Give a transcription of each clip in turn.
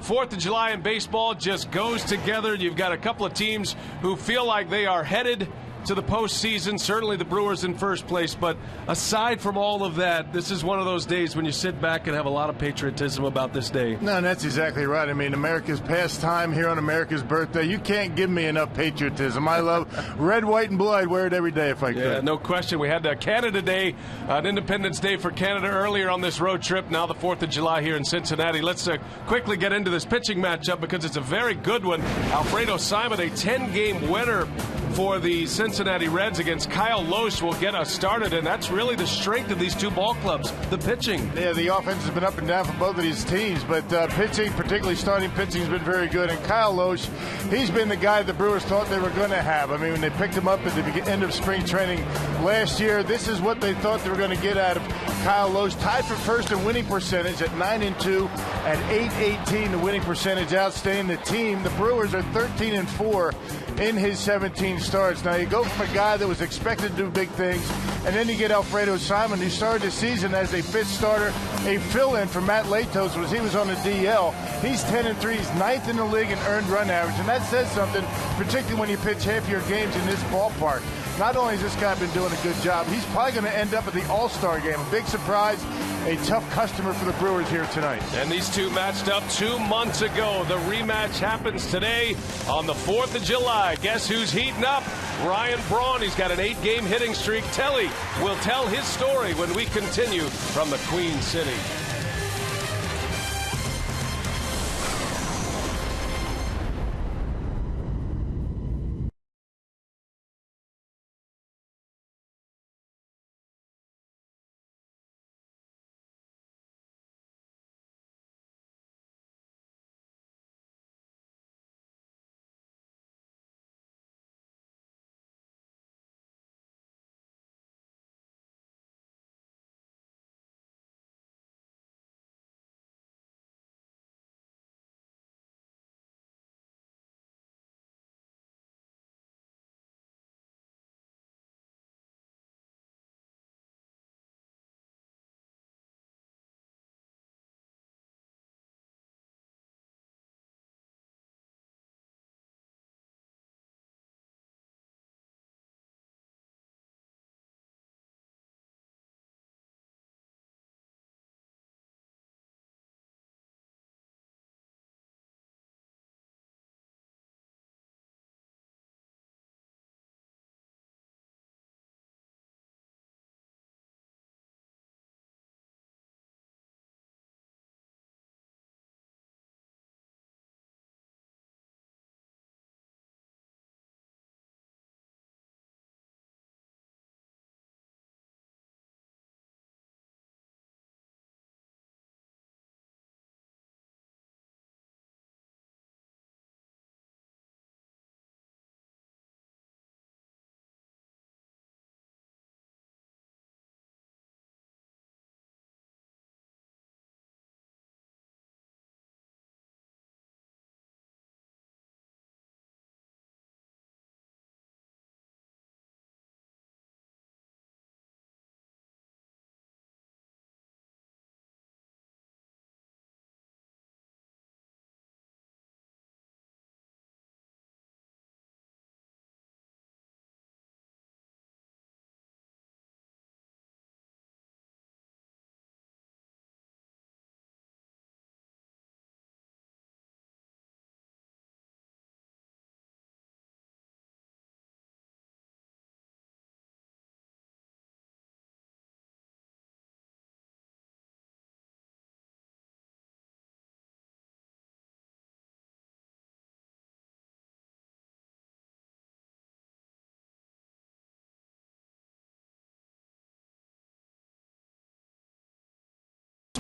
4th of July in baseball just goes together. You've got a couple of teams who feel like they are headed to the postseason, certainly the Brewers in first place. But aside from all of that, this is one of those days when you sit back and have a lot of patriotism about this day. No, and that's exactly right. I mean, America's pastime here on America's birthday. You can't give me enough patriotism. I love red, white, and blue. I'd wear it every day if I could. Yeah, no question. We had Canada Day, an Independence Day for Canada earlier on this road trip. Now the 4th of July here in Cincinnati. Let's quickly get into this pitching matchup because it's a very good one. Alfredo Simon, a 10-game winner for the Cincinnati Reds against Kyle Loesch, will get us started, and that's really the strength of these two ball clubs, the pitching. Yeah, the offense has been up and down for both of these teams, but pitching, particularly starting pitching, has been very good. And Kyle Loesch, he's been the guy the Brewers thought they were going to have. I mean, when they picked him up at the end of spring training last year, this is what they thought they were going to get out of Kyle Loesch. Tied for first in winning percentage at 9-2, at 8-18, the winning percentage outstanding. The team, the Brewers, are 13-4 in his 17 starts. Now, you go from a guy that was expected to do big things, and then you get Alfredo Simon, who started the season as a fifth starter, a fill-in for Matt Latos was he was on the DL. He's 10-3. He's 9th in the league in earned run average, and that says something, particularly when you pitch half your games in this ballpark. Not only has this guy been doing a good job, he's probably going to end up at the All-Star game. A big surprise, a tough customer for the Brewers here tonight. And these two matched up 2 months ago. The rematch happens today on the 4th of July. Guess who's heating up? Ryan Braun. He's got an 8-game hitting streak. Telly will tell his story when we continue from the Queen City.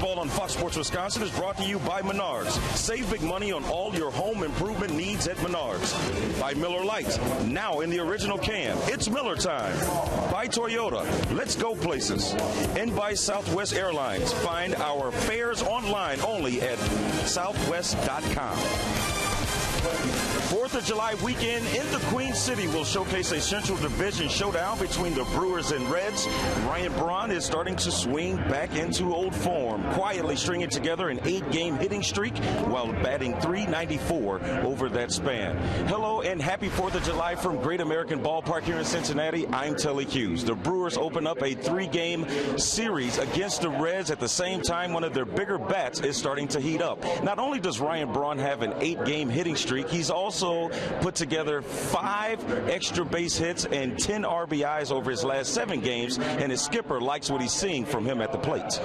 Baseball on Fox Sports Wisconsin is brought to you by Menards. Save big money on all your home improvement needs at Menards. By Miller Lite, now in the original can. It's Miller time. By Toyota, let's go places. And by Southwest Airlines. Find our fares online only at southwest.com. 4th of July weekend in the Queen City will showcase a Central Division showdown between the Brewers and Reds. Ryan Braun is starting to swing back into old form, quietly stringing together an 8-game hitting streak while batting .394 over that span. Hello and happy 4th of July from Great American Ballpark here in Cincinnati. I'm Telly Hughes. The Brewers open up a 3-game series against the Reds at the same time one of their bigger bats is starting to heat up. Not only does Ryan Braun have an 8-game hitting streak, he's also put together 5 extra base hits and 10 RBIs over his last 7 games, and his skipper likes what he's seeing from him at the plate.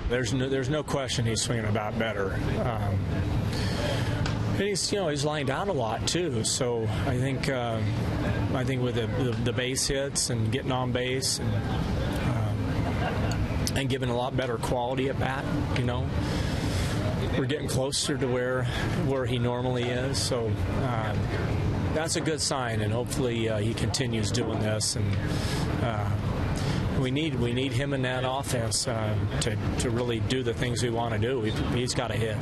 There's no question he's swinging a bat better. And he's lying down a lot too. So I think with the base hits and getting on base and giving a lot better quality at bat, we're getting closer to where he normally is. So that's a good sign, and hopefully he continues doing this. And we need him in that offense to really do the things we want to do. He's got to hit.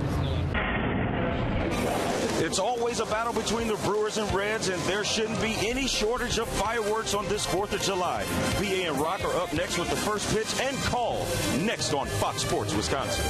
It's always a battle between the Brewers and Reds, and there shouldn't be any shortage of fireworks on this 4th of July. PA and Rock are up next with the first pitch and call next on Fox Sports Wisconsin.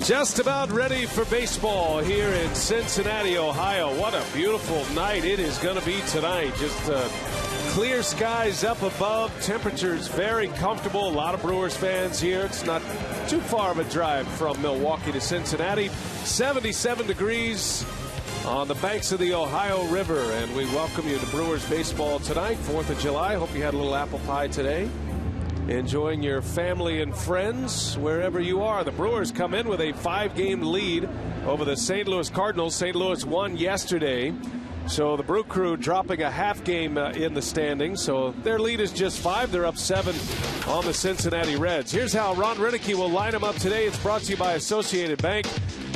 Just about ready for baseball here in Cincinnati, Ohio. What a beautiful night it is going to be tonight. Just clear skies up above. Temperatures very comfortable. A lot of Brewers fans here. It's not too far of a drive from Milwaukee to Cincinnati. 77 degrees on the banks of the Ohio River. And we welcome you to Brewers baseball tonight, 4th of July. Hope you had a little apple pie today. Enjoying your family and friends wherever you are. The Brewers come in with a 5-game lead over the St. Louis Cardinals. St. Louis won yesterday. So the Brew Crew dropping a half game in the standings. So their lead is just 5. They're up 7 on the Cincinnati Reds. Here's how Ron Renicky will line them up today. It's brought to you by Associated Bank.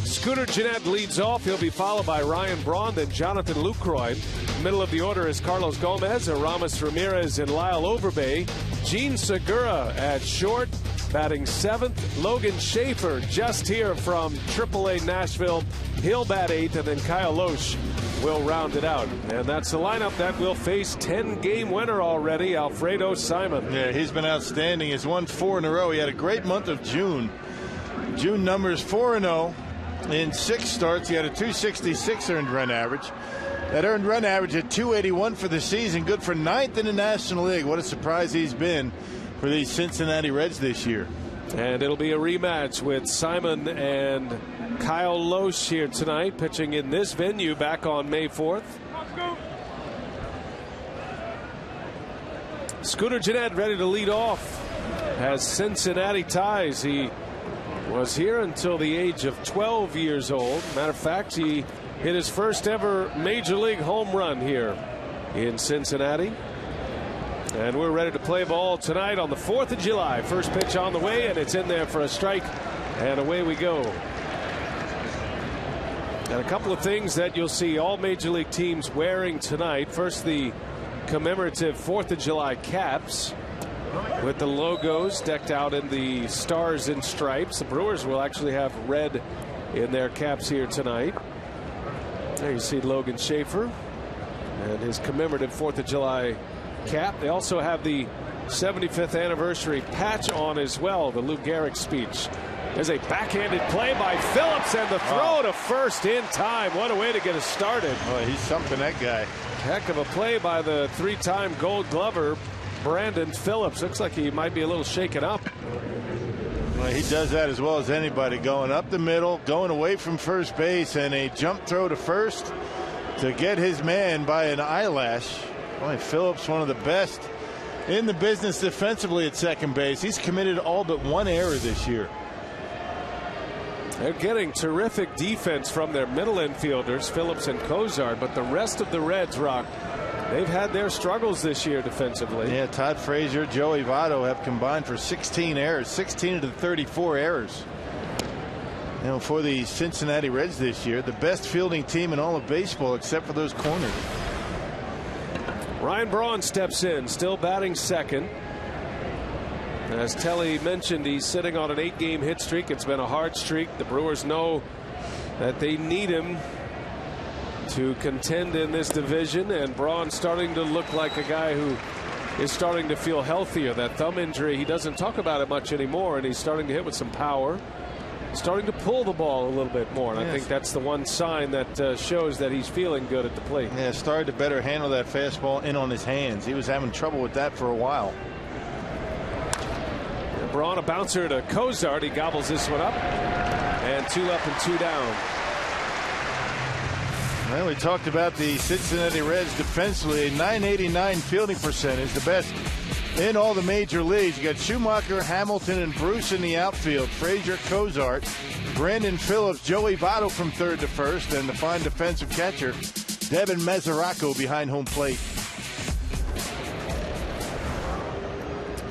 Scooter Gennett leads off. He'll be followed by Ryan Braun, then Jonathan Lucroy. Middle of the order is Carlos Gomez, Aramis Ramirez, and Lyle Overbay. Gene Segura at short, batting 7th. Logan Schaefer just here from AAA Nashville. He'll bat 8th, and then Kyle Loesch will round it out. And that's the lineup that will face 10-game winner already, Alfredo Simon. Yeah, he's been outstanding. He's won 4 in a row. He had a great month of June. June numbers 4-0 in 6 starts. He had a 266 earned run average. That earned run average at 281 for the season. Good for 9th in the National League. What a surprise he's been for these Cincinnati Reds this year. And it'll be a rematch with Simon and Kyle Loesch here tonight, pitching in this venue back on May 4th. Scooter Gennett ready to lead off. Has Cincinnati ties. He was here until the age of 12 years old. Matter of fact, he hit his first ever Major League home run here in Cincinnati. And we're ready to play ball tonight on the 4th of July. First pitch on the way, and it's in there for a strike, and away we go. And a couple of things that you'll see all Major League teams wearing tonight. First, the commemorative 4th of July caps with the logos decked out in the stars and stripes. The Brewers will actually have red in their caps here tonight. There you see Logan Schaefer and his commemorative 4th of July cap. They also have the 75th anniversary patch on as well, the Lou Gehrig speech. There's a backhanded play by Phillips, and the throw to first in time. What a way to get us started. Oh, he's something, that guy. Heck of a play by the 3-time Gold Glover, Brandon Phillips. Looks like he might be a little shaken up. Well, he does that as well as anybody, going up the middle, going away from first base, and a jump throw to first to get his man by an eyelash. Boy, Phillips, one of the best in the business defensively at second base. He's committed all but 1 error this year. They're getting terrific defense from their middle infielders, Phillips and Cozart, but the rest of the Reds, Rock, they've had their struggles this year defensively. Yeah, Todd Frazier, Joey Votto have combined for 16 errors, 16 of the 34 errors. You know, for the Cincinnati Reds this year, the best fielding team in all of baseball except for those corners. Ryan Braun steps in, still batting second. As Telly mentioned, he's sitting on an 8-game hit streak. It's been a hard streak. The Brewers know that they need him to contend in this division, and Braun starting to look like a guy who is starting to feel healthier. That thumb injury, he doesn't talk about it much anymore, and he's starting to hit with some power. Starting to pull the ball a little bit more, and I think that's the one sign that shows that he's feeling good at the plate. Yeah, started to better handle that fastball in on his hands. He was having trouble with that for a while. And Braun, a bouncer to Cozart. He gobbles this one up, and 2 up and 2 down. Well, we talked about the Cincinnati Reds defensively, a .989 fielding percentage, the best in all the major leagues. You got Schumacher, Hamilton, and Bruce in the outfield. Frazier, Cozart, Brandon Phillips, Joey Votto from third to first, and the fine defensive catcher, Devin Mesoraco behind home plate.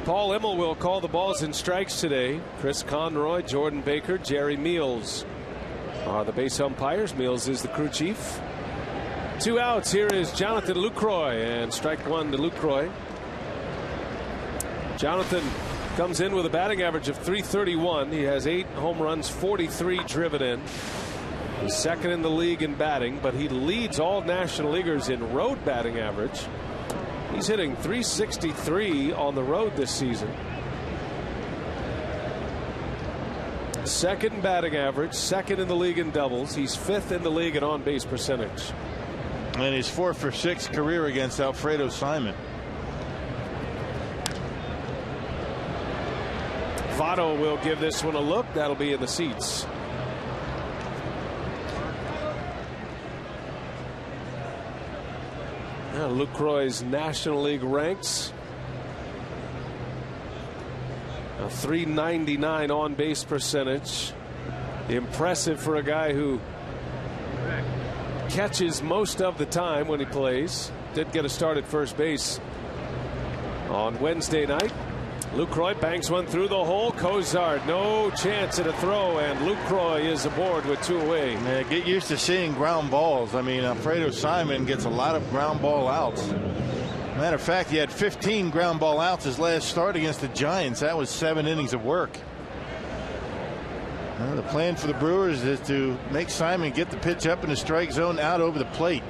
Paul Immel will call the balls and strikes today. Chris Conroy, Jordan Baker, Jerry Meals are the base umpires. Meals is the crew chief. 2 outs. Here is Jonathan Lucroy, and strike 1 to Lucroy. Jonathan comes in with a batting average of .331. He has 8 home runs, 43 driven in. He's second in the league in batting, but he leads all National Leaguers in road batting average. He's hitting .363 on the road this season. Second in batting average, second in the league in doubles. He's 5th in the league in on-base percentage. And he's 4 for 6 career against Alfredo Simon. Votto will give this one a look. That'll be in the seats. Now Lucroy's National League ranks. A .399 on base percentage. Impressive for a guy who catches most of the time when he plays. Did get a start at first base on Wednesday night. Lucroy banks one through the hole. Cozart, no chance at a throw, and Lucroy is aboard with 2 away. Yeah, get used to seeing ground balls. I mean, Alfredo Simon gets a lot of ground ball outs. Matter of fact, he had 15 ground ball outs his last start against the Giants. That was 7 innings of work. Well, the plan for the Brewers is to make Simon get the pitch up in the strike zone out over the plate.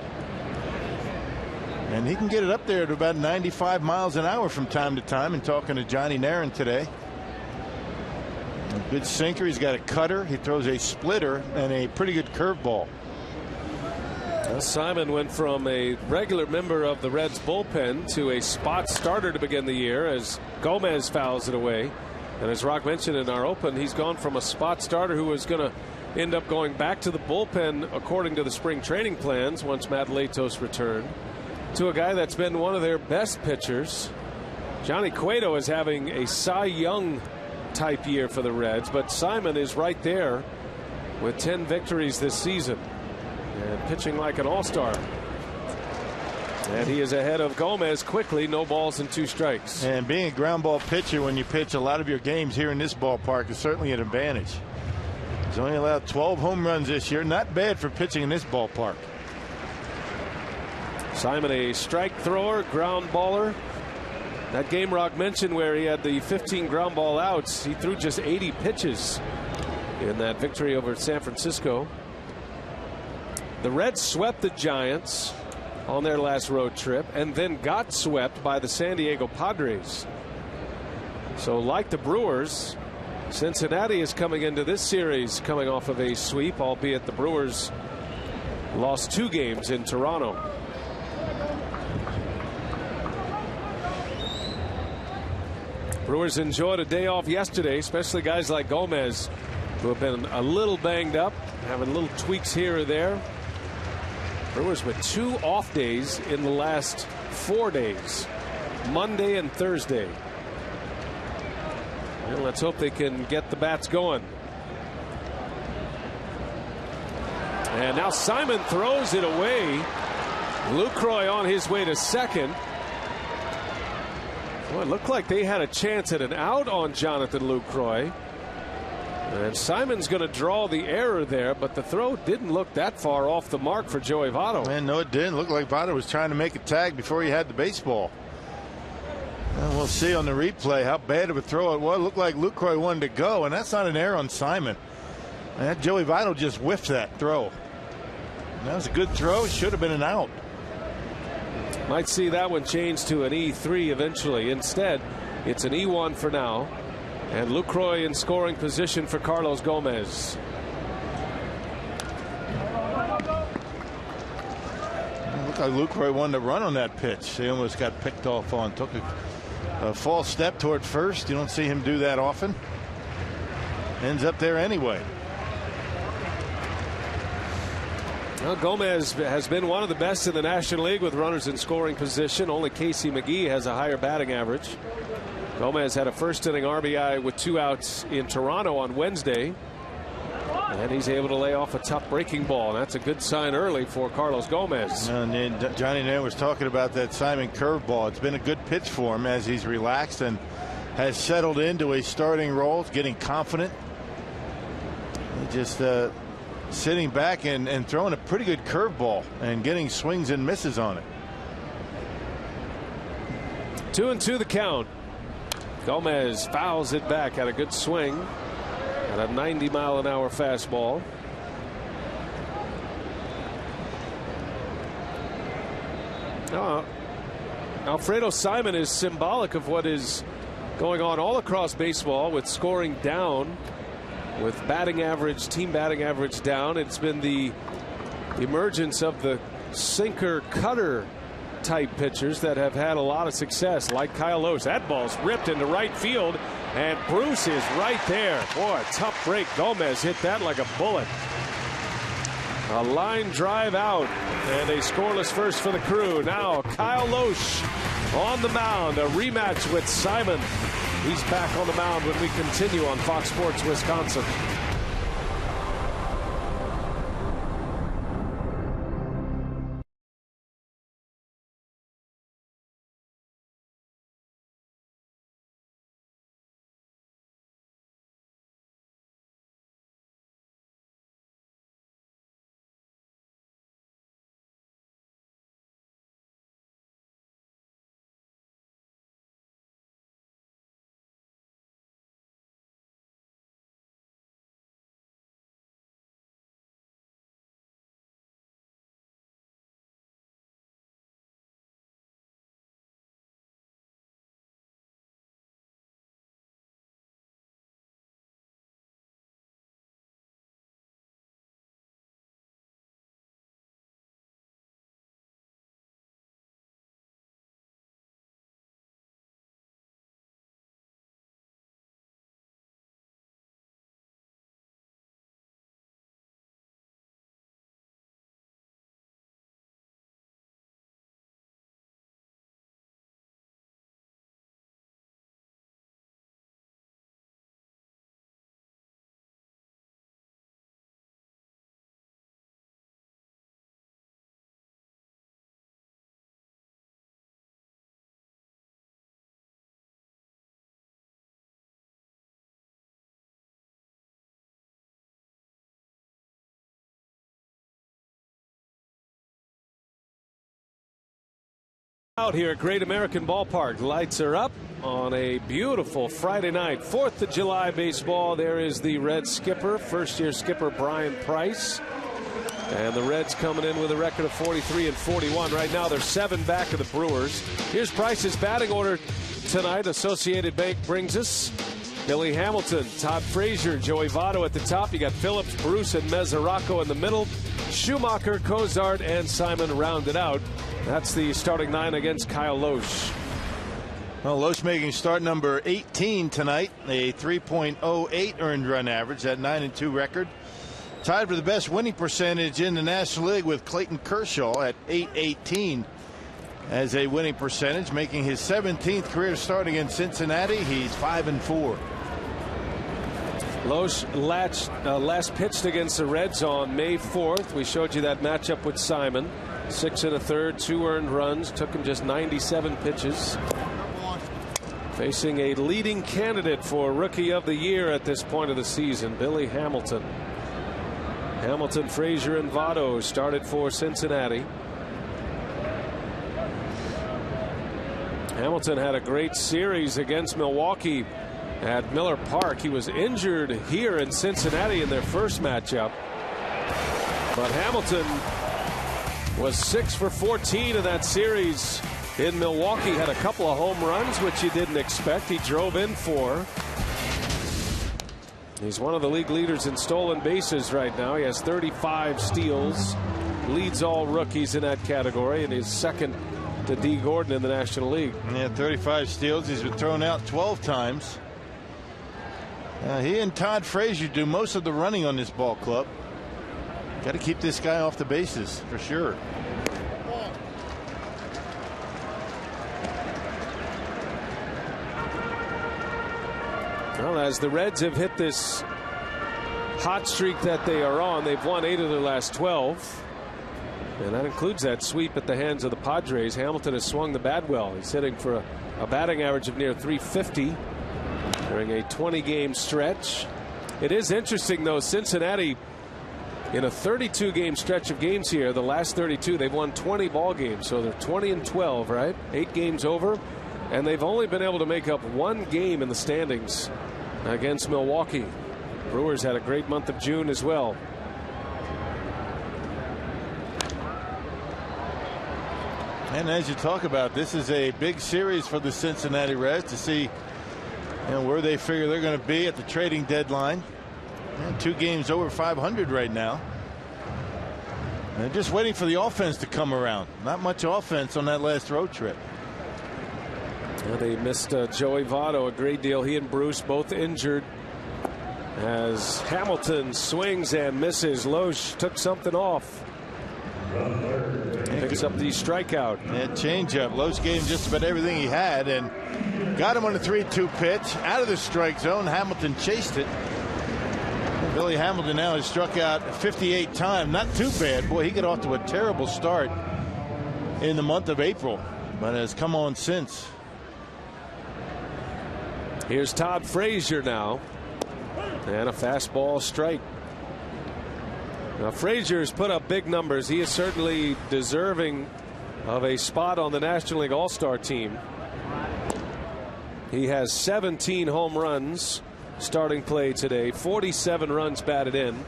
And he can get it up there at about 95 miles an hour from time to time. And talking to Johnny Naron today. A good sinker. He's got a cutter. He throws a splitter and a pretty good curveball. Simon went from a regular member of the Reds bullpen to a spot starter to begin the year as Gomez fouls it away. And as Rock mentioned in our open, he's gone from a spot starter who was going to end up going back to the bullpen according to the spring training plans once Matt Latos returned, to a guy that's been one of their best pitchers. Johnny Cueto is having a Cy Young type year for the Reds, but Simon is right there with 10 victories this season and pitching like an all-star. And he is ahead of Gomez quickly. No balls and 2 strikes. And being a ground ball pitcher when you pitch a lot of your games here in this ballpark is certainly an advantage. He's only allowed 12 home runs this year. Not bad for pitching in this ballpark. Simon, a strike thrower, ground baller. That game Rock mentioned where he had the 15 ground ball outs, he threw just 80 pitches in that victory over San Francisco. The Reds swept the Giants on their last road trip and then got swept by the San Diego Padres. So like the Brewers, Cincinnati is coming into this series coming off of a sweep, albeit the Brewers lost 2 games in Toronto. Brewers enjoyed a day off yesterday, especially guys like Gomez, who have been a little banged up, having little tweaks here or there. Brewers with 2 off days in the last 4 days, Monday and Thursday. And let's hope they can get the bats going. And now Simon throws it away. Lucroy on his way to second. Well, it looked like they had a chance at an out on Jonathan Lucroy. And Simon's going to draw the error there, but the throw didn't look that far off the mark for Joey Votto. Man, no, it didn't. Look like Votto was trying to make a tag before he had the baseball. And we'll see on the replay how bad of a throw it was. It looked like Lucroy wanted to go, and that's not an error on Simon. And that Joey Votto just whiffed that throw. And that was a good throw. Should have been an out. Might see that one change to an E3 eventually. Instead, it's an E1 for now. And Lucroy in scoring position for Carlos Gomez. Looked like Lucroy wanted to run on that pitch. He almost got picked off on. Took a false step toward first. You don't see him do that often. Ends up there anyway. Well, Gomez has been one of the best in the National League with runners in scoring position. Only Casey McGee has a higher batting average. Gomez had a first inning RBI with 2 outs in Toronto on Wednesday. And he's able to lay off a tough breaking ball. That's a good sign early for Carlos Gomez. And Johnny Nair was talking about that Simon curveball. It's been a good pitch for him as he's relaxed and has settled into a starting role. He's getting confident. Just sitting back and throwing a pretty good curveball and getting swings and misses on it. 2-2 the count. Gomez fouls it back. Had a good swing at a 90-mile-an-hour fastball. Alfredo Simon is symbolic of what is going on all across baseball with scoring down, with batting average, team batting average down. It's been the emergence of the sinker cutter type pitchers that have had a lot of success, like Kyle Lohse. That ball's ripped into right field, and Bruce is right there. Boy, a tough break. Gomez hit that like a bullet. A line drive out, and a scoreless first for the Crew. Now Kyle Lohse on the mound. A rematch with Simon. He's back on the mound when we continue on Fox Sports Wisconsin. Out here at Great American Ballpark. Lights are up on a beautiful Friday night. 4th of July baseball. There is the Red skipper, first-year skipper Brian Price. And the Reds coming in with a record of 43 and 41. Right now they're 7 back of the Brewers. Here's Price's batting order tonight. Associated Bank brings us Billy Hamilton, Todd Frazier, Joey Votto at the top. You got Phillips, Bruce, and Mesoraco in the middle. Schumacher, Cozart, and Simon rounded out. That's the starting 9 against Kyle Loesch. Well, Loesch making start number 18 tonight. A 3.08 earned run average, that 9-2 record. Tied for the best winning percentage in the National League with Clayton Kershaw at .818 as a winning percentage, making his 17th career start against Cincinnati. He's 5-4. Loesch last pitched against the Reds on May 4th. We showed you that matchup with Simon. 6 1/3, 2 earned runs. Took him just 97 pitches. Facing a leading candidate for Rookie of the Year at this point of the season, Billy Hamilton. Hamilton, Frazier, and Votto started for Cincinnati. Hamilton had a great series against Milwaukee at Miller Park. He was injured here in Cincinnati in their first matchup. But Hamilton was 6 for 14 in that series in Milwaukee. Had a couple of home runs, which you didn't expect. He drove in 4. He's one of the league leaders in stolen bases right now. He has 35 steals, leads all rookies in that category, and is second to D. Gordon in the National League. Yeah, 35 steals. He's been thrown out 12 times. He and Todd Frazier do most of the running on this ball club. Got to keep this guy off the bases for sure. Well, as the Reds have hit this hot streak that they are on, they've won 8 of their last 12. And that includes that sweep at the hands of the Padres. Hamilton has swung the bat well. He's hitting for a batting average of near .350 during a 20-game stretch. It is interesting, though, Cincinnati, in a 32-game stretch of games here, the last 32, they've won 20 ball games. So they're 20 and 12, right? 8 games over. And they've only been able to make up 1 game in the standings against Milwaukee. Brewers had a great month of June as well. And as you talk about, this is a big series for the Cincinnati Reds to see where they figure they're going to be at the trading deadline. And 2 games over 500 right now. And they're just waiting for the offense to come around. Not much offense on that last road trip. They missed Joey Votto a great deal. He and Bruce both injured. As Hamilton swings and misses, Loesch took something off. Picks up the strikeout. Yeah, changeup. Loesch gave him just about everything he had and got him on the 3-2 pitch out of the strike zone. Hamilton chased it. And Billy Hamilton now has struck out 58 times. Not too bad. Boy, he got off to a terrible start in the month of April, but has come on since. Here's Todd Frazier now, and a fastball strike. Now Frazier's put up big numbers. He is certainly deserving of a spot on the National League All-Star team. He has 17 home runs starting play today, 47 runs batted in.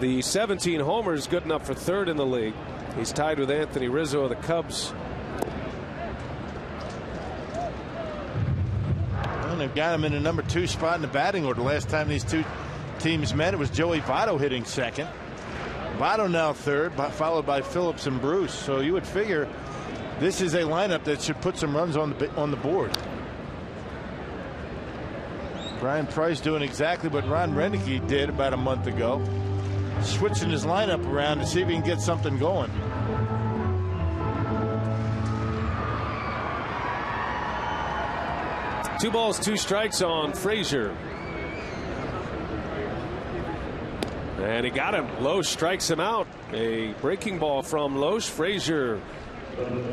The 17 homers good enough for 3rd in the league. He's tied with Anthony Rizzo of the Cubs. They've got him in the number 2 spot in the batting order. Last time these 2 teams met, it was Joey Votto hitting 2nd. Votto now 3rd, followed by Phillips and Bruce. So you would figure this is a lineup that should put some runs on the board. Brian Price doing exactly what Ron Renneke did about a month ago, switching his lineup around to see if he can get something going. Two balls, 2 strikes on Frazier. And he got him. Loesch strikes him out. A breaking ball from Loesch. Frazier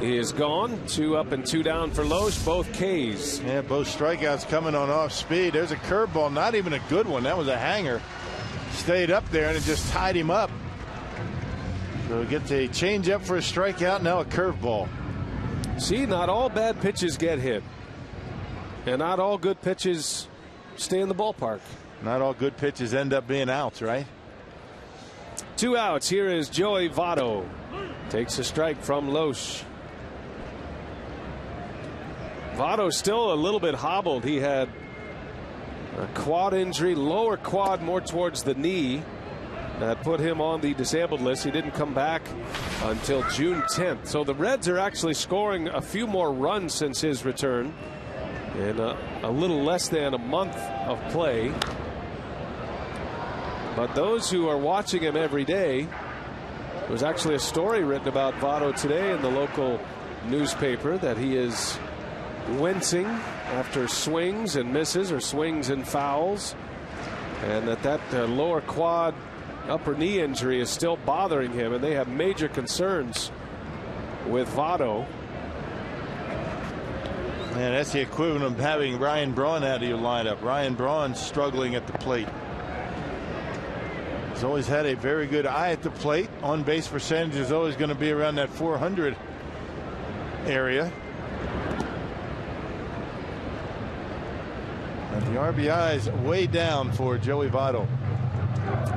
is gone. 2 up and 2 down for Loesch. Both Ks. Yeah, both strikeouts coming on off speed. There's a curveball, not even a good one. That was a hanger. Stayed up there and it just tied him up. So he gets a changeup for a strikeout. Now a curveball. See, not all bad pitches get hit. And not all good pitches stay in the ballpark. Not all good pitches end up being outs, right? 2 outs. Here is Joey Votto. Takes a strike from Loesch. Votto still a little bit hobbled. He had a quad injury, lower quad more towards the knee, that put him on the disabled list. He didn't come back until June 10th. So the Reds are actually scoring a few more runs since his return in a little less than a month of play. But those who are watching him every day, there was actually a story written about Votto today in the local newspaper that he is wincing after swings and misses or swings and fouls, and that lower quad upper knee injury is still bothering him, and they have major concerns with Votto. Man, that's the equivalent of having Ryan Braun out of your lineup. Ryan Braun struggling at the plate. He's always had a very good eye at the plate. On base percentage is always going to be around that 400 area. And the RBI is way down for Joey Votto.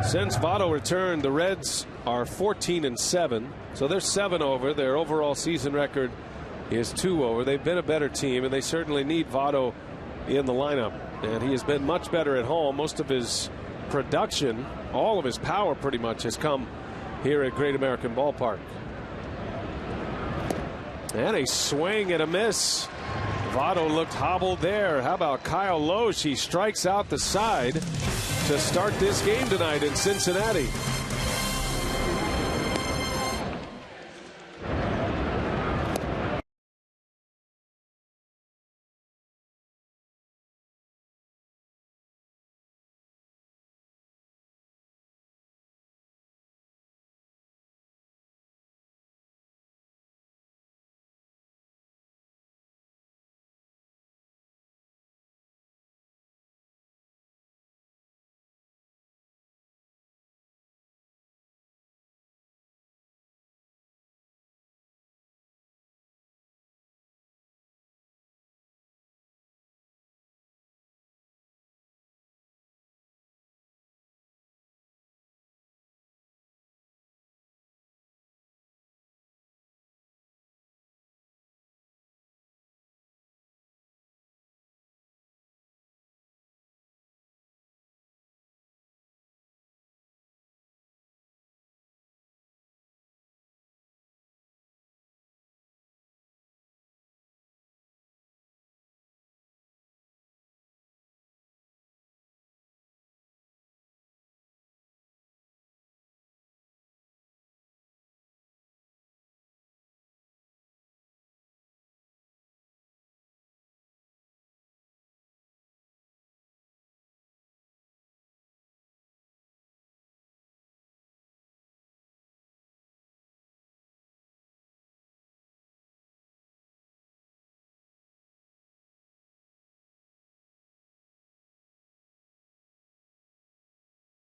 Since Votto returned, the Reds are 14-7, so they're 7 over. Their overall season record is 2 over. They've been a better team, and they certainly need Votto in the lineup. And he has been much better at home. Most of his production, all of his power pretty much, has come here at Great American Ballpark. And a swing and a miss. Votto looked hobbled there. How about Kyle Loesch? He strikes out the side to start this game tonight in Cincinnati.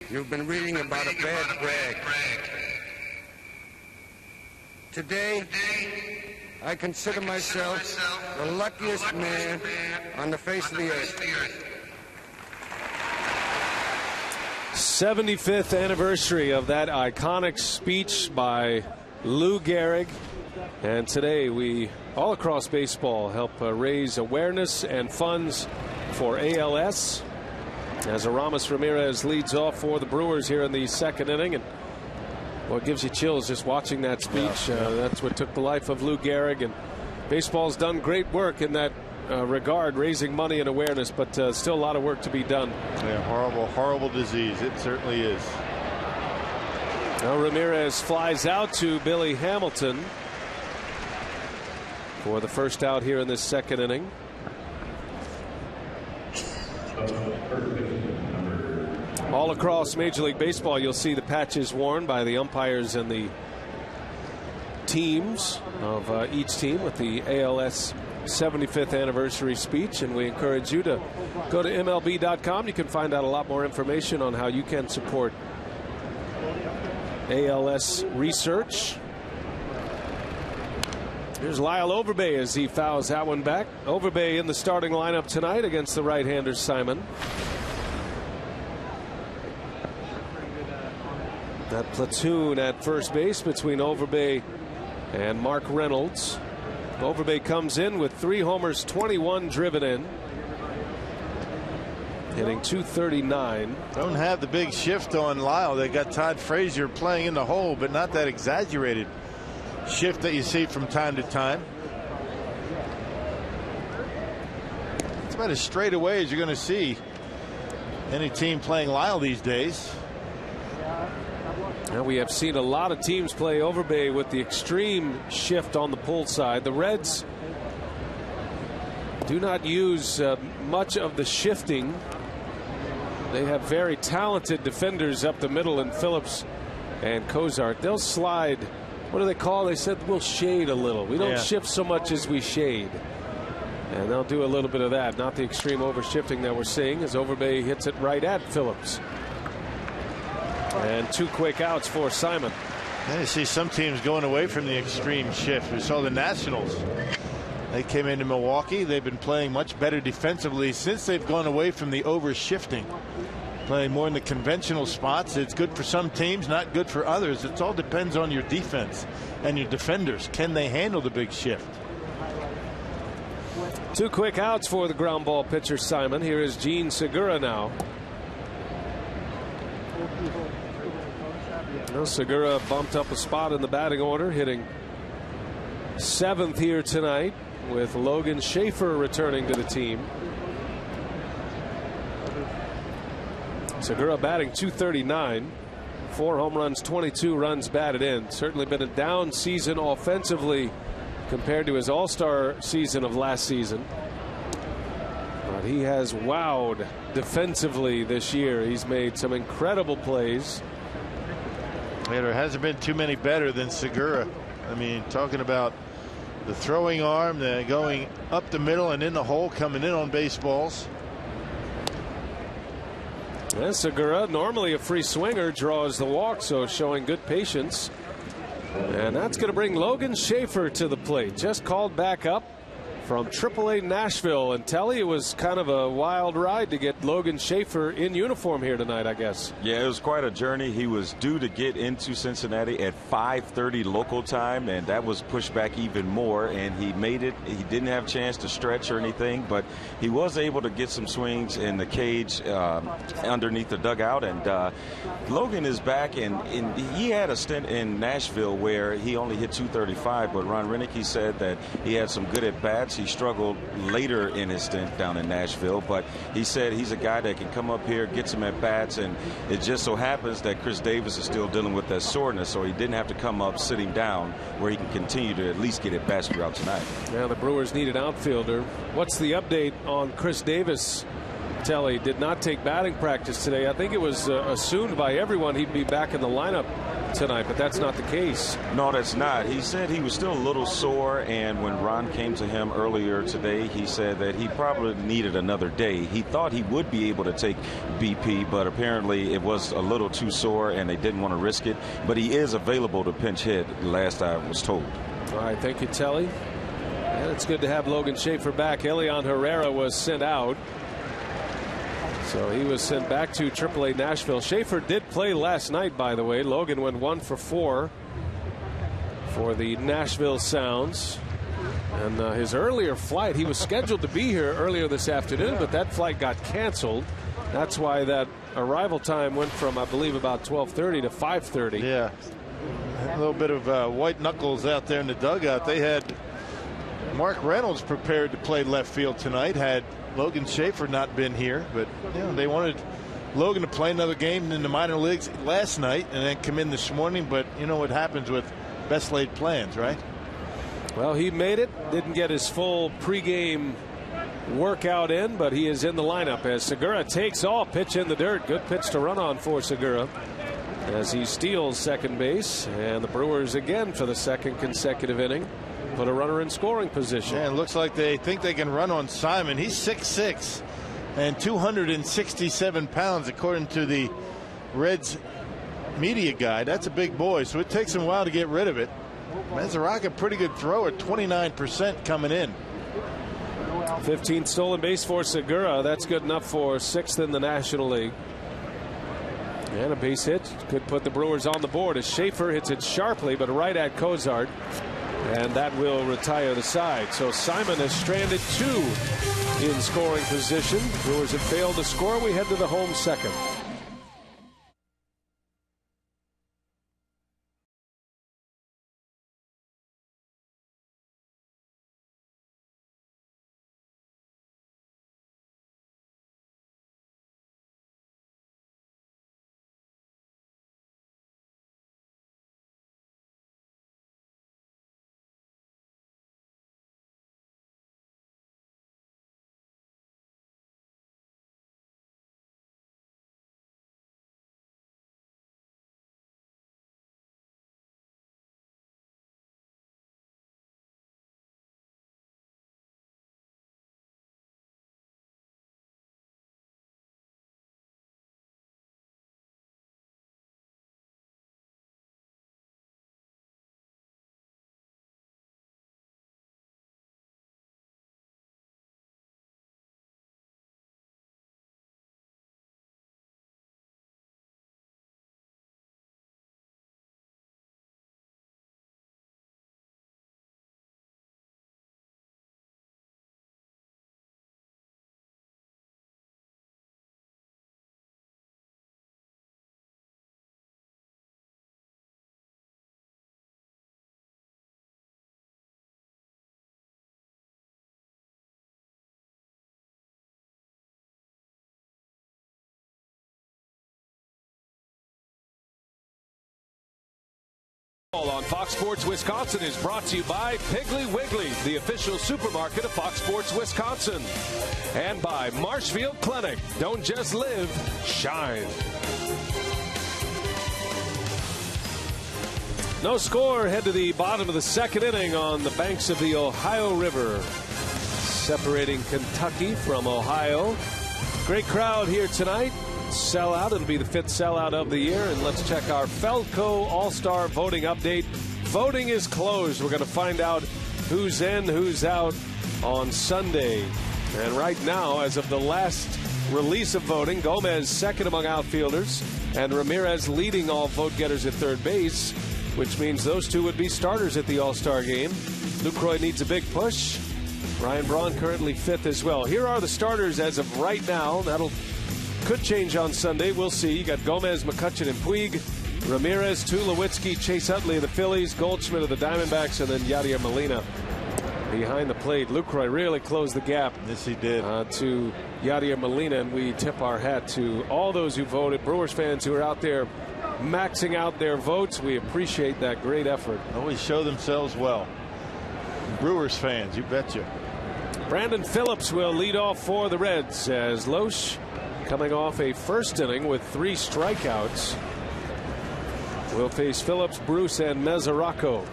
You've been reading about a bad brag. Today, I consider myself the luckiest man on the face of the earth. 75th anniversary of that iconic speech by Lou Gehrig. And today we, all across baseball, help raise awareness and funds for ALS. As Aramis Ramirez leads off for the Brewers here in the second inning. And well, it gives you chills just watching that speech. That's what took the life of Lou Gehrig. And baseball's done great work in that regard, raising money and awareness, but still a lot of work to be done. Yeah, horrible, horrible disease. It certainly is. Now Ramirez flies out to Billy Hamilton for the first out here in this second inning. All across Major League Baseball, you'll see the patches worn by the umpires and the teams of each team with the ALS 75th anniversary speech. And we encourage you to go to MLB.com. You can find out a lot more information on how you can support ALS research. Here's Lyle Overbay as he fouls that one back. Overbay in the starting lineup tonight against the right-hander Simon. That platoon at first base between Overbay and Mark Reynolds. Overbay comes in with 3 homers, 21 driven in. Hitting .239. Don't have the big shift on Lyle. They got Todd Frazier playing in the hole, but not that exaggerated shift that you see from time to time. It's about as straight away as you're going to see any team playing Lyle these days. Now we have seen a lot of teams play Overbay with the extreme shift on the pull side. The Reds do not use much of the shifting. They have very talented defenders up the middle in Phillips and Cozart. They'll slide. What do they call? They said we'll shade a little. We don't shift so much as we shade. And they'll do a little bit of that. Not the extreme overshifting that we're seeing as Overbay hits it right at Phillips. And 2 quick outs for Simon. And you see some teams going away from the extreme shift. We saw the Nationals. They came into Milwaukee. They've been playing much better defensively since they've gone away from the overshifting. Playing more in the conventional spots. It's good for some teams, not good for others. It all depends on your defense and your defenders. Can they handle the big shift? 2 quick outs for the ground ball pitcher Simon. Here is Gene Segura now. Segura bumped up a spot in the batting order, hitting 7th here tonight, with Logan Schaefer returning to the team. Segura batting .239, 4 home runs, 22 runs batted in. Certainly been a down season offensively compared to his all-star season of last season. But he has wowed defensively this year. He's made some incredible plays. There hasn't been too many better than Segura. I mean, talking about the throwing arm, the going up the middle and in the hole, coming in on baseballs. And Segura, normally a free swinger, draws the walk, so showing good patience. And that's going to bring Logan Schaefer to the plate. Just called back up from AAA Nashville. And Telly, it was kind of a wild ride to get Logan Schaefer in uniform here tonight, I guess. Yeah, it was quite a journey. He was due to get into Cincinnati at 5:30 local time, and that was pushed back even more, and he made it. He didn't have a chance to stretch or anything, but he was able to get some swings in the cage underneath the dugout. And Logan is back, and he had a stint in Nashville where he only hit .235, but Ron Renicky said that he had some good at-bats. He struggled later in his stint down in Nashville, but he said he's a guy that can come up here, get some at-bats, and it just so happens that Chris Davis is still dealing with that soreness, so he didn't have to come up sitting down, where he can continue to at least get at-bats throughout tonight. Now the Brewers need an outfielder. What's the update on Chris Davis? Telly did not take batting practice today. I think it was assumed by everyone he'd be back in the lineup tonight, but that's not the case. No, that's not. He said he was still a little sore, and when Ron came to him earlier today, he said that he probably needed another day. He thought he would be able to take BP, but apparently it was a little too sore and they didn't want to risk it. But he is available to pinch hit, last I was told. All right, thank you, Telly. And it's good to have Logan Schaefer back. Elian Herrera was sent out, so he was sent back to AAA Nashville. Schaefer did play last night, by the way. Logan went 1 for 4 for the Nashville Sounds. And his earlier flight, he was scheduled to be here earlier this afternoon, but that flight got canceled. That's why that arrival time went from, I believe, about 12:30 to 5:30. Yeah, a little bit of white knuckles out there in the dugout. They had Mark Reynolds prepared to play left field tonight, had Logan Schaefer not been here, but you know, they wanted Logan to play another game in the minor leagues last night and then come in this morning. But you know what happens with best laid plans, right? Well, he made it. Didn't get his full pregame workout in, but he is in the lineup as Segura takes off. Pitch in the dirt. Good pitch to run on for Segura as he steals second base. And the Brewers again, for the second consecutive inning, put a runner in scoring position. Yeah, it looks like they think they can run on Simon. He's 6'6" and 267 pounds, according to the Reds media guide. That's a big boy, so it takes him a while to get rid of it. Mesoraco, pretty good thrower, 29% coming in. 15th stolen base for Segura. That's good enough for 6th in the National League. And a base hit could put the Brewers on the board as Schaefer hits it sharply, but right at Cozart. And that will retire the side. So Simon has stranded 2 in scoring position. Brewers have failed to score. We head to the home second. On Fox Sports Wisconsin is brought to you by Piggly Wiggly, the official supermarket of Fox Sports Wisconsin, and by Marshfield Clinic. Don't just live, shine. No score. Head to the bottom of the second inning on the banks of the Ohio River, separating Kentucky from Ohio. Great crowd here tonight. Sellout. It'll be the 5th sellout of the year. And let's check our Felco All-Star voting update. Voting is closed. We're going to find out who's in, who's out on Sunday. And right now, as of the last release of voting, Gomez second among outfielders and Ramirez leading all vote getters at third base, which means those two would be starters at the All-Star game. Lucroy needs a big push. Ryan Braun currently 5th as well. Here are the starters as of right now. Could change on Sunday. We'll see. You got Gomez, McCutchen, and Puig. Ramirez, Tulowitzki, Chase Utley of the Phillies, Goldschmidt of the Diamondbacks, and then Yadier Molina behind the plate. Lucroy really closed the gap. Yes, he did. To Yadier Molina, and we tip our hat to all those who voted. Brewers fans who are out there maxing out their votes. We appreciate that great effort. Always show themselves well. Brewers fans, you betcha. Brandon Phillips will lead off for the Reds as Loesch, coming off a first inning with 3 strikeouts, will face Phillips, Bruce, and Mesoraco.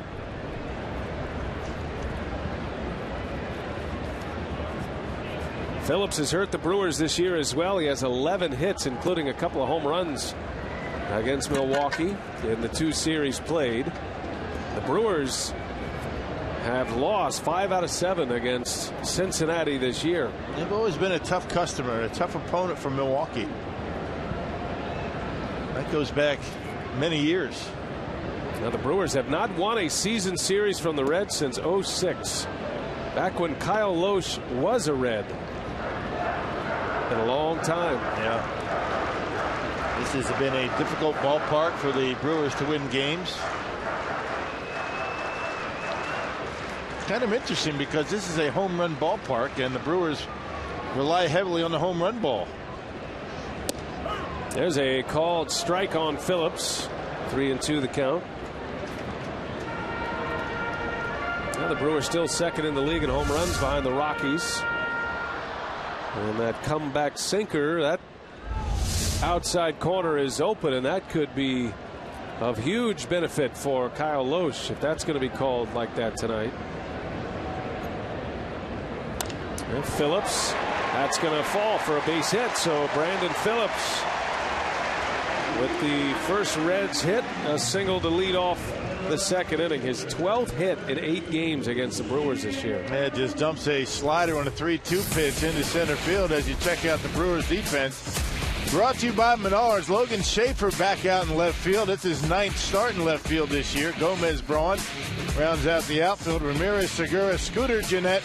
Phillips has hurt the Brewers this year as well. He has 11 hits, including a couple of home runs against Milwaukee in the 2 series played. The Brewers have lost 5 out of 7 against Cincinnati this year. They've always been a tough customer, a tough opponent for Milwaukee. That goes back many years. Now the Brewers have not won a season series from the Reds since '06, back when Kyle Loesch was a Red. In a long time. Yeah. This has been a difficult ballpark for the Brewers to win games. Kind of interesting because this is a home run ballpark and the Brewers rely heavily on the home run ball. There's a called strike on Phillips. 3-2 the count. Now the Brewers still second in the league in home runs behind the Rockies. And that comeback sinker, that outside corner is open, and that could be of huge benefit for Kyle Loesch if that's going to be called like that tonight. And Phillips, that's going to fall for a base hit. So Brandon Phillips with the first Reds hit, a single to lead off the second inning. His 12th hit in 8 games against the Brewers this year. Yeah, just dumps a slider on a 3-2 pitch into center field as you check out the Brewers defense. Brought to you by Menards. Logan Schaefer back out in left field. It's his 9th start in left field this year. Gomez Braun rounds out the outfield. Ramirez, Segura, Scooter, Jeanette,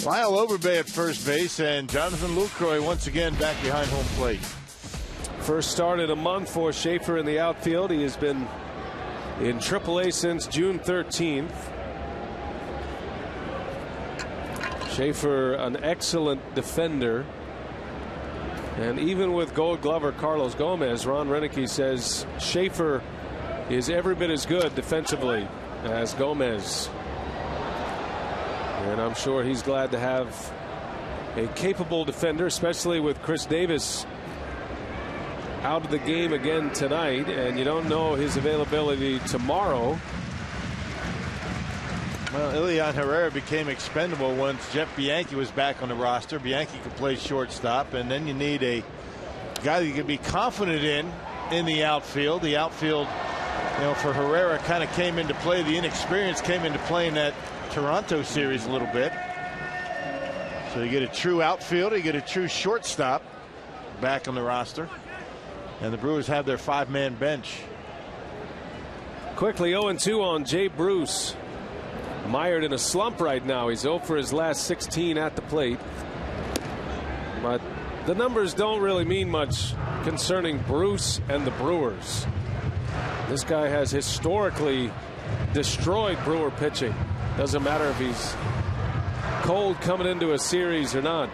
Lyle Overbay at first base, and Jonathan Lucroy once again back behind home plate. First start in a month for Schaefer in the outfield. He has been in AAA since June 13th. Schaefer, an excellent defender. And even with Gold Glover Carlos Gomez, Ron Renicky says Schaefer is every bit as good defensively as Gomez. And I'm sure he's glad to have a capable defender, especially with Chris Davis out of the game again tonight, and you don't know his availability tomorrow. Well, Ilian Herrera became expendable once Jeff Bianchi was back on the roster. Bianchi could play shortstop, and then you need a guy that you can be confident in the outfield. The outfield, for Herrera kind of came into play. The inexperience came into play in that Toronto series a little bit. So you get a true outfielder, you get a true shortstop back on the roster. And the Brewers have their 5-man bench. Quickly 0-2 on Jay Bruce. Mired in a slump right now. He's 0 for his last 16 at the plate. But the numbers don't really mean much concerning Bruce and the Brewers. This guy has historically destroyed Brewer pitching. Doesn't matter if he's cold coming into a series or not.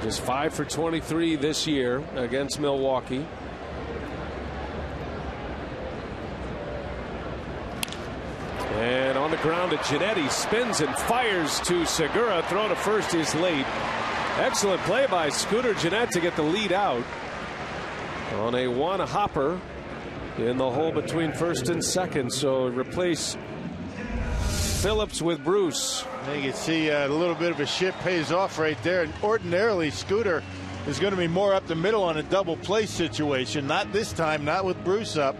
Just 5 for 23 this year against Milwaukee. And on the ground to Giannetti, spins and fires to Segura. Throw to first is late. Excellent play by Scooter Gennett to get the lead out on a one-hopper in the hole between first and second. So replace Phillips with Bruce. You can see a little bit of a shift pays off right there. And ordinarily, Scooter is going to be more up the middle on a double play situation. Not this time, not with Bruce up.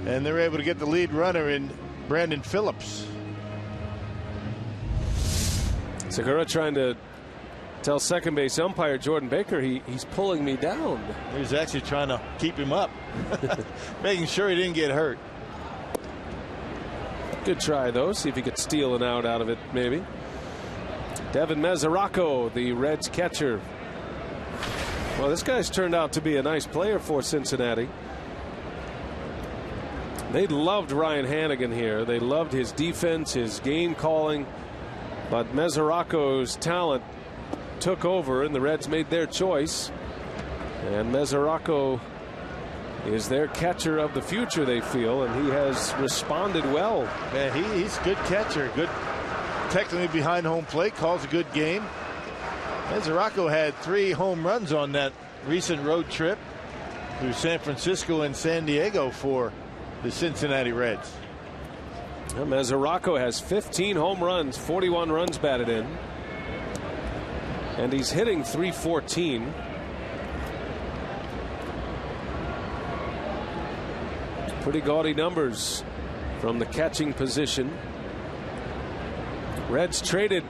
And they're able to get the lead runner in Brandon Phillips. Segura trying to tell second base umpire Jordan Baker he's pulling me down. He was actually trying to keep him up, making sure he didn't get hurt. Good try, though. See if he could steal an out of it, maybe. Devin Mesoraco, the Reds catcher. Well, this guy's turned out to be a nice player for Cincinnati. They loved Ryan Hannigan here. They loved his defense, his game calling. But Mesoraco's talent took over, and the Reds made their choice. And Mesoraco is their catcher of the future, they feel, and he has responded well. Yeah, he's a good catcher. Good, technically behind home plate, calls a good game. Mesoraco had 3 home runs on that recent road trip through San Francisco and San Diego for the Cincinnati Reds. Well, Mesoraco has 15 home runs, 41 runs batted in, and he's hitting .314. Pretty gaudy numbers from the catching position. Reds traded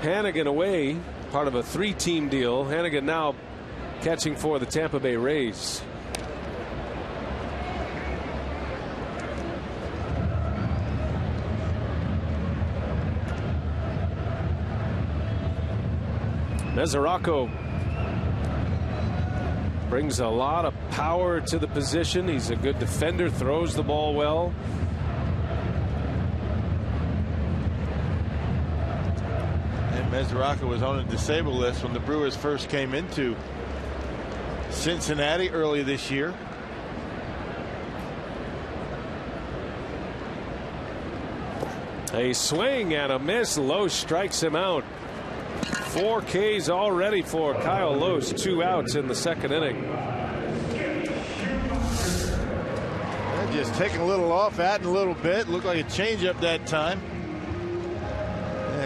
Hannigan away, part of a 3-team deal. Hannigan now catching for the Tampa Bay Rays. Mesoraco brings a lot of power to the position. He's a good defender, throws the ball well. And Mesoraco was on a disabled list when the Brewers first came into Cincinnati early this year. A swing and a miss. Loesch strikes him out. 4 Ks already for Kyle Loesch. 2 outs in the second inning. Just taking a little off, adding a little bit. Looked like a changeup that time.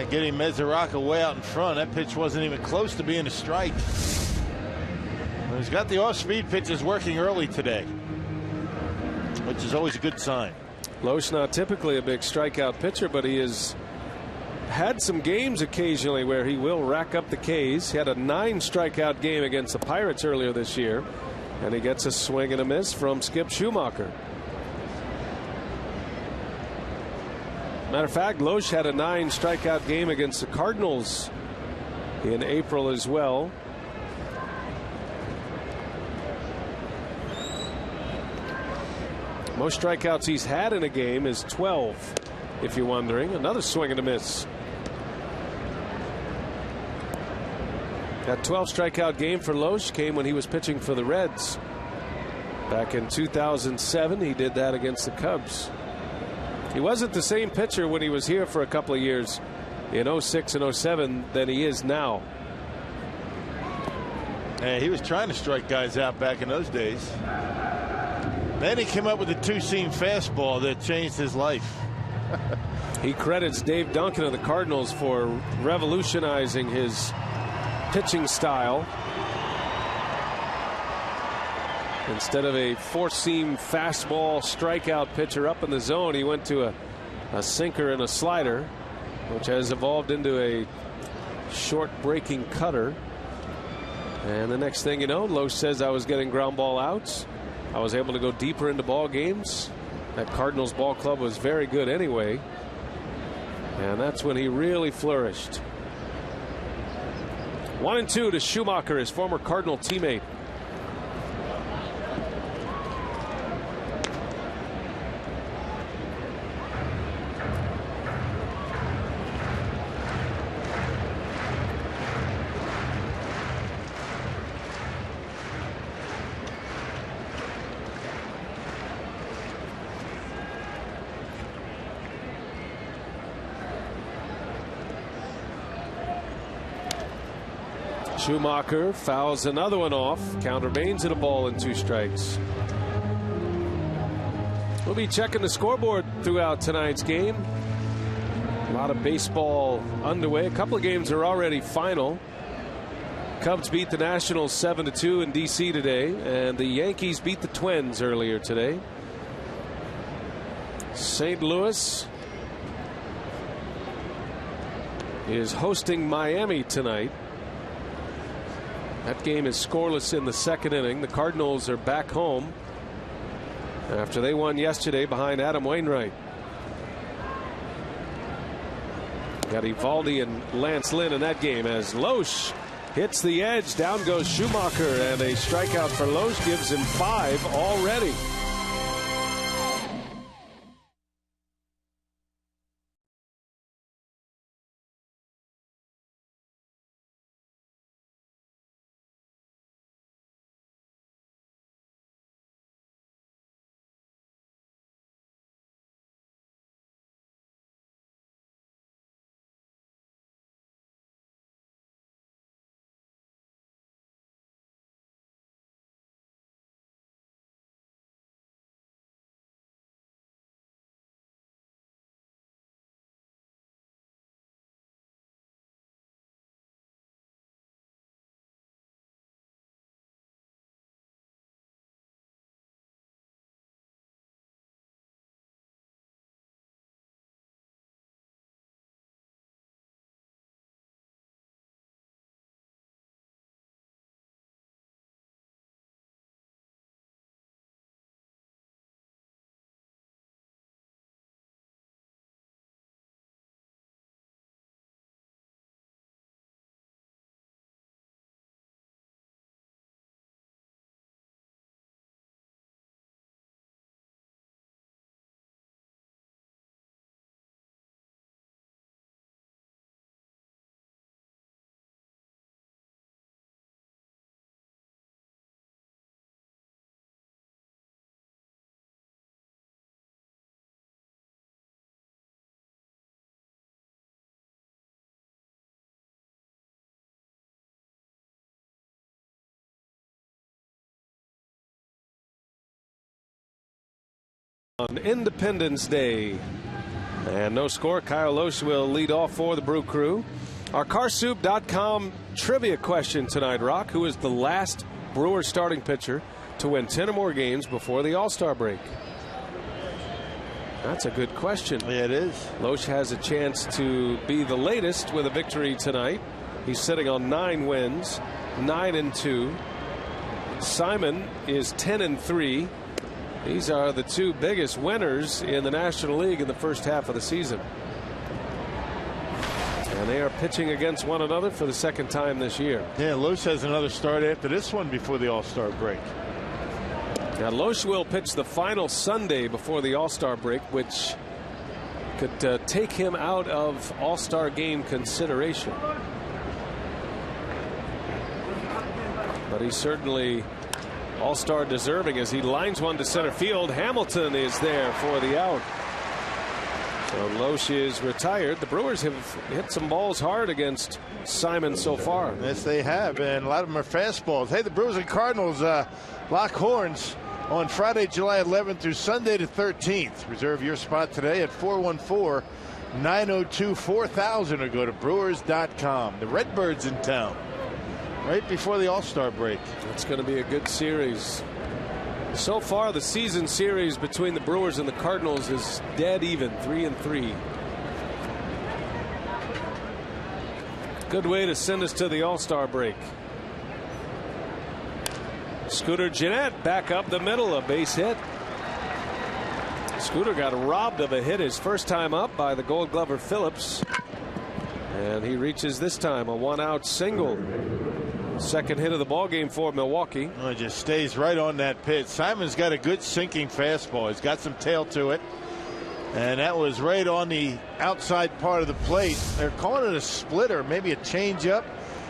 Getting Mesoraco way out in front. That pitch wasn't even close to being a strike. Well, he's got the off-speed pitches working early today, which is always a good sign. Loesch not typically a big strikeout pitcher, but he has had some games occasionally where he will rack up the Ks. He had a 9 strikeout game against the Pirates earlier this year, and he gets a swing and a miss from Skip Schumacher. Matter of fact, Loesch had a 9 strikeout game against the Cardinals in April as well. Most strikeouts he's had in a game is 12, if you're wondering. Another swing and a miss. That 12 strikeout game for Loesch came when he was pitching for the Reds. Back in 2007, he did that against the Cubs. He wasn't the same pitcher when he was here for a couple of years in 06 and 07 than he is now. And he was trying to strike guys out back in those days. Then he came up with a 2-seam fastball that changed his life. He credits Dave Duncan of the Cardinals for revolutionizing his pitching style. Instead of a 4-seam fastball strikeout pitcher up in the zone, he went to a sinker and a slider, which has evolved into a short breaking cutter. And the next thing you know, Loesch says, I was getting ground ball outs. I was able to go deeper into ball games. That Cardinals ball club was very good anyway. And that's when he really flourished. 1-2 to Schumacher, his former Cardinal teammate. Schumacher fouls another one off. Count remains at a ball and 2 strikes. We'll be checking the scoreboard throughout tonight's game. A lot of baseball underway. A couple of games are already final. Cubs beat the Nationals 7-2 in D.C. today, and the Yankees beat the Twins earlier today. St. Louis is hosting Miami tonight. That game is scoreless in the second inning. The Cardinals are back home after they won yesterday behind Adam Wainwright. Got Eovaldi and Lance Lynn in that game as Loesch hits the edge. Down goes Schumacher, and a strikeout for Loesch gives him 5 already. On Independence Day. And no score. Kyle Loesch will lead off for the Brew Crew. Our CarSoup.com trivia question tonight, Rock. Who is the last Brewers starting pitcher to win 10 or more games before the All-Star break? That's a good question. Yeah, it is. Loesch has a chance to be the latest with a victory tonight. He's sitting on 9 wins, 9-2. Simon is 10-3. These are the 2 biggest winners in the National League in the first half of the season. And they are pitching against one another for the second time this year. Yeah, Loesch has another start after this one before the All-Star break. Now, Loesch will pitch the final Sunday before the All-Star break, which could take him out of All-Star game consideration. But he's certainly All-Star deserving as he lines one to center field. Hamilton is there for the out. So Loesch is retired. The Brewers have hit some balls hard against Simon so far. Yes, they have, and a lot of them are fastballs. Hey, the Brewers and Cardinals lock horns on Friday, July 11th through Sunday the 13th. Reserve your spot today at 414-902-4000 or go to Brewers.com. The Redbirds in town right before the All-Star break. It's going to be a good series. So far, the season series between the Brewers and the Cardinals is dead even, 3-3. Good way to send us to the All-Star break. Scooter Gennett back up the middle, a base hit. Scooter got robbed of a hit his first time up by the Gold Glover Phillips. And he reaches this time a 1-out single. Second hit of the ball game for Milwaukee. Oh, it just stays right on that pitch. Simon's got a good sinking fastball. He's got some tail to it. And that was right on the outside part of the plate. They're calling it a splitter, maybe a changeup.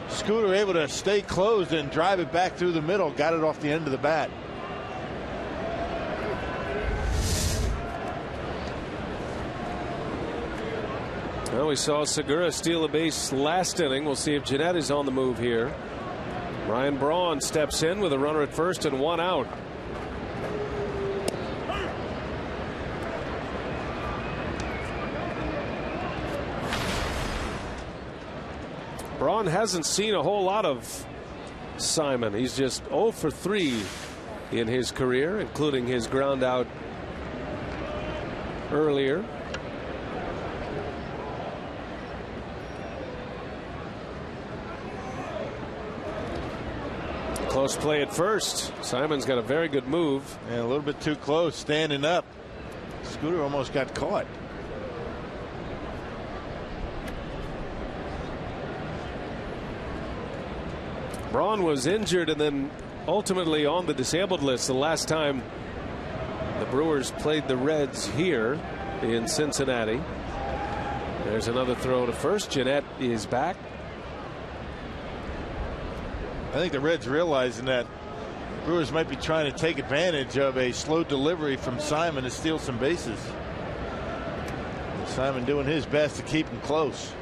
Scooter able to stay closed and drive it back through the middle. Got it off the end of the bat. Well, we saw Segura steal a base last inning. We'll see if Gennett is on the move here. Ryan Braun steps in with a runner at first and 1 out. Braun hasn't seen a whole lot of Simon. He's just 0 for 3 in his career, including his ground out earlier. Close play at first. Simon's got a very good move. And a little bit too close, standing up. Scooter almost got caught. Braun was injured and then ultimately on the disabled list the last time the Brewers played the Reds here in Cincinnati. There's another throw to first. Gennett is back. I think the Reds realizing that Brewers might be trying to take advantage of a slow delivery from Simon to steal some bases. And Simon doing his best to keep him close.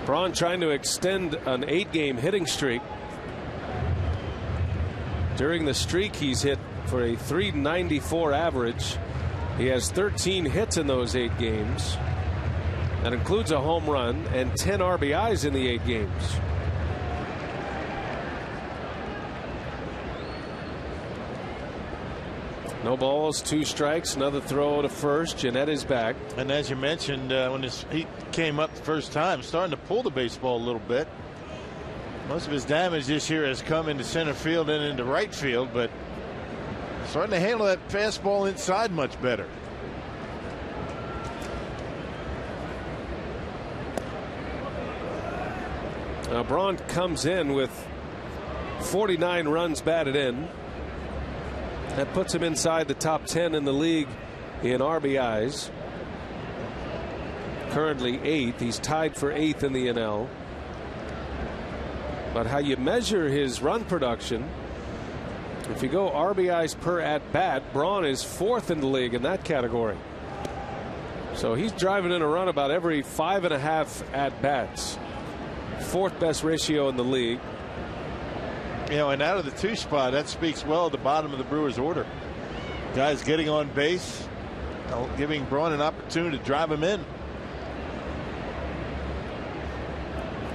Braun trying to extend an 8-game hitting streak. During the streak, he's hit for a .394 average. He has 13 hits in those 8 games. That includes a home run and 10 RBIs in the 8 games. No balls, 2 strikes, another throw to first. Gennett is back. And as you mentioned, when he came up the first time, starting to pull the baseball a little bit. Most of his damage this year has come into center field and into right field, but starting to handle that fastball inside much better. Now Braun comes in with 49 runs batted in. That puts him inside the top 10 in the league in RBIs. Currently 8th. He's tied for 8th in the NL. But how you measure his run production, if you go RBIs per at bat, Braun is 4th in the league in that category. So he's driving in a run about every 5.5 at bats. 4th best ratio in the league. You know, and out of the 2 spot, that speaks well at the bottom of the Brewers order. Guys getting on base, giving Braun an opportunity to drive him in.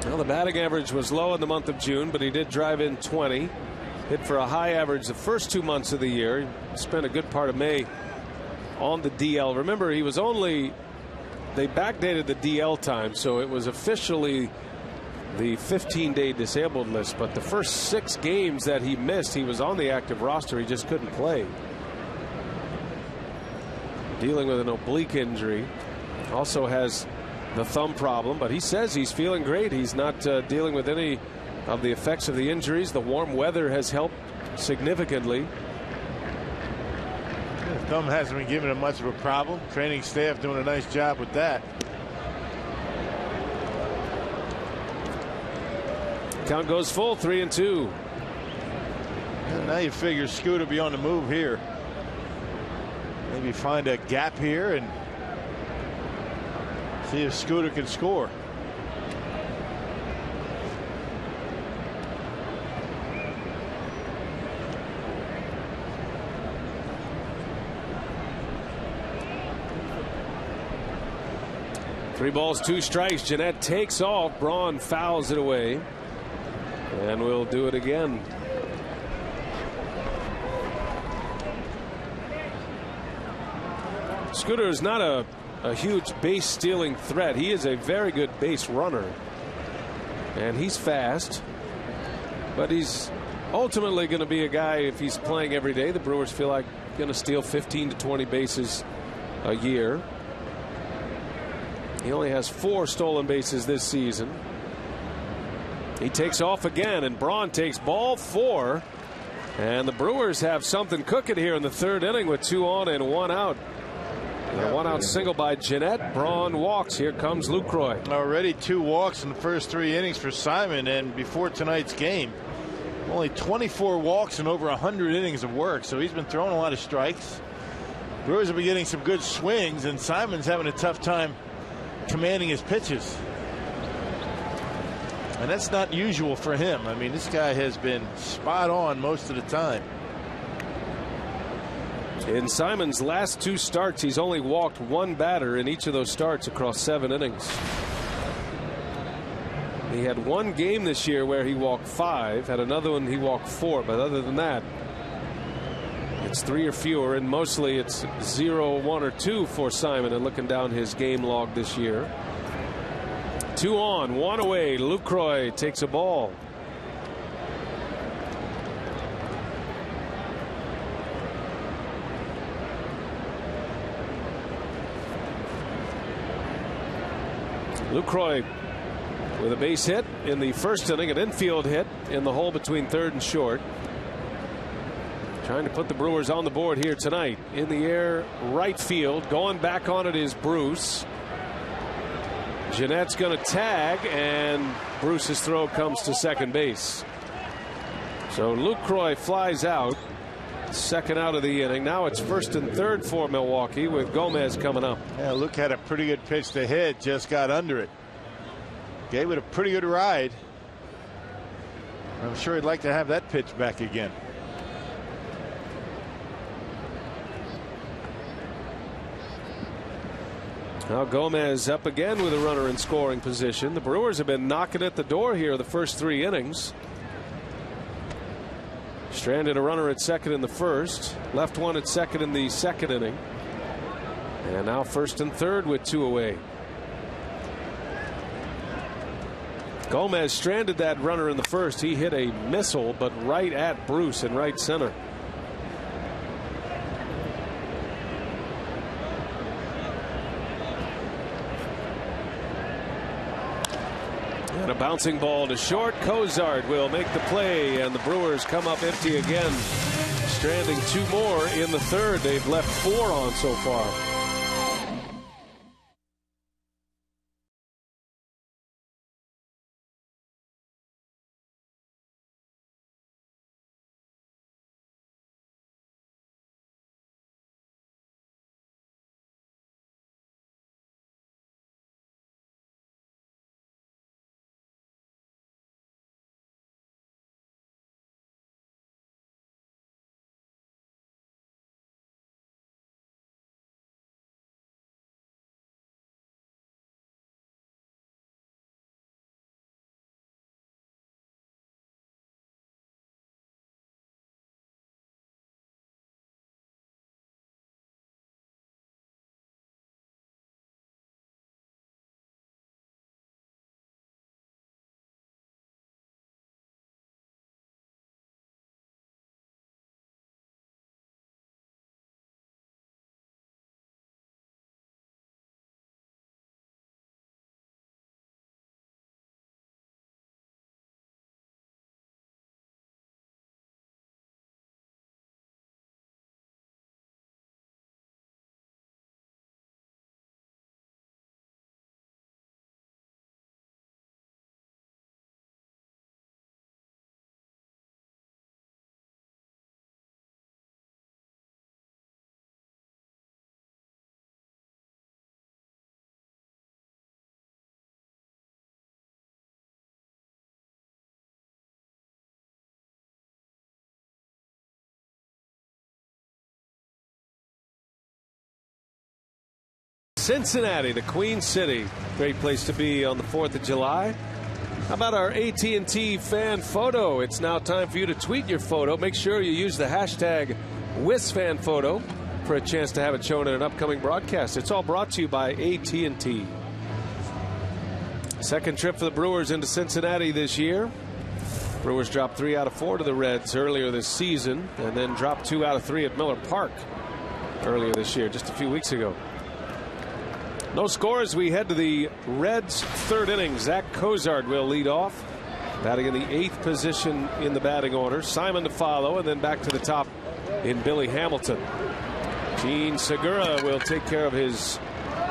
Well, the batting average was low in the month of June, but he did drive in 20. Hit for a high average the first 2 months of the year. He spent a good part of May on the DL. Remember, they backdated the DL time, so it was officially the 15-day disabled list. But the first 6 games that he missed, he was on the active roster. He just couldn't play. Dealing with an oblique injury. Also has the thumb problem, but he says he's feeling great. He's not dealing with any of the effects of the injuries. The warm weather has helped significantly. The thumb hasn't been giving him much of a problem. Training staff doing a nice job with that. Count goes full, 3-2. And now you figure Scoot will be on the move here. Maybe find a gap here and see if Scooter can score. Three balls, 2 strikes. Jeanette takes off. Braun fouls it away. And we'll do it again. Scooter is not a huge base stealing threat. He is a very good base runner. And he's fast. But he's ultimately going to be a guy, if he's playing every day, the Brewers feel like going to steal 15 to 20 bases a year. He only has 4 stolen bases this season. He takes off again, and Braun takes ball 4. And the Brewers have something cooking here in the 3rd inning with 2 on and 1 out. And a 1-out single by Jeanette. Braun walks. Here comes Lucroy. Already 2 walks in the first 3 innings for Simon, and before tonight's game, only 24 walks and over 100 innings of work. So he's been throwing a lot of strikes. Brewers have been getting some good swings, and Simon's having a tough time commanding his pitches. And that's not usual for him. I mean, this guy has been spot on most of the time. In Simon's last 2 starts, he's only walked 1 batter in each of those starts across 7 innings. He had 1 game this year where he walked 5, had another one he walked 4, but other than that, it's 3 or fewer, and mostly it's 0, 1, or 2 for Simon. And looking down his game log this year, 2 on, 1 away. Lucroy takes a ball. Lucroy with a base hit in the 1st inning, an infield hit in the hole between 3rd and short. Trying to put the Brewers on the board here tonight. In the air, right field. Going back on it is Bruce. Jeanette's going to tag, and Bruce's throw comes to second base. So Lucroy flies out. 2nd out of the inning. Now it's 1st and 3rd for Milwaukee with Gomez coming up. Yeah, Luke had a pretty good pitch to hit, just got under it. Gave it a pretty good ride. I'm sure he'd like to have that pitch back again. Now Gomez up again with a runner in scoring position. The Brewers have been knocking at the door here the first 3 innings. Stranded a runner at 2nd in the 1st. Left one at 2nd in the 2nd inning. And now 1st and 3rd with 2 away. Gomez stranded that runner in the 1st. He hit a missile, but right at Bruce in right center. And a bouncing ball to short. Cozart will make the play, and the Brewers come up empty again, stranding 2 more in the 3rd. They've left 4 on so far. Cincinnati, the Queen City. Great place to be on the 4th of July. How about our AT&T fan photo? It's now time for you to tweet your photo. Make sure you use the hashtag WisFanPhoto for a chance to have it shown in an upcoming broadcast. It's all brought to you by AT&T. Second trip for the Brewers into Cincinnati this year. Brewers dropped 3 out of 4 to the Reds earlier this season, and then dropped 2 out of 3 at Miller Park earlier this year, just a few weeks ago. No scores. We head to the Reds' 3rd inning. Zach Cozart will lead off, batting in the 8th position in the batting order. Simon to follow, and then back to the top in Billy Hamilton. Gene Segura will take care of his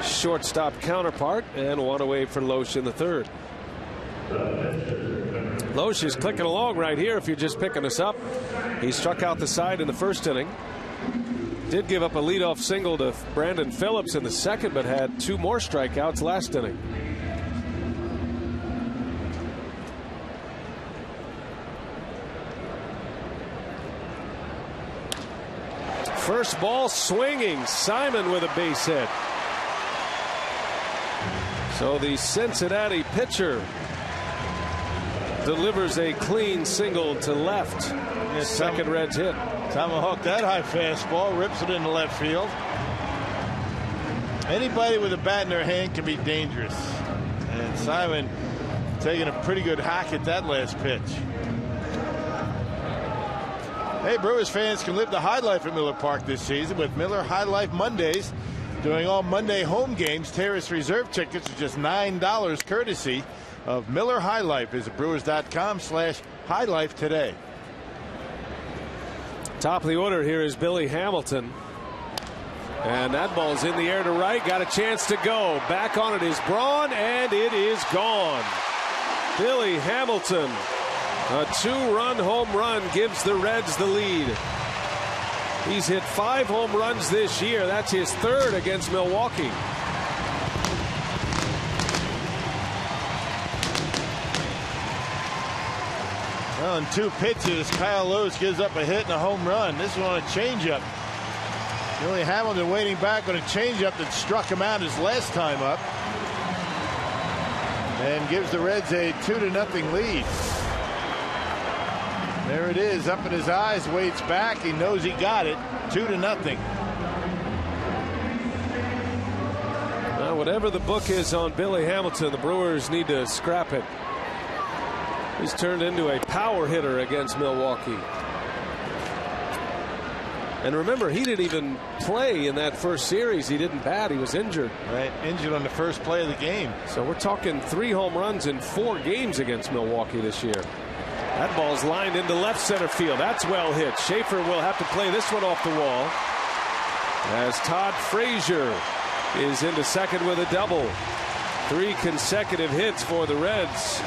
shortstop counterpart, and one away for Loesch in the 3rd. Loesch is clicking along right here if you're just picking us up. He struck out the side in the 1st inning. Did give up a leadoff single to Brandon Phillips in the 2nd, but had 2 more strikeouts last inning. First ball swinging. Simon with a base hit. So the Cincinnati pitcher delivers a clean single to left. Second Reds hit. Tomahawk that high fastball, rips it into left field. Anybody with a bat in their hand can be dangerous. And Simon taking a pretty good hack at that last pitch. Hey, Brewers fans can live the high life at Miller Park this season with Miller High Life Mondays. During all Monday home games, Terrace Reserve tickets are just $9 courtesy of Miller High Life. Visit Brewers.com/highlife today. Top of the order here is Billy Hamilton. And that ball's in the air to right. Got a chance to go. Back on it is Braun, and it is gone. Billy Hamilton, a 2-run home run, gives the Reds the lead. He's hit 5 home runs this year. That's his 3rd against Milwaukee. Well, in 2 pitches, Kyle Loesch gives up a hit and a home run. This one on a changeup. Billy Hamilton waiting back on a changeup that struck him out his last time up, and gives the Reds a 2-0 lead. There it is, up in his eyes, waits back. He knows he got it. 2-0. Well, whatever the book is on Billy Hamilton, the Brewers need to scrap it. He's turned into a power hitter against Milwaukee. And remember, he didn't even play in that first series. He didn't bat. He was injured. Right, injured on the first play of the game. So we're talking 3 home runs in 4 games against Milwaukee this year. That ball's lined into left center field. That's well hit. Schaefer will have to play this one off the wall, as Todd Frazier is into second with a double. 3 consecutive hits for the Reds.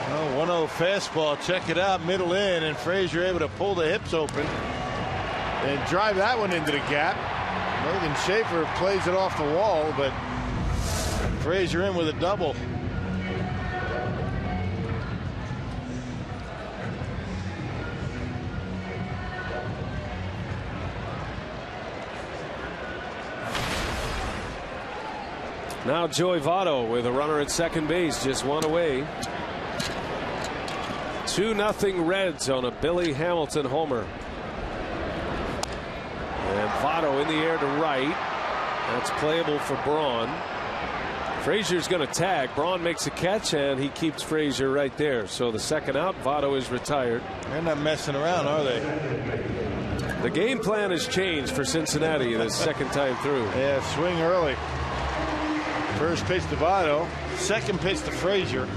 Oh, 1-0 fastball. Check it out, middle in, and Frazier able to pull the hips open and drive that one into the gap. Logan Schaefer plays it off the wall, but Frazier in with a double. Now Joey Votto with a runner at second base, just 1 away. 2-0 Reds on a Billy Hamilton homer. And Votto in the air to right. That's playable for Braun. Frazier's going to tag. Braun makes a catch, and he keeps Frazier right there. So the second out, Votto is retired. They're not messing around, are they? The game plan has changed for Cincinnati this second time through. Yeah, swing early. First pitch to Votto. Second pitch to Frazier.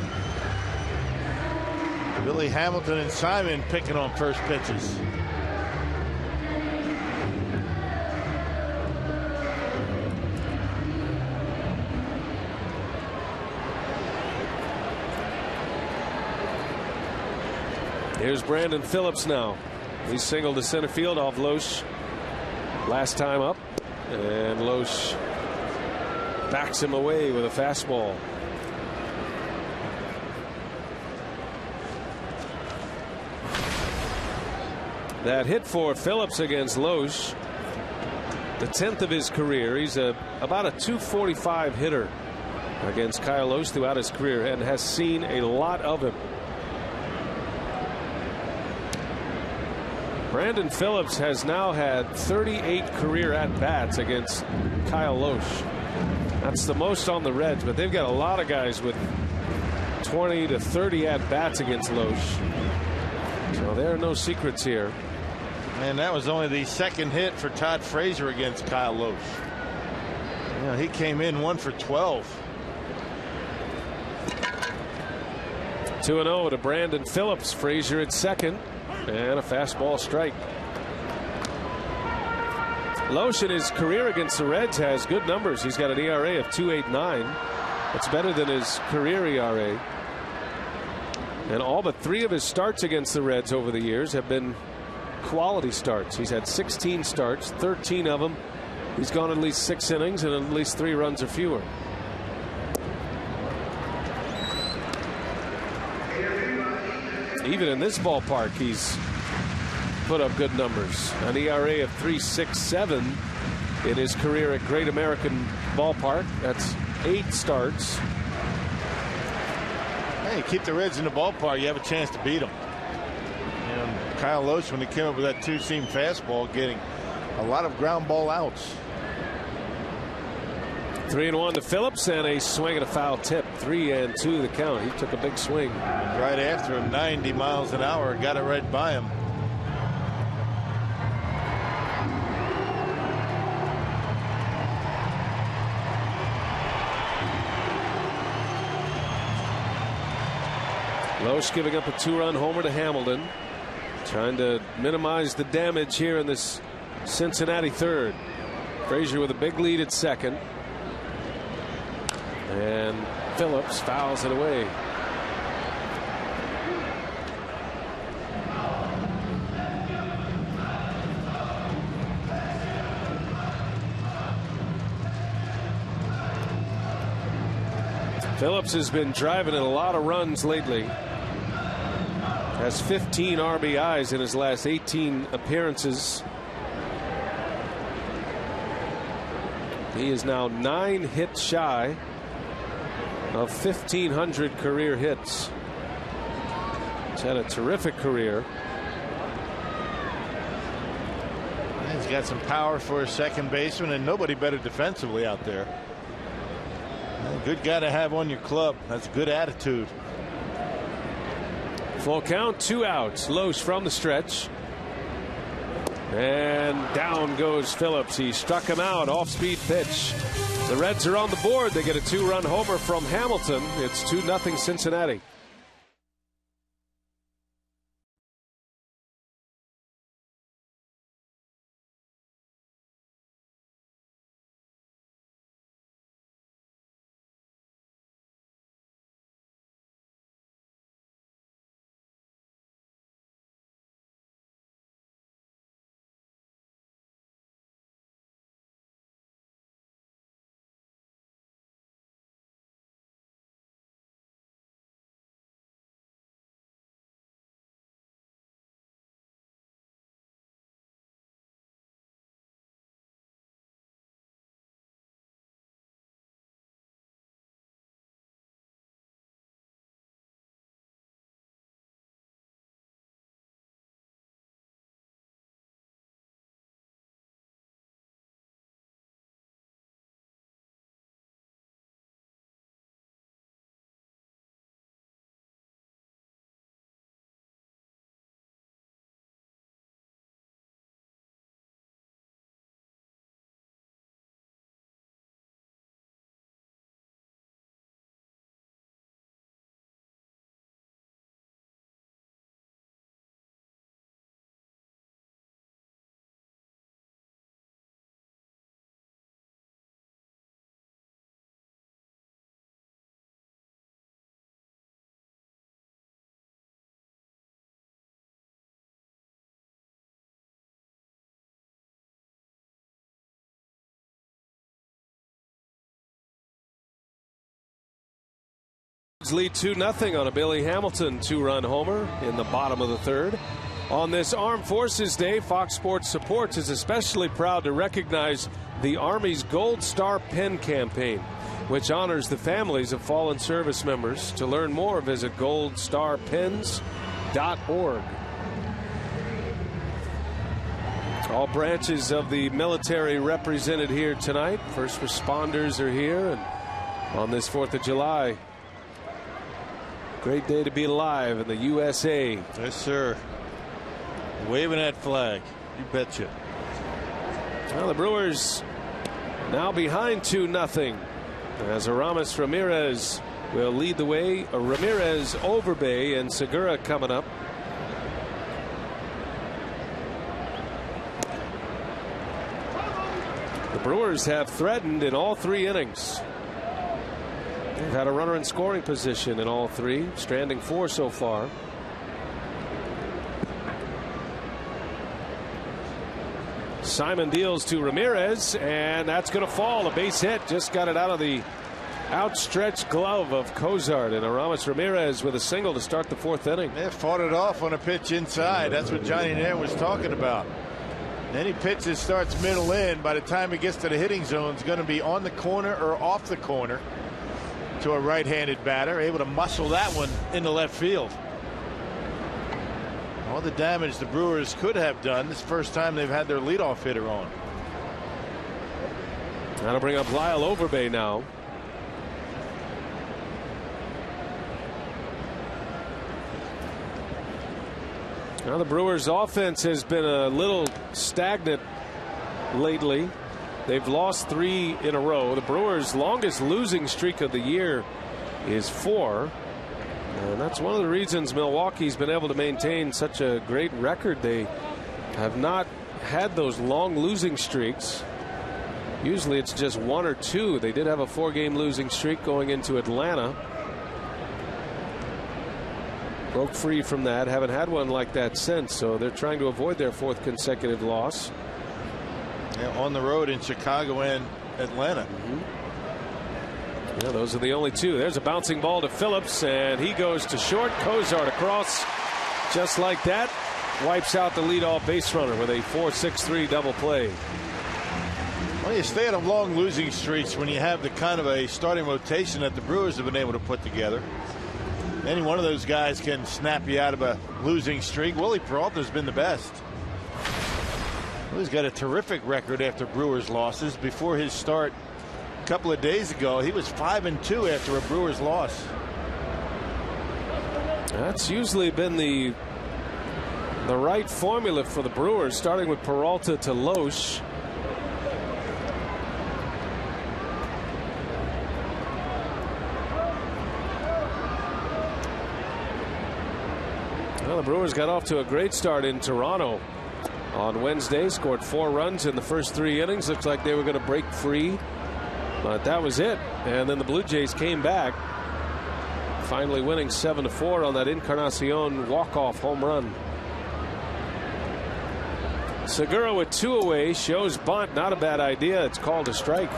Billy Hamilton and Simon picking on first pitches. Here's Brandon Phillips now. He singled to center field off Loesch last time up, and Loesch backs him away with a fastball. That hit for Phillips against Loesch, the 10th of his career. He's about a .245 hitter against Kyle Loesch throughout his career and has seen a lot of him. Brandon Phillips has now had 38 career at-bats against Kyle Loesch. That's the most on the Reds, but they've got a lot of guys with 20 to 30 at-bats against Loesch. So there are no secrets here. And that was only the second hit for Todd Frazier against Kyle Loesch. You know, he came in 1 for 12. 2-0 to Brandon Phillips. Frazier at second. And a fastball strike. Loesch in his career against the Reds has good numbers. He's got an ERA of 2.89. That's better than his career ERA. And all but 3 of his starts against the Reds over the years have been quality starts. He's had 16 starts, 13 of them he's gone at least 6 innings and at least 3 runs or fewer. Even in this ballpark, he's put up good numbers. An ERA of 3.67 in his career at Great American Ballpark. That's 8 starts. Hey, keep the Reds in the ballpark, you have a chance to beat them. And Kyle Loesch, when he came up with that 2-seam fastball, getting a lot of ground ball outs. 3-1 to Phillips, and a swing and a foul tip. 3-2 the count. He took a big swing. And right after him, 90 miles an hour, got it right by him. Loesch giving up a 2-run homer to Hamilton, trying to minimize the damage here in this Cincinnati third. Frazier with a big lead at second. And Phillips fouls it away. Phillips has been driving in a lot of runs lately. Has 15 RBIs in his last 18 appearances. He is now 9 hits shy of 1,500 career hits. He's had a terrific career. He's got some power for a second baseman, and nobody better defensively out there. Good guy to have on your club. That's good attitude. Full count, 2 outs. Loesch from the stretch. And down goes Phillips. He struck him out. Off-speed pitch. The Reds are on the board. They get a 2-run homer from Hamilton. It's 2-0 Cincinnati. Lead 2-0 on a Billy Hamilton 2-run homer in the bottom of the third. On this Armed Forces Day, Fox Sports Supports is especially proud to recognize the Army's Gold Star Pen campaign, which honors the families of fallen service members. To learn more, visit goldstarpens.org. All branches of the military represented here tonight. First responders are here, and on this 4th of July, great day to be alive in the USA. Yes, sir. Waving that flag. You betcha. Well, the Brewers now behind 2-0 as Aramis Ramirez will lead the way. Ramirez, Overbay, and Segura coming up. The Brewers have threatened in all 3 innings. They've had a runner in scoring position in all 3, stranding 4 so far. Simon deals to Ramirez, and that's going to fall. A base hit. Just got it out of the outstretched glove of Cozart, and Aramis Ramirez with a single to start the 4th inning. They fought it off on a pitch inside. That's what Johnny Nair was talking about. Any pitch that starts middle in, by the time it gets to the hitting zone, is going to be on the corner or off the corner to a right-handed batter, able to muscle that one into left field. All the damage the Brewers could have done. This is the first time they've had their leadoff hitter on. That'll bring up Lyle Overbay now. Now the Brewers' offense has been a little stagnant lately. They've lost 3 in a row. The Brewers' longest losing streak of the year is 4. And that's one of the reasons Milwaukee's been able to maintain such a great record. They have not had those long losing streaks. Usually it's just 1 or 2. They did have a 4-game losing streak going into Atlanta. Broke free from that. Haven't had one like that since. So they're trying to avoid their 4th consecutive loss. Yeah, on the road in Chicago and Atlanta. Yeah, those are the only 2. There's a bouncing ball to Phillips, and he goes to short. Cozart across just like that. Wipes out the leadoff base runner with a 4-6-3 double play. Well, you stay on long losing streaks when you have the kind of a starting rotation that the Brewers have been able to put together. Any one of those guys can snap you out of a losing streak. Willie Peralta's been the best. He's got a terrific record after Brewers losses. Before his start a couple of days ago, he was 5-2 after a Brewers loss. That's usually been the right formula for the Brewers, starting with Peralta to Loesch. Well, the Brewers got off to a great start in Toronto on Wednesday. Scored 4 runs in the first 3 innings. Looks like they were going to break free, but that was it. And then the Blue Jays came back, finally winning 7-4 on that Encarnacion walk-off home run. Segura with 2 away, shows bunt. Not a bad idea. It's called a strike.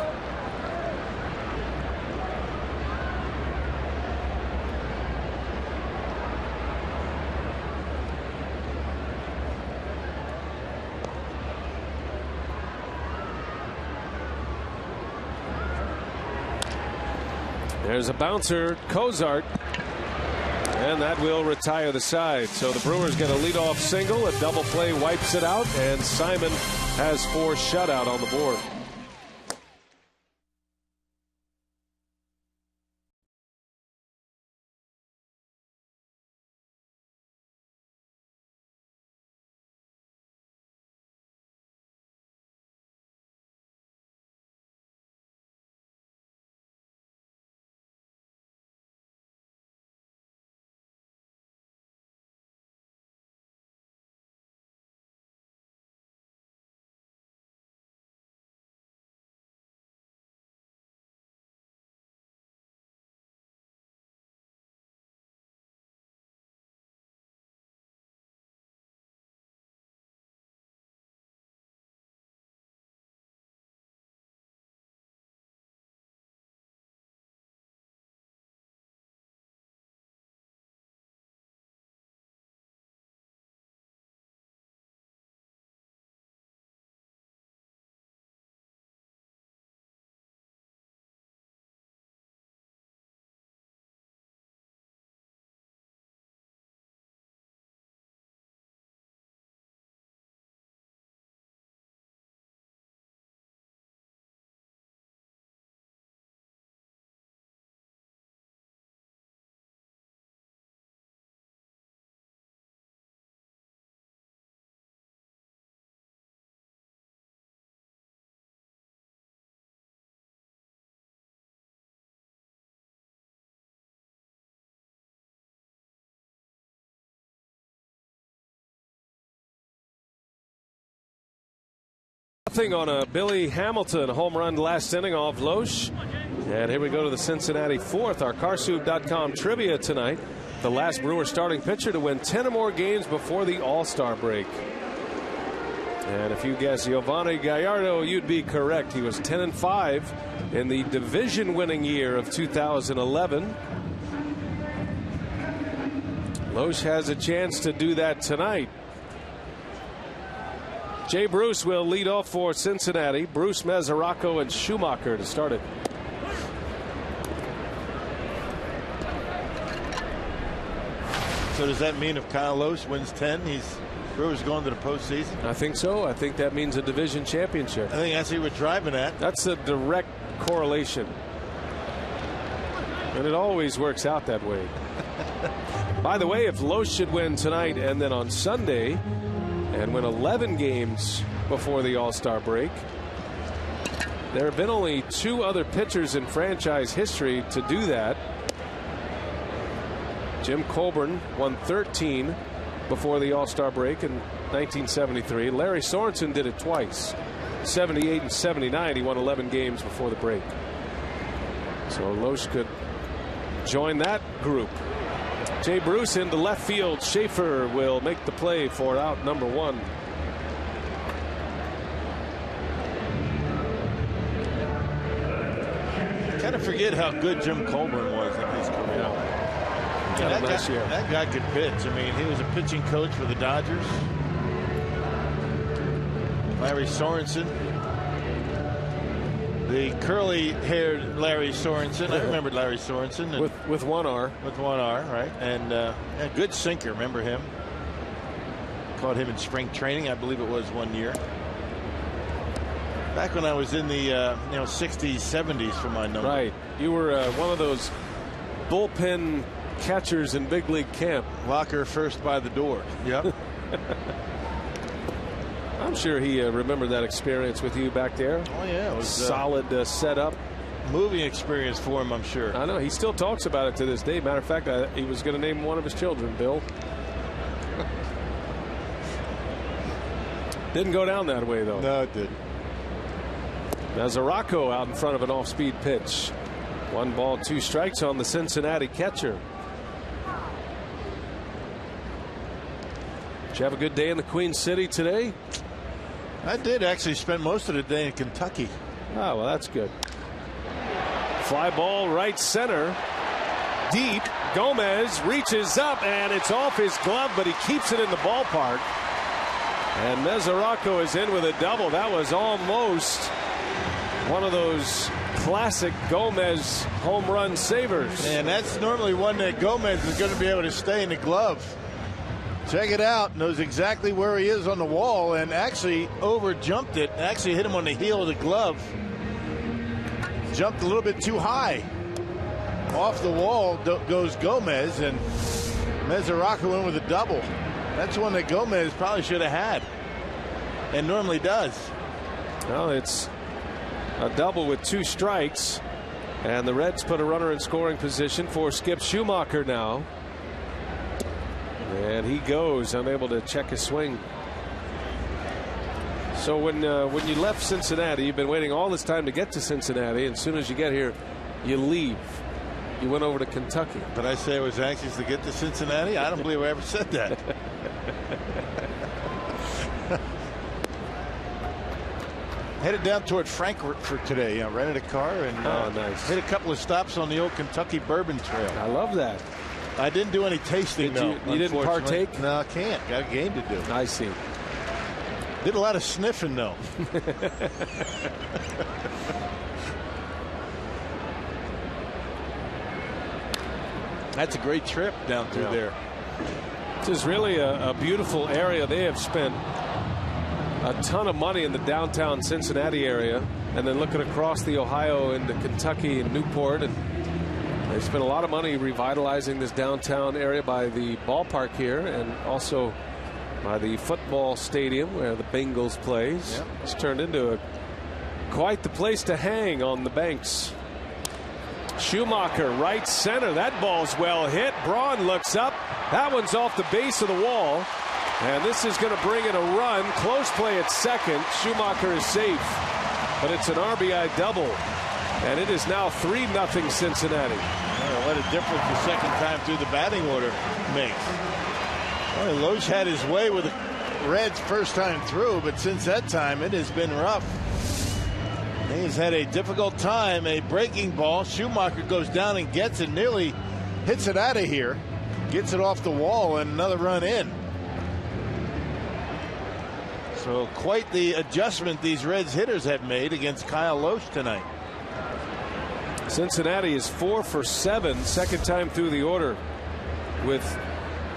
There's a bouncer, Cozart, and that will retire the side. So the Brewers get a leadoff single, a double play wipes it out, and Simon has 4 shutout on the board. Thing on a Billy Hamilton home run last inning off Loesch. And here we go to the Cincinnati fourth. Our Carsoup.com trivia tonight. The last Brewer starting pitcher to win 10 or more games before the All-Star break. And if you guess Giovanni Gallardo, you'd be correct. He was 10-5 in the division-winning year of 2011. Loesch has a chance to do that tonight. Jay Bruce will lead off for Cincinnati. Bruce, Mesoraco, and Schumacher to start it. So does that mean if Kyle Loesch wins 10, Brewers going to the postseason? I think so. I think that means a division championship. I think that's what we're driving at. That's a direct correlation. And it always works out that way. By the way, if Loesch should win tonight and then on Sunday and win 11 games before the All-Star break, there have been only 2 other pitchers in franchise history to do that. Jim Colburn won 13 before the All-Star break in 1973. Larry Sorensen did it twice, 78 and 79. He won 11 games before the break. So Loesch could join that group. Jay Bruce into left field. Schaefer will make the play for out number 1. Kind of forget how good Jim Colburn was in his career. That guy could pitch. I mean, he was a pitching coach for the Dodgers. Larry Sorensen. The curly-haired Larry Sorensen. I remember Larry Sorensen. With one R. With one R, right. And a good sinker. Remember him? Caught him in spring training, I believe it was, one year. Back when I was in the 60s, 70s for my number. Right. You were one of those bullpen catchers in big league camp. Locker first by the door. Yep. I'm sure he remembered that experience with you back there. Oh yeah, it was solid setup. Moving experience for him, I'm sure. I know he still talks about it to this day. Matter of fact, he was going to name one of his children Bill. Didn't go down that way though. No, it didn't. Mesoraco out in front of an off-speed pitch. 1 ball, 2 strikes on the Cincinnati catcher. Did you have a good day in the Queen City today? I did actually spend most of the day in Kentucky. Oh, well, that's good. Fly ball right center. Deep. Gomez reaches up and it's off his glove, but he keeps it in the ballpark. And Mesoraco is in with a double. That was almost one of those classic Gomez home run savers. And that's normally one that Gomez is going to be able to stay in the glove. Check it out. Knows exactly where he is on the wall and actually over jumped it. Actually hit him on the heel of the glove. Jumped a little bit too high. Off the wall goes Gomez, and Mesoraco in with a double. That's one that Gomez probably should have had and normally does. Well, it's a double with 2 strikes, and the Reds put a runner in scoring position for Skip Schumacher now. And he goes, unable to check his swing. So when you left Cincinnati, you've been waiting all this time to get to Cincinnati, and as soon as you get here, you leave. You went over to Kentucky. Did I say I was anxious to get to Cincinnati? I don't believe I ever said that. Headed down toward Frankfurt today. Rented a car and nice. Hit a couple of stops on the old Kentucky Bourbon Trail. I love that. I didn't do any tasting. You didn't partake? No, I can't. Got a game to do. I see. Did a lot of sniffing though. That's a great trip down through there. This is really a beautiful area. They have spent a ton of money in the downtown Cincinnati area, and then looking across the Ohio into Kentucky and Newport, and they spent a lot of money revitalizing this downtown area by the ballpark here and also by the football stadium where the Bengals plays. Yep. It's turned into quite the place to hang on the banks. Schumacher right center. That ball's well hit. Braun looks up. That one's off the base of the wall. And this is going to bring in a run. Close play at second. Schumacher is safe. But it's an RBI double. And it is now 3-0 Cincinnati. What a difference the second time through the batting order makes. Well, Loesch had his way with the Reds first time through, but since that time it has been rough. He's had a difficult time. A breaking ball. Schumacher goes down and gets it, nearly hits it out of here. Gets it off the wall and another run in. So quite the adjustment these Reds hitters have made against Kyle Loesch tonight. Cincinnati is 4 for 7, second time through the order, with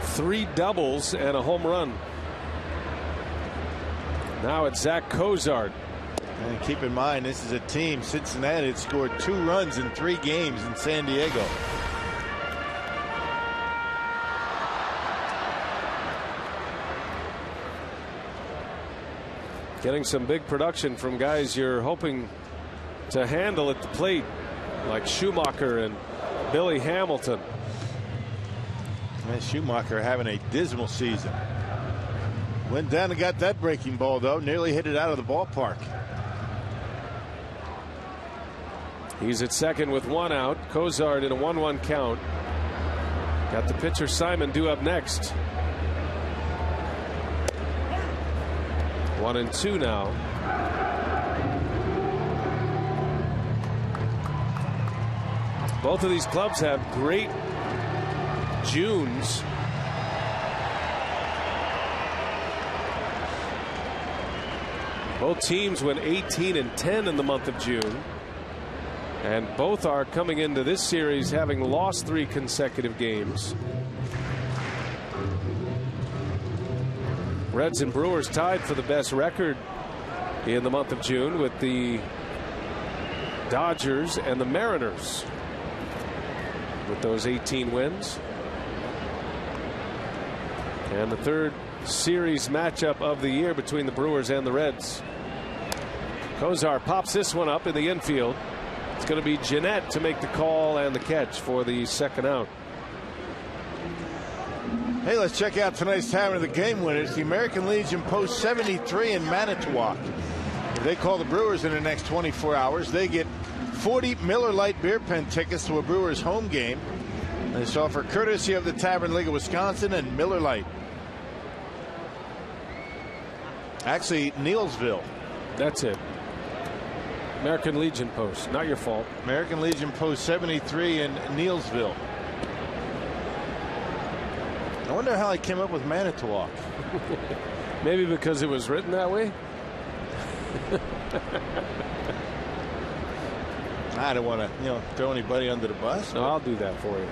3 doubles and a home run. Now it's Zach Cozart. And keep in mind, this is a team, Cincinnati, had scored 2 runs in 3 games in San Diego. Getting some big production from guys you're hoping to handle at the plate, like Schumacher and Billy Hamilton. Man, Schumacher having a dismal season. Went down and got that breaking ball, though. Nearly hit it out of the ballpark. He's at second with 1 out. Cozart in a 1-1 count. Got the pitcher Simon due up next. 1-2 now. Both of these clubs have great Junes. Both teams went 18-10 in the month of June. And both are coming into this series having lost 3 consecutive games. Reds and Brewers tied for the best record in the month of June with the Dodgers and the Mariners with those 18 wins. And the third series matchup of the year between the Brewers and the Reds. Cozart pops this one up in the infield. It's going to be Jeanette to make the call and the catch for the second out. Hey, let's check out tonight's Tavern of the Game winners. The American Legion Post 73 in Manitowoc. If they call the Brewers in the next 24 hours, they get 40 Miller Lite beer pen tickets to a Brewers home game. This offer courtesy of the Tavern League of Wisconsin and Miller Lite. Actually, Neilsville. That's it. American Legion Post, not your fault. American Legion Post 73 in Neilsville. I wonder how I came up with Manitowoc. Maybe because it was written that way. I don't want to, throw anybody under the bus. No, I'll do that for you.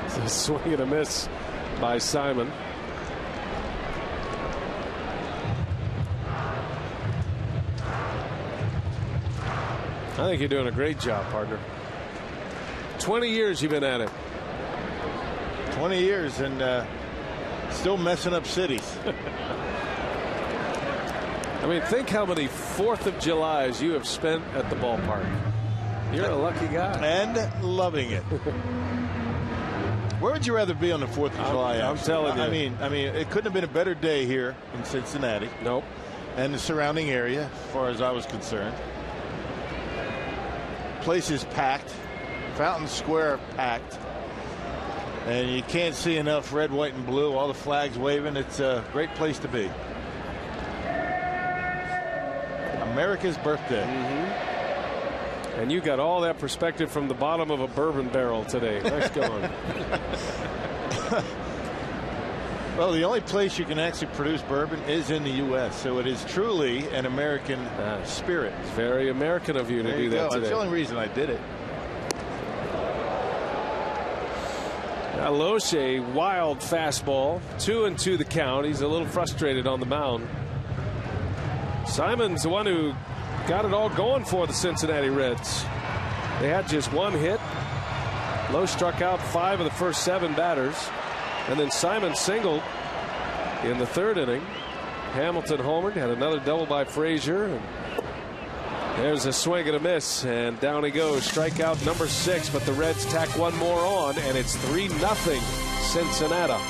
It's a swing and a miss by Simon. I think you're doing a great job, partner. 20 years you've been at it. 20 years and still messing up cities. I mean, think how many 4th of Julys you have spent at the ballpark. You're a lucky guy. And loving it. Where would you rather be on the 4th of July? I'm telling you. I mean, it couldn't have been a better day here in Cincinnati. Nope. And the surrounding area, as far as I was concerned. Place is packed. Fountain Square packed. And you can't see enough red, white, and blue. All the flags waving. It's a great place to be. America's birthday. Mm-hmm. And you got all that perspective from the bottom of a bourbon barrel today. Nice going. Well, the only place you can actually produce bourbon is in the U.S., so it is truly an American spirit. It's very American of you to do that today. That's the only reason I did it. Loesch, a wild fastball. 2-2 the count. He's a little frustrated on the mound. Simon's the one who got it all going for the Cincinnati Reds. They had just 1 hit. Loesch struck out 5 of the first 7 batters. And then Simon singled in the 3rd inning. Hamilton homered, had another double by Frazier. And there's a swing and a miss, and down he goes. Strikeout number 6, but the Reds tack 1 more on, and it's 3-0 Cincinnati.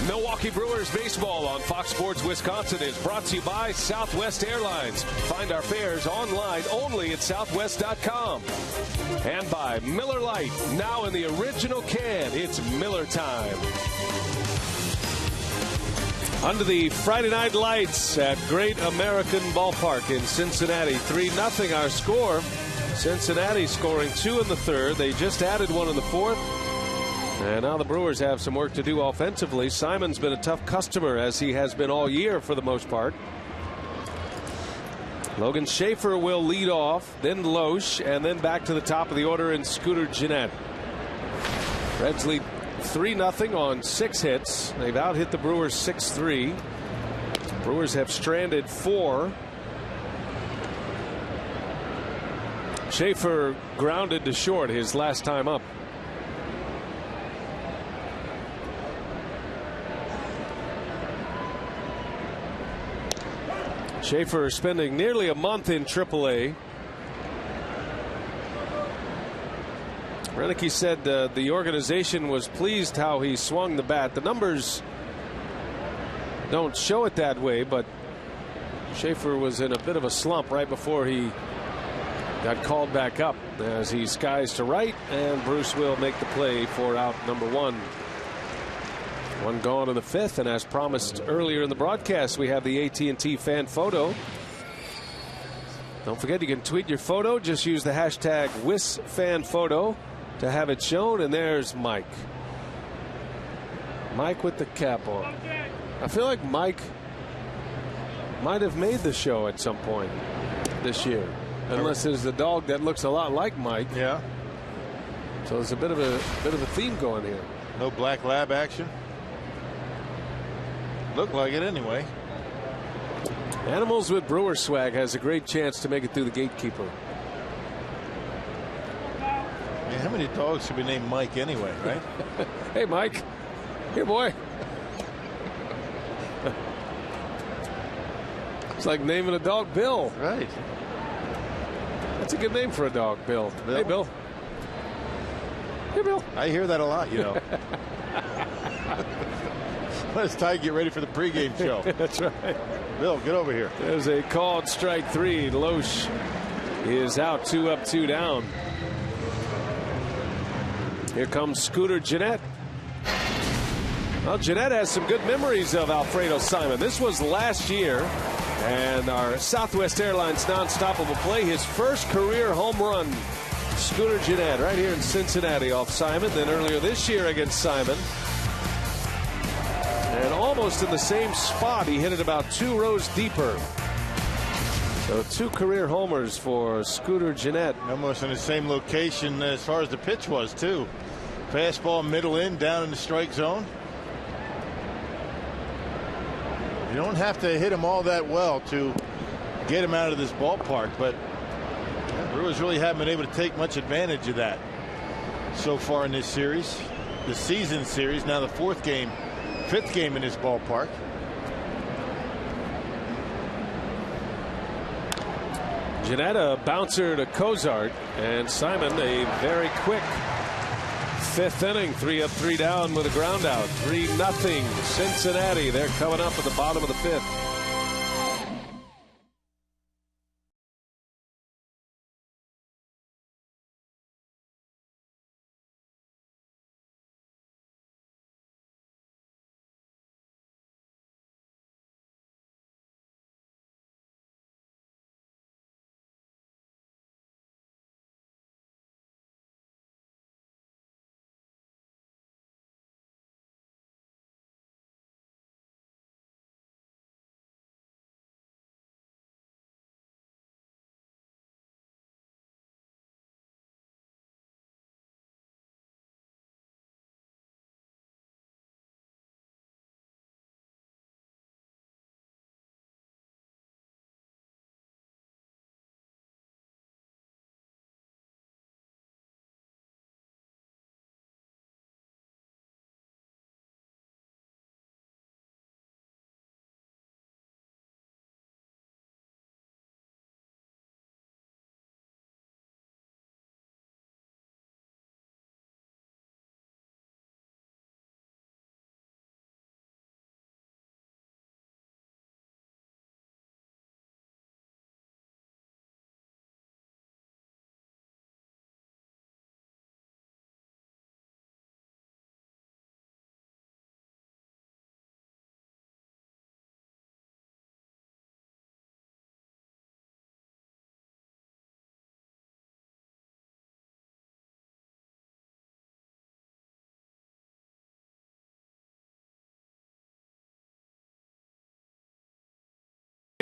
Milwaukee Brewers baseball on Fox Sports Wisconsin is brought to you by Southwest Airlines. Find our fares online only at southwest.com. And by Miller Lite, now in the original can. It's Miller time. Under the Friday night lights at Great American Ballpark in Cincinnati. 3-0 our score. Cincinnati scoring 2 in the third. They just added 1 in the fourth. And now the Brewers have some work to do offensively. Simon's been a tough customer, as he has been all year for the most part. Logan Schaefer will lead off, then Loesch, and then back to the top of the order in Scooter Gennett. Reds lead 3-0 on 6 hits. They've out-hit the Brewers 6-3. Brewers have stranded 4. Schaefer grounded to short his last time up. Schaefer spending nearly a month in AAA. Renicky said the organization was pleased how he swung the bat. The numbers don't show it that way, but Schaefer was in a bit of a slump right before he got called back up, as he skies to right, and Bruce will make the play for out number 1. 1 gone in the 5th, and as promised earlier in the broadcast, we have the AT&T fan photo. Don't forget, you can tweet your photo. Just use the hashtag #WisFanPhoto to have it shown. And there's Mike. Mike with the cap on. I feel like Mike might have made the show at some point this year, unless there's a dog that looks a lot like Mike. Yeah. So there's a bit of a theme going here. No black lab action. Looked like it anyway. Animals with Brewer swag has a great chance to make it through the gatekeeper. Man, how many dogs should be named Mike anyway, right? Hey, Mike. Here, boy. It's like naming a dog Bill. Right. That's a good name for a dog, Bill. Hey, Bill. Hey, Bill. I hear that a lot, you know. Let's Ty get ready for the pregame show. That's right. Bill, get over here. There's a called strike 3. Loesch is out, 2 up, 2 down. Here comes Scooter Gennett. Well, Gennett has some good memories of Alfredo Simon. This was last year, and our Southwest Airlines nonstop will play his first career home run. Scooter Gennett right here in Cincinnati off Simon. Then earlier this year against Simon. And almost in the same spot, he hit it about 2 rows deeper. So 2 career homers for Scooter Gennett. Almost in the same location as far as the pitch was, too. Fastball middle in, down in the strike zone. You don't have to hit him all that well to get him out of this ballpark, but the Brewers really haven't been able to take much advantage of that so far in this series, the season series. Now the fifth game in this ballpark. Janetta bouncer to Cozart, and Simon a very quick fifth inning, 3 up 3 down with a ground out. 3-0 Cincinnati. They're coming up at the bottom of the fifth.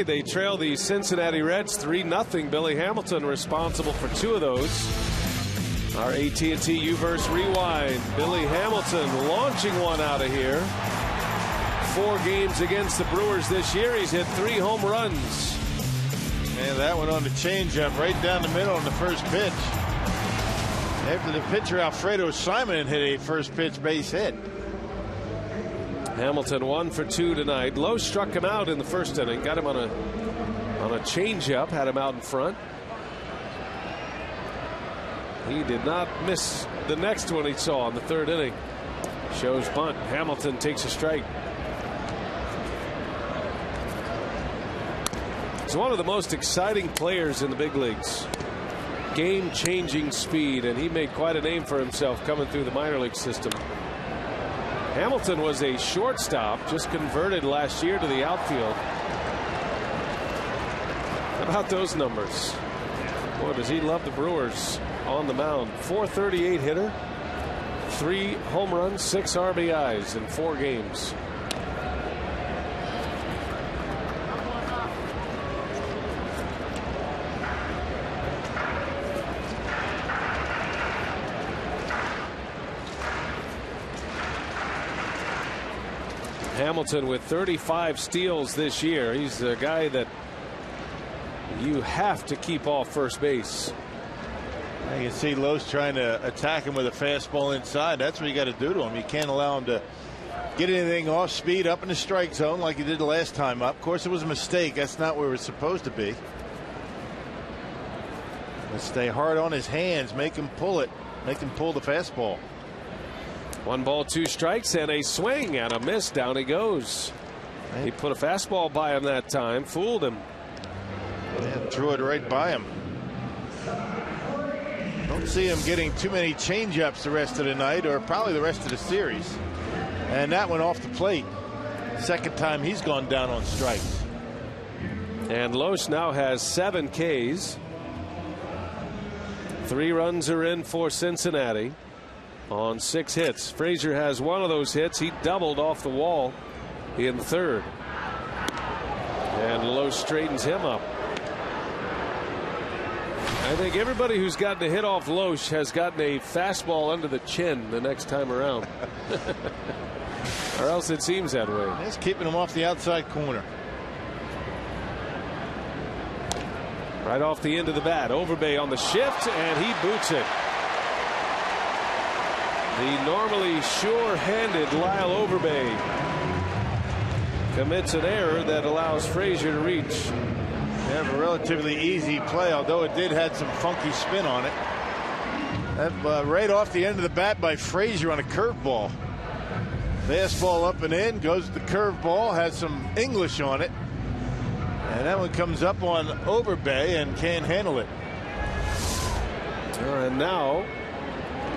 They trail the Cincinnati Reds 3-0. Billy Hamilton responsible for 2 of those. Our AT&T U-verse rewind. Billy Hamilton launching one out of here. 4 games against the Brewers this year. He's hit 3 home runs. And that one on the changeup right down the middle on the first pitch. After the pitcher Alfredo Simon hit a first pitch base hit. Hamilton 1 for 2 tonight. Lowe struck him out in the first inning. Got him on a changeup. Had him out in front. He did not miss the next one he saw in the 3rd inning. Shows bunt. Hamilton takes a strike. He's one of the most exciting players in the big leagues. Game-changing speed, and he made quite a name for himself coming through the minor league system. Hamilton was a shortstop, just converted last year to the outfield. How about those numbers? Boy, does he love the Brewers on the mound. .438 hitter, 3 home runs, 6 RBIs in 4 games. Hamilton with 35 steals this year. He's a guy that you have to keep off first base. You can see Lowe's trying to attack him with a fastball inside. That's what you got to do to him. You can't allow him to get anything off speed up in the strike zone like he did the last time up. Of course, it was a mistake. That's not where it was supposed to be. But stay hard on his hands. Make him pull it. Make him pull the fastball. 1 ball, 2 strikes, and a swing and a miss. Down he goes. He put a fastball by him that time. Fooled him. Yeah, threw it right by him. Don't see him getting too many changeups the rest of the night, or probably the rest of the series. And that went off the plate. 2nd time he's gone down on strikes. And Loesch now has 7 Ks. 3 runs are in for Cincinnati on 6 hits. Frazier has 1 of those hits. He doubled off the wall in the 3rd. And Loesch straightens him up. I think everybody who's gotten a hit off Loesch has gotten a fastball under the chin the next time around. Or else it seems that way. It's keeping him off the outside corner. Right off the end of the bat. Overbay on the shift, and he boots it. The normally sure-handed Lyle Overbay commits an error that allows Frazier to reach. They have a relatively easy play, although it did have some funky spin on it. That, right off the end of the bat by Frazier on a curveball. Fastball up and in, goes to the curveball, has some English on it. And that one comes up on Overbay and can't handle it. And now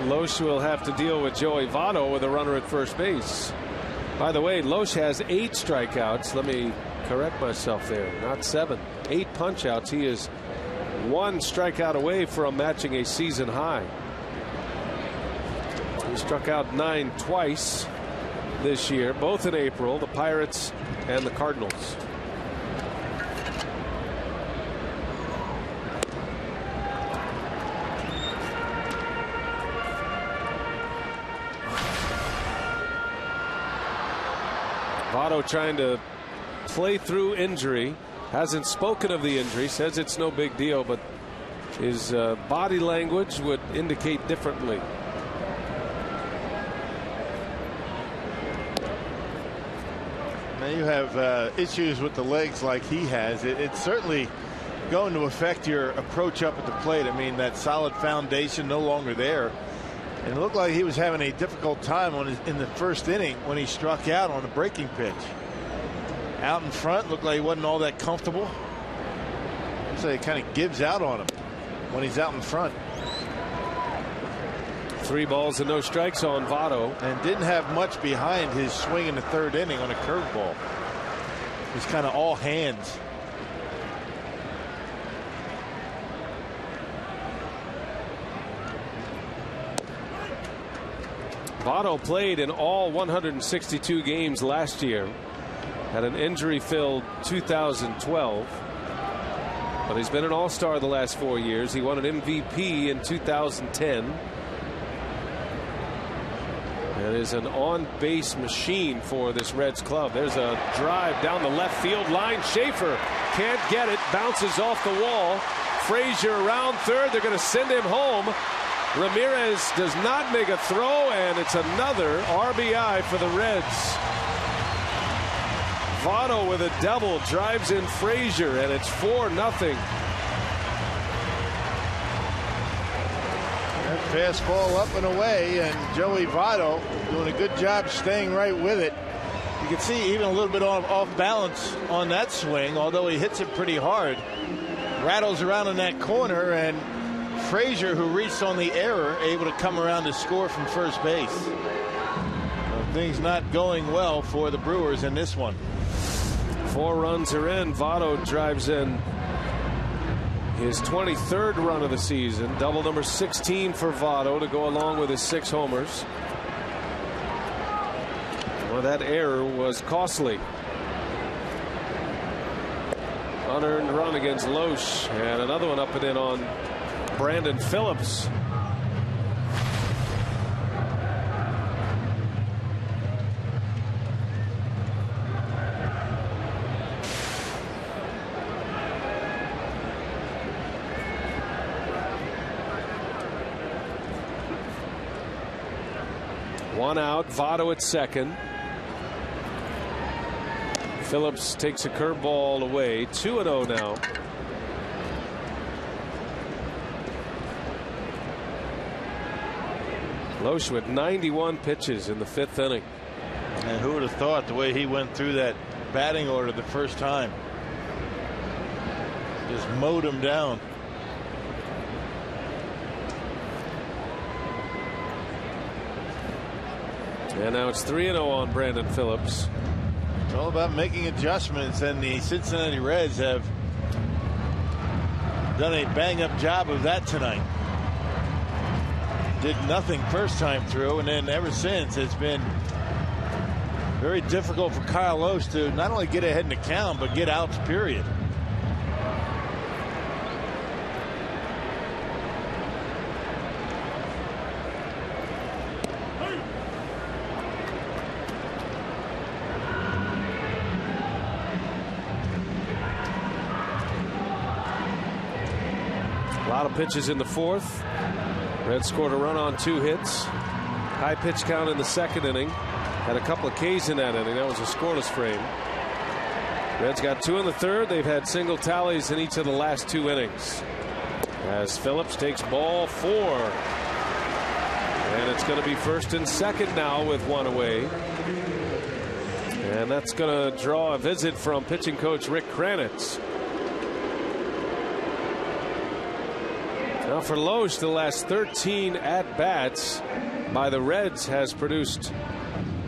Loesch will have to deal with Joey Votto with a runner at first base. By the way, Loesch has 8 strikeouts. Let me correct myself there. Not 7. 8 punch-outs. He is 1 strikeout away from matching a season high. He struck out 9 twice this year, both in April, the Pirates and the Cardinals. Votto trying to play through injury. Hasn't spoken of the injury, says it's no big deal, but his body language would indicate differently. Now you have issues with the legs like he has. It's certainly going to affect your approach up at the plate. I mean, that solid foundation no longer there. And it looked like he was having a difficult time in the first inning when he struck out on a breaking pitch. Out in front, looked like he wasn't all that comfortable. So it kind of gives out on him when he's out in front. 3 balls and no strikes on Votto. And didn't have much behind his swing in the 3rd inning on a curveball. He's kind of all hands. Votto played in all 162 games last year. Had an injury-filled 2012. But he's been an all-star the last 4 years. He won an MVP in 2010. And is an on-base machine for this Reds club. There's a drive down the left field line. Schaefer can't get it. Bounces off the wall. Frazier around third. They're going to send him home. Ramirez does not make a throw, and it's another RBI for the Reds. Votto with a double drives in Frazier, and it's 4-0. That fastball up and away, and Joey Votto doing a good job staying right with it. You can see even a little bit off balance on that swing, although he hits it pretty hard. Rattles around in that corner, and Frazier, who reached on the error, able to come around to score from first base. So things not going well for the Brewers in this one. 4 runs are in. Votto drives in his 23rd run of the season. Double number 16 for Votto to go along with his 6 homers. Well, that error was costly. Unearned run against Loesch, and another one up and in on Brandon Phillips. One out, Votto at second. Phillips takes a curveball away. 2-0 now. Loesch with 91 pitches in the 5th inning. And who would have thought the way he went through that batting order the first time? Just mowed him down. And now it's 3-0 on Brandon Phillips. It's all about making adjustments, and the Cincinnati Reds have done a bang-up job of that tonight. Did nothing first time through, and then ever since it's been very difficult for Kyle Loesch to not only get ahead in the count, but get outs, period. A lot of pitches in the fourth. Reds scored a run on 2 hits. High pitch count in the second inning. Had a couple of Ks in that inning. That was a scoreless frame. Reds got 2 in the third. They've had single tallies in each of the last 2 innings. As Phillips takes ball 4. And it's going to be first and second now with 1 away. And that's going to draw a visit from pitching coach Rick Kranitz. Now for Loesch, the last 13 at-bats by the Reds has produced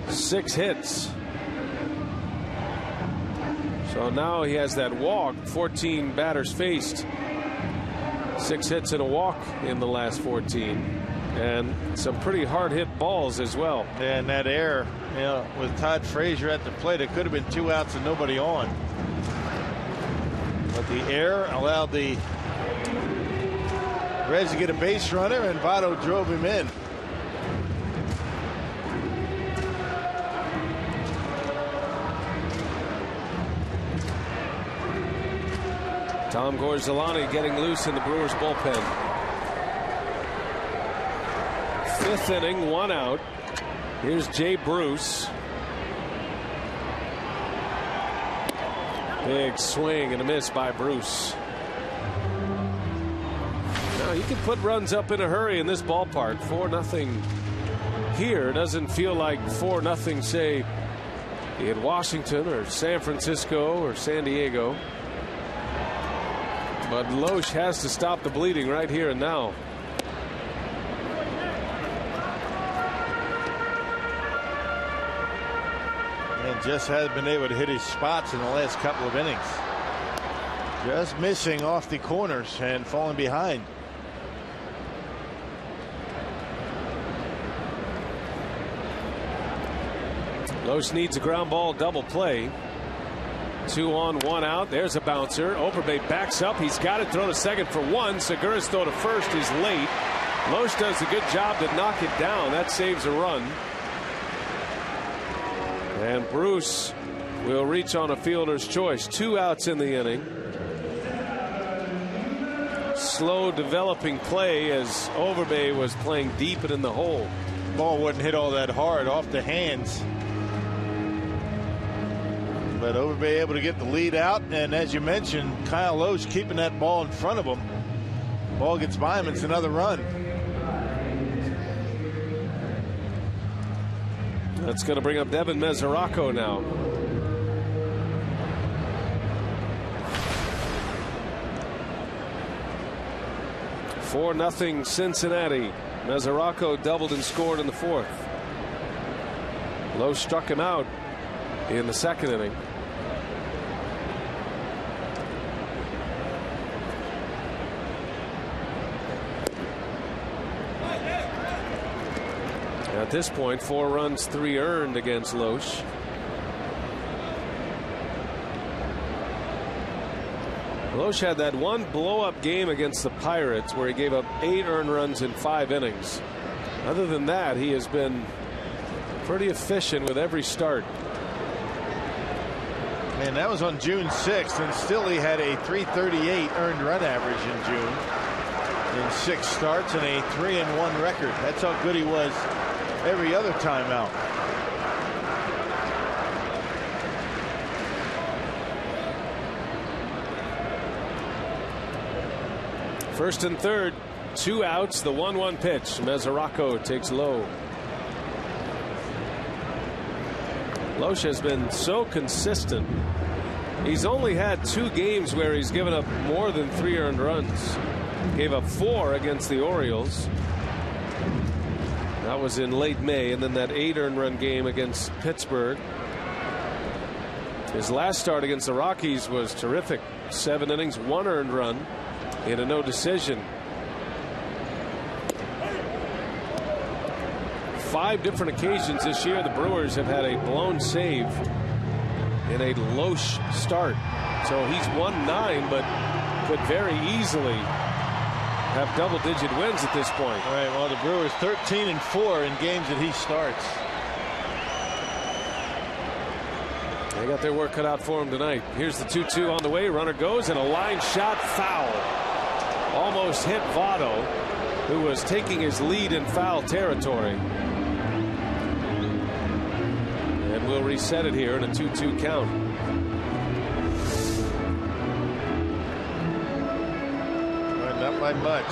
6 hits. So now he has that walk. 14 batters faced. 6 hits and a walk in the last 14. And some pretty hard hit balls as well. And that error, you know, with Todd Frazier at the plate, it could have been 2 outs and nobody on. But the error allowed the Reds to get a base runner, and Votto drove him in. Tom Gorzolani getting loose in the Brewers bullpen. 5th inning, 1 out. Here's Jay Bruce. Big swing and a miss by Bruce. Now you can put runs up in a hurry in this ballpark. 4-0 here doesn't feel like 4-0, say, in Washington or San Francisco or San Diego. But Loesch has to stop the bleeding right here and now. And just hasn't been able to hit his spots in the last couple of innings. Just missing off the corners and falling behind. Loesch needs a ground ball double play. 2 on, 1 out. There's a bouncer. Overbay backs up. He's got it. Throw to second for 1. Segura's throw to first is late. Loesch does a good job to knock it down. That saves a run. And Bruce will reach on a fielder's choice. 2 outs in the inning. Slow developing play as Overbay was playing deep and in the hole. Ball wouldn't hit all that hard off the hands. But Overbay able to get the lead out, and as you mentioned, Kyle Loesch keeping that ball in front of him. Ball gets by him, it's another run. That's going to bring up Devin Mesoraco now. Four nothing Cincinnati. Mesoraco doubled and scored in the 4th. Loesch struck him out in the 2nd inning. At this point, 4 runs, 3 earned against Loesch. Loesch had that one blow-up game against the Pirates where he gave up 8 earned runs in 5 innings. Other than that, he has been pretty efficient with every start. And that was on June 6th, and still he had a .338 earned run average in June in 6 starts and a 3-1 record. That's how good he was every other time out. First and third, 2 outs, the 1-1 pitch. Mesoraco takes low. Loesch has been so consistent. He's only had 2 games where he's given up more than 3 earned runs. Gave up 4 against the Orioles. That was in late May, and then that 8 earned run game against Pittsburgh. His last start against the Rockies was terrific. 7 innings, 1 earned run in a no decision. 5 different occasions this year the Brewers have had a blown save in a Loesch start. So he's 1-9, but could very easily have double-digit wins at this point. All right, well, the Brewers 13-4 in games that he starts. They got their work cut out for him tonight. Here's the 2-2 on the way. Runner goes, and a line shot foul. almost hit Votto, who was taking his lead in foul territory. And we'll reset it here in a 2-2 count. Not by much.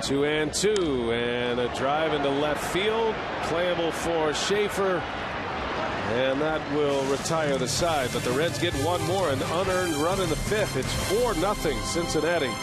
Two and two, and a drive into left field, playable for Schaefer, and that will retire the side. But the Reds get one more, an unearned run in the fifth. It's 4-0 Cincinnati.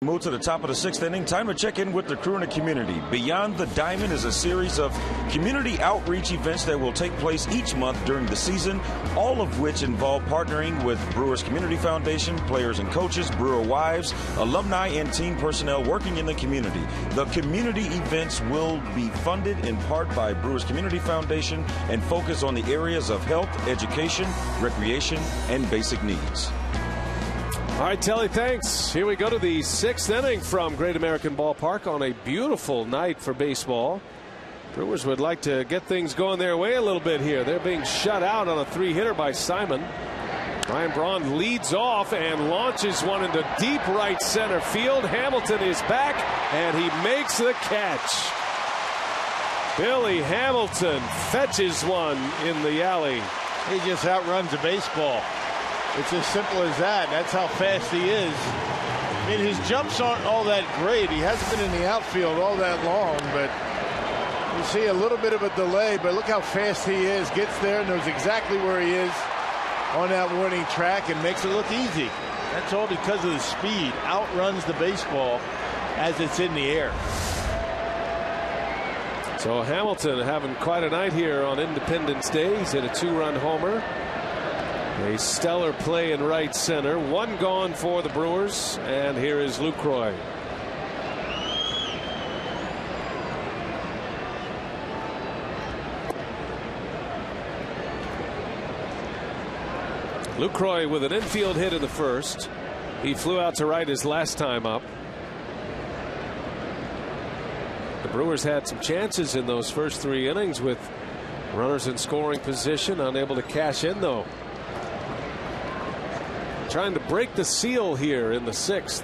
Move to the top of the sixth inning. Time to check in with the crew and the community. Beyond the Diamond is a series of community outreach events that will take place each month during the season, all of which involve partnering with Brewers Community Foundation, players and coaches, Brewer wives, alumni, and team personnel working in the community. The community events will be funded in part by Brewers Community Foundation and focus on the areas of health, education, recreation, and basic needs. All right, Telly, thanks. Here we go to the sixth inning from Great American Ballpark on a beautiful night for baseball. Brewers would like to get things going their way a little bit here. They're being shut out on a 3-hitter by Simon. Ryan Braun leads off and launches one into deep right center field. Hamilton is back, and he makes the catch. Billy Hamilton fetches one in the alley. He just outruns a baseball. It's as simple as that. That's how fast he is. I mean, his jumps aren't all that great. He hasn't been in the outfield all that long, but you see a little bit of a delay, but look how fast he is. Gets there, knows exactly where he is on that warning track, and makes it look easy. That's all because of the speed. Outruns the baseball as it's in the air. So Hamilton having quite a night here on Independence Day. He's hit a 2-run homer. A stellar play in right center. One gone for the Brewers, and here is Lucroy. Lucroy with an infield hit in the first. He flew out to right his last time up. The Brewers had some chances in those first 3 innings with runners in scoring position, unable to cash in though. Trying to break the seal here in the sixth.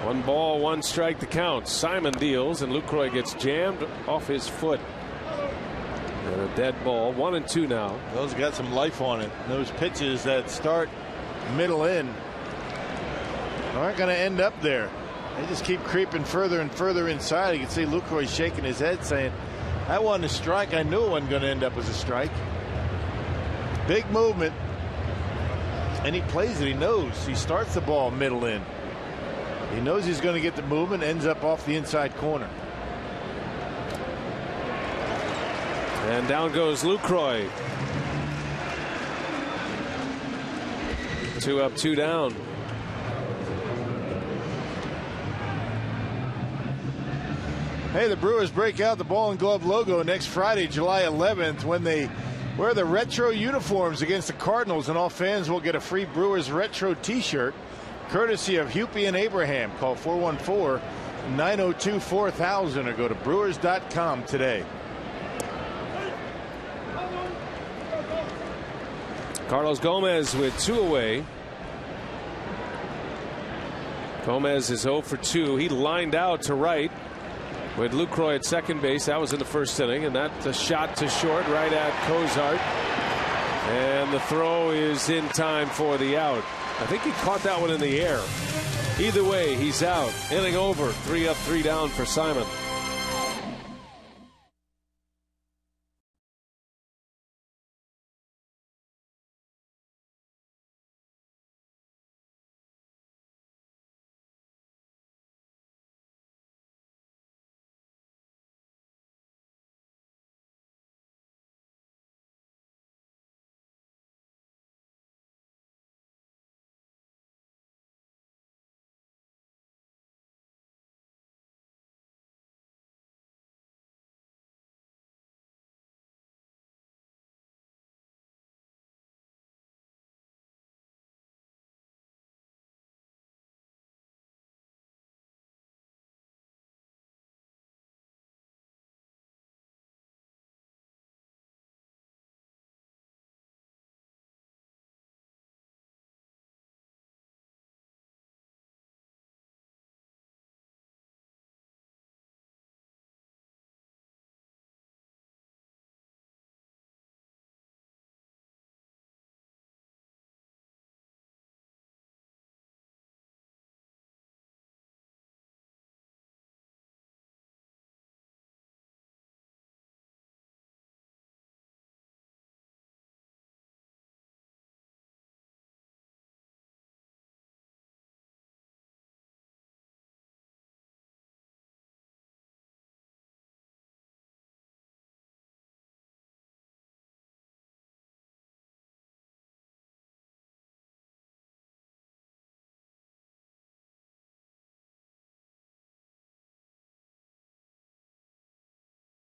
One ball, one strike to count. Simon deals, and Lucroy gets jammed off his foot. And a dead ball. 1-2 now. Those got some life on it. Those pitches that start middle in aren't going to end up there. They just keep creeping further and further inside. You can see Lucroy shaking his head saying, That wasn't a strike. I knew it wasn't going to end up as a strike. Big movement. And he plays it. He knows. He starts the ball middle in. He knows he's going to get the movement, ends up off the inside corner. And down goes Lucroy. 2 up, 2 down. Hey, the Brewers break out the ball and glove logo next Friday, July 11th, when they wear the retro uniforms against the Cardinals, and all fans will get a free Brewers retro t-shirt courtesy of Hupy and Abraham. Call 414-902-4000 or go to brewers.com today. Carlos Gomez with 2 away. Gomez is 0 for 2. He lined out to right with Lucroy at second base. That was in the first inning, and that's a shot to short right at Cozart. And the throw is in time for the out. I think he caught that one in the air. Either way, he's out. Inning over. 3 up, 3 down for Simon.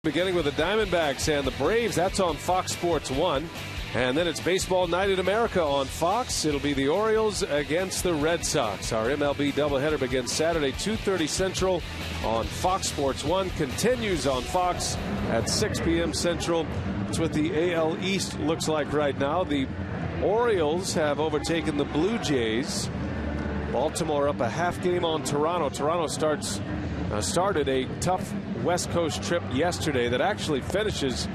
Beginning with the Diamondbacks and the Braves, that's on Fox Sports 1. And then it's Baseball Night in America on Fox. It'll be the Orioles against the Red Sox. Our MLB doubleheader begins Saturday, 2:30 Central on Fox Sports 1. Continues on Fox at 6 p.m. Central. That's what the AL East looks like right now. The Orioles have overtaken the Blue Jays. Baltimore up a half game on Toronto. Toronto started a tough West Coast trip yesterday that actually finishes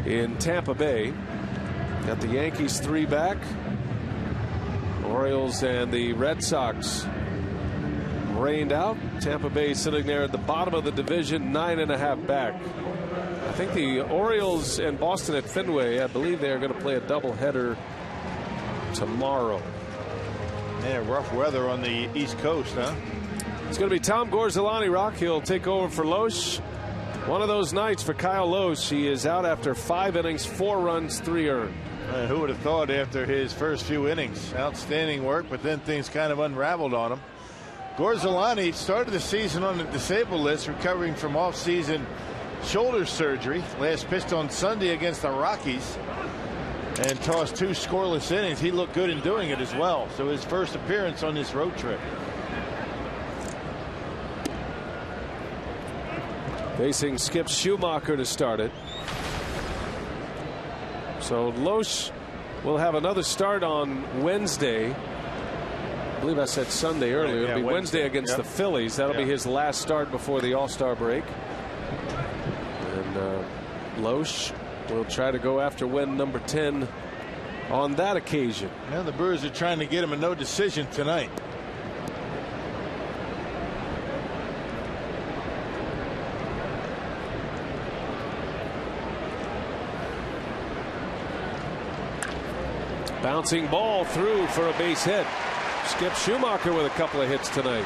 in Tampa Bay. Got the Yankees 3 back. Orioles and the Red Sox rained out. Tampa Bay sitting there at the bottom of the division, 9.5 back. I think the Orioles and Boston at Fenway, I believe they are going to play a doubleheader tomorrow. Yeah, rough weather on the East Coast, huh? It's going to be Tom Gorzolani. Rock, he'll take over for Loesch. One of those nights for Kyle Loesch. He is out after 5 innings, 4 runs, 3 earned. Who would have thought after his first few innings? Outstanding work, but then things kind of unraveled on him. Gorzolani started the season on the disabled list, recovering from off-season shoulder surgery. Last pitched on Sunday against the Rockies and tossed 2 scoreless innings. He looked good in doing it as well. So his first appearance on this road trip. Facing Skip Schumacher to start it. So Loesch will have another start on Wednesday. I believe I said Sunday earlier. It'll be Wednesday against the Phillies. That'll be his last start before the All-Star break. And Loesch will try to go after win number 10 on that occasion. Now the Brewers are trying to get him a no decision tonight. Bouncing ball through for a base hit. Skip Schumacher with a couple of hits tonight.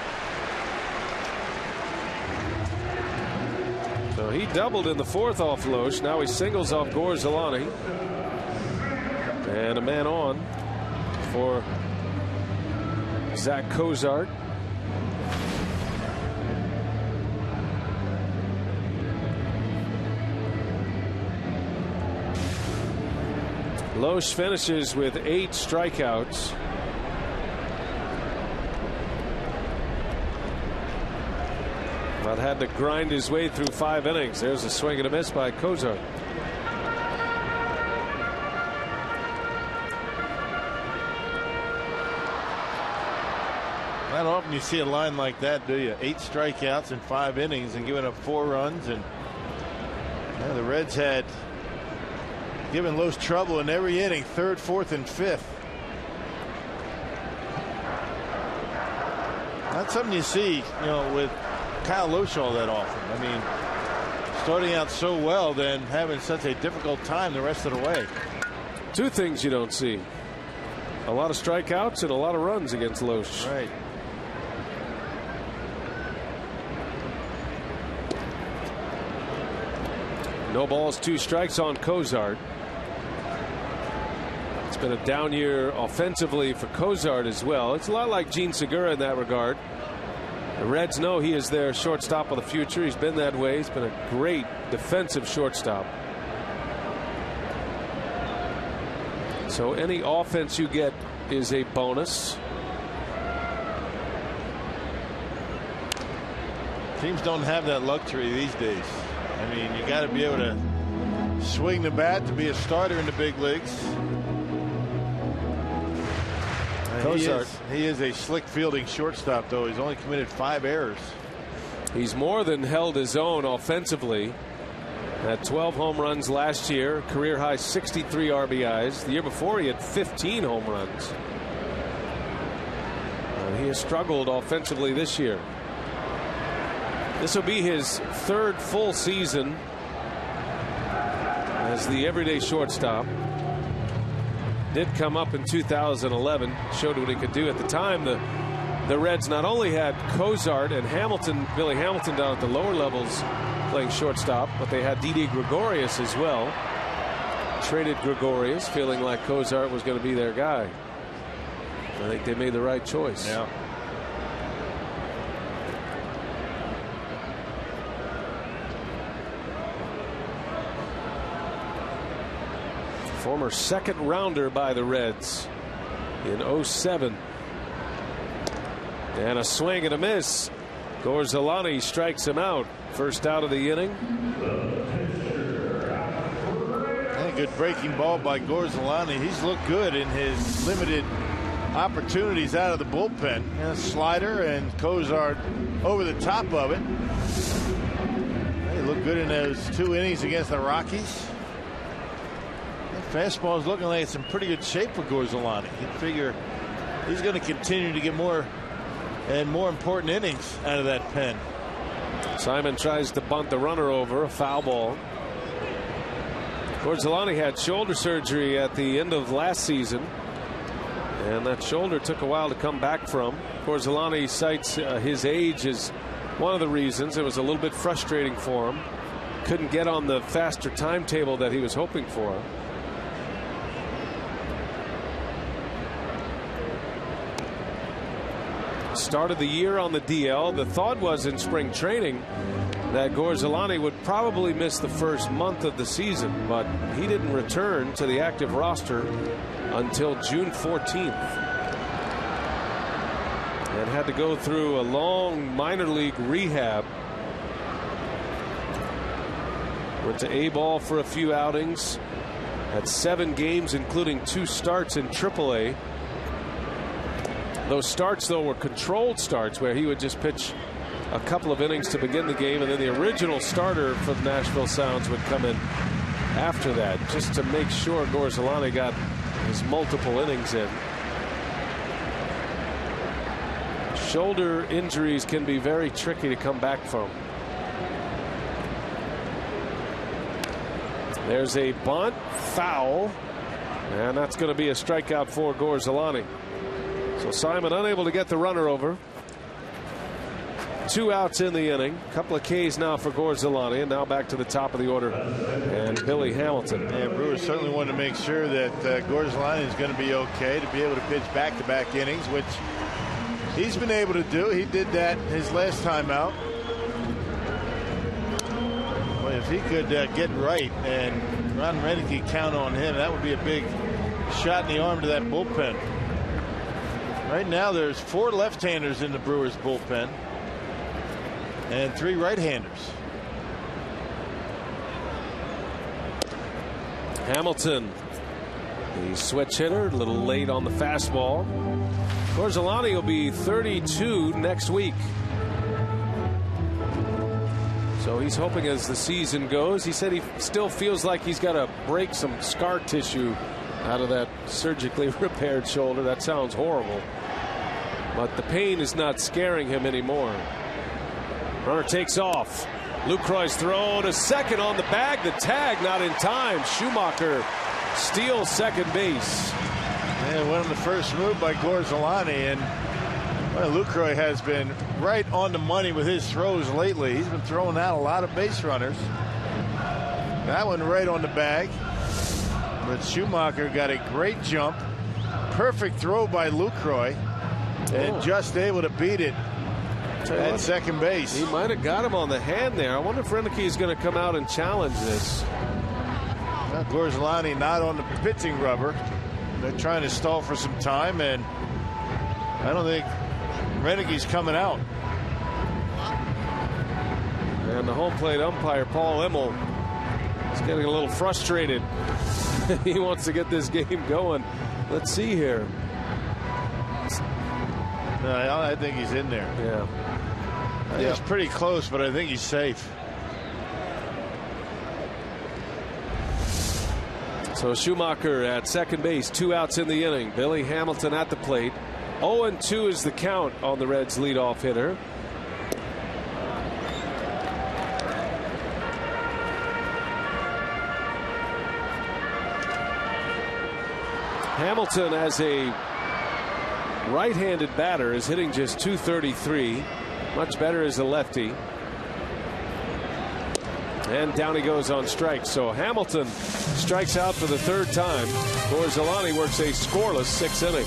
So he doubled in the fourth off Loesch. Now he singles off Gorzelani. And a man on for Zach Cozart. Loesch finishes with 8 strikeouts. But had to grind his way through 5 innings. There's a swing and a miss by Cozart. Not often you see a line like that, do you? 8 strikeouts in 5 innings and giving up 4 runs. And the Reds had given Loesch trouble in every inning, 3rd, 4th, and 5th. Not something you see, with Kyle Loesch all that often. I mean, starting out so well, then having such a difficult time the rest of the way. 2 things you don't see: a lot of strikeouts and a lot of runs against Loesch. Right. No balls, 2 strikes on Cozart. It's been a down year offensively for Cozart as well. It's a lot like Gene Segura in that regard. The Reds know he is their shortstop of the future. He's been that way. He's been a great defensive shortstop. So any offense you get is a bonus. Teams don't have that luxury these days. I mean, you got to be able to swing the bat to be a starter in the big leagues. He is a slick fielding shortstop, though. He's only committed 5 errors. He's more than held his own offensively. Had 12 home runs last year, career high 63 RBIs. The year before he had 15 home runs. He has struggled offensively this year. This will be his 3rd full season as the everyday shortstop. Did come up in 2011, showed what he could do at the time. The Reds not only had Cozart and Hamilton, Billy Hamilton, down at the lower levels playing shortstop, but they had Didi Gregorius as well. Traded Gregorius, feeling like Cozart was going to be their guy. I think they made the right choice. Yeah. Former 2nd rounder by the Reds in 07. And a swing and a miss. Gorzelani strikes him out. First out of the inning. And a good breaking ball by Gorzelani. He's looked good in his limited opportunities out of the bullpen. And a slider and Cozart over the top of it. He looked good in those 2 innings against the Rockies. Fastball is looking like it's in pretty good shape for Gorzelani. You'd figure he's going to continue to get more and more important innings out of that pen. Simon tries to bunt the runner over, a foul ball. Gorzelani had shoulder surgery at the end of last season, and that shoulder took a while to come back from. Gorzelani cites his age as one of the reasons. It was a little bit frustrating for him. Couldn't get on the faster timetable that he was hoping for. Started the year on the DL. The thought was in spring training that Gorzelani would probably miss the first month of the season, but he didn't return to the active roster until June 14th. And had to go through a long minor league rehab. Went to A-ball for a few outings. Had 7 games, including 2 starts in AAA. Those starts, though, were controlled starts where he would just pitch a couple of innings to begin the game, and then the original starter for the Nashville Sounds would come in after that, just to make sure Gorzelani got his multiple innings in. Shoulder injuries can be very tricky to come back from. There's a bunt, foul, And that's going to be a strikeout for Gorzelani. So Simon unable to get the runner over. 2 outs in the inning. A couple of Ks now for Gorzelani, and now back to the top of the order and Billy Hamilton. And Brewers certainly want to make sure that Gorzelani is going to be okay to be able to pitch back-to-back innings, which he's been able to do. He did that his last time out. Well, if he could get right and Ron Renneke count on him, that would be a big shot in the arm to that bullpen. Right now there's 4 left-handers in the Brewers bullpen and 3 right-handers. Hamilton, the switch hitter, a little late on the fastball. Gorzelani will be 32 next week. So he's hoping as the season goes. He said he still feels like he's got to break some scar tissue out of that surgically repaired shoulder. That sounds horrible, but the pain is not scaring him anymore. Runner takes off. Lucroy's throw to second on the bag. The tag not in time. Schumacher steals second base. And one of the first move by Gorzelani, and well, Lucroy has been right on the money with his throws lately. He's been throwing out a lot of base runners. That one right on the bag. But Schumacher got a great jump. Perfect throw by Lucroy. And just able to beat it at second base. He might have got him on the hand there. I wonder if Renneke is going to come out and challenge this. Well, Gorzelani not on the pitching rubber. They're trying to stall for some time, and I don't think Renneke's coming out. And the home plate umpire, Paul Immel, is getting a little frustrated. He wants to get this game going. Let's see here. No, I think he's in there. Yeah. He's pretty close, but I think he's safe. So Schumacher at second base, 2 outs in the inning. Billy Hamilton at the plate. 0-2 is the count on the Reds' leadoff hitter. Hamilton, as a right-handed batter, is hitting just .233. Much better as a lefty. And down he goes on strikes. So Hamilton strikes out for the 3rd time. Gorzelani works a scoreless 6th inning.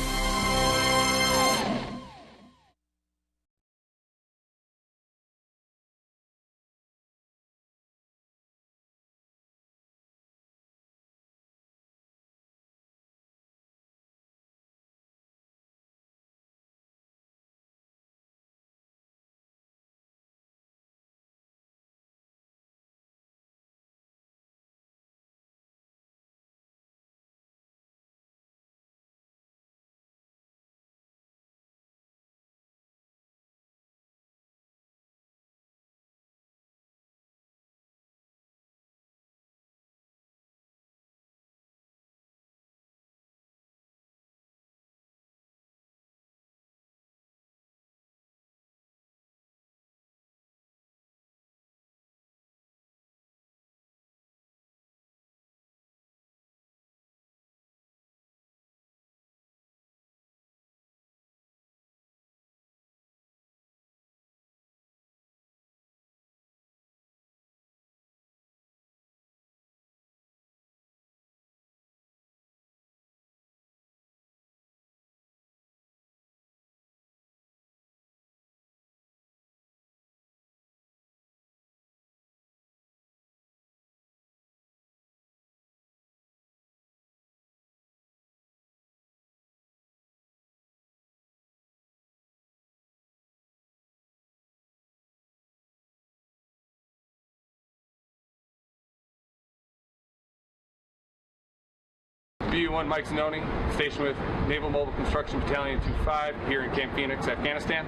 BU-1 Mike Zanoni, stationed with Naval Mobile Construction Battalion 2-5 here in Camp Phoenix, Afghanistan.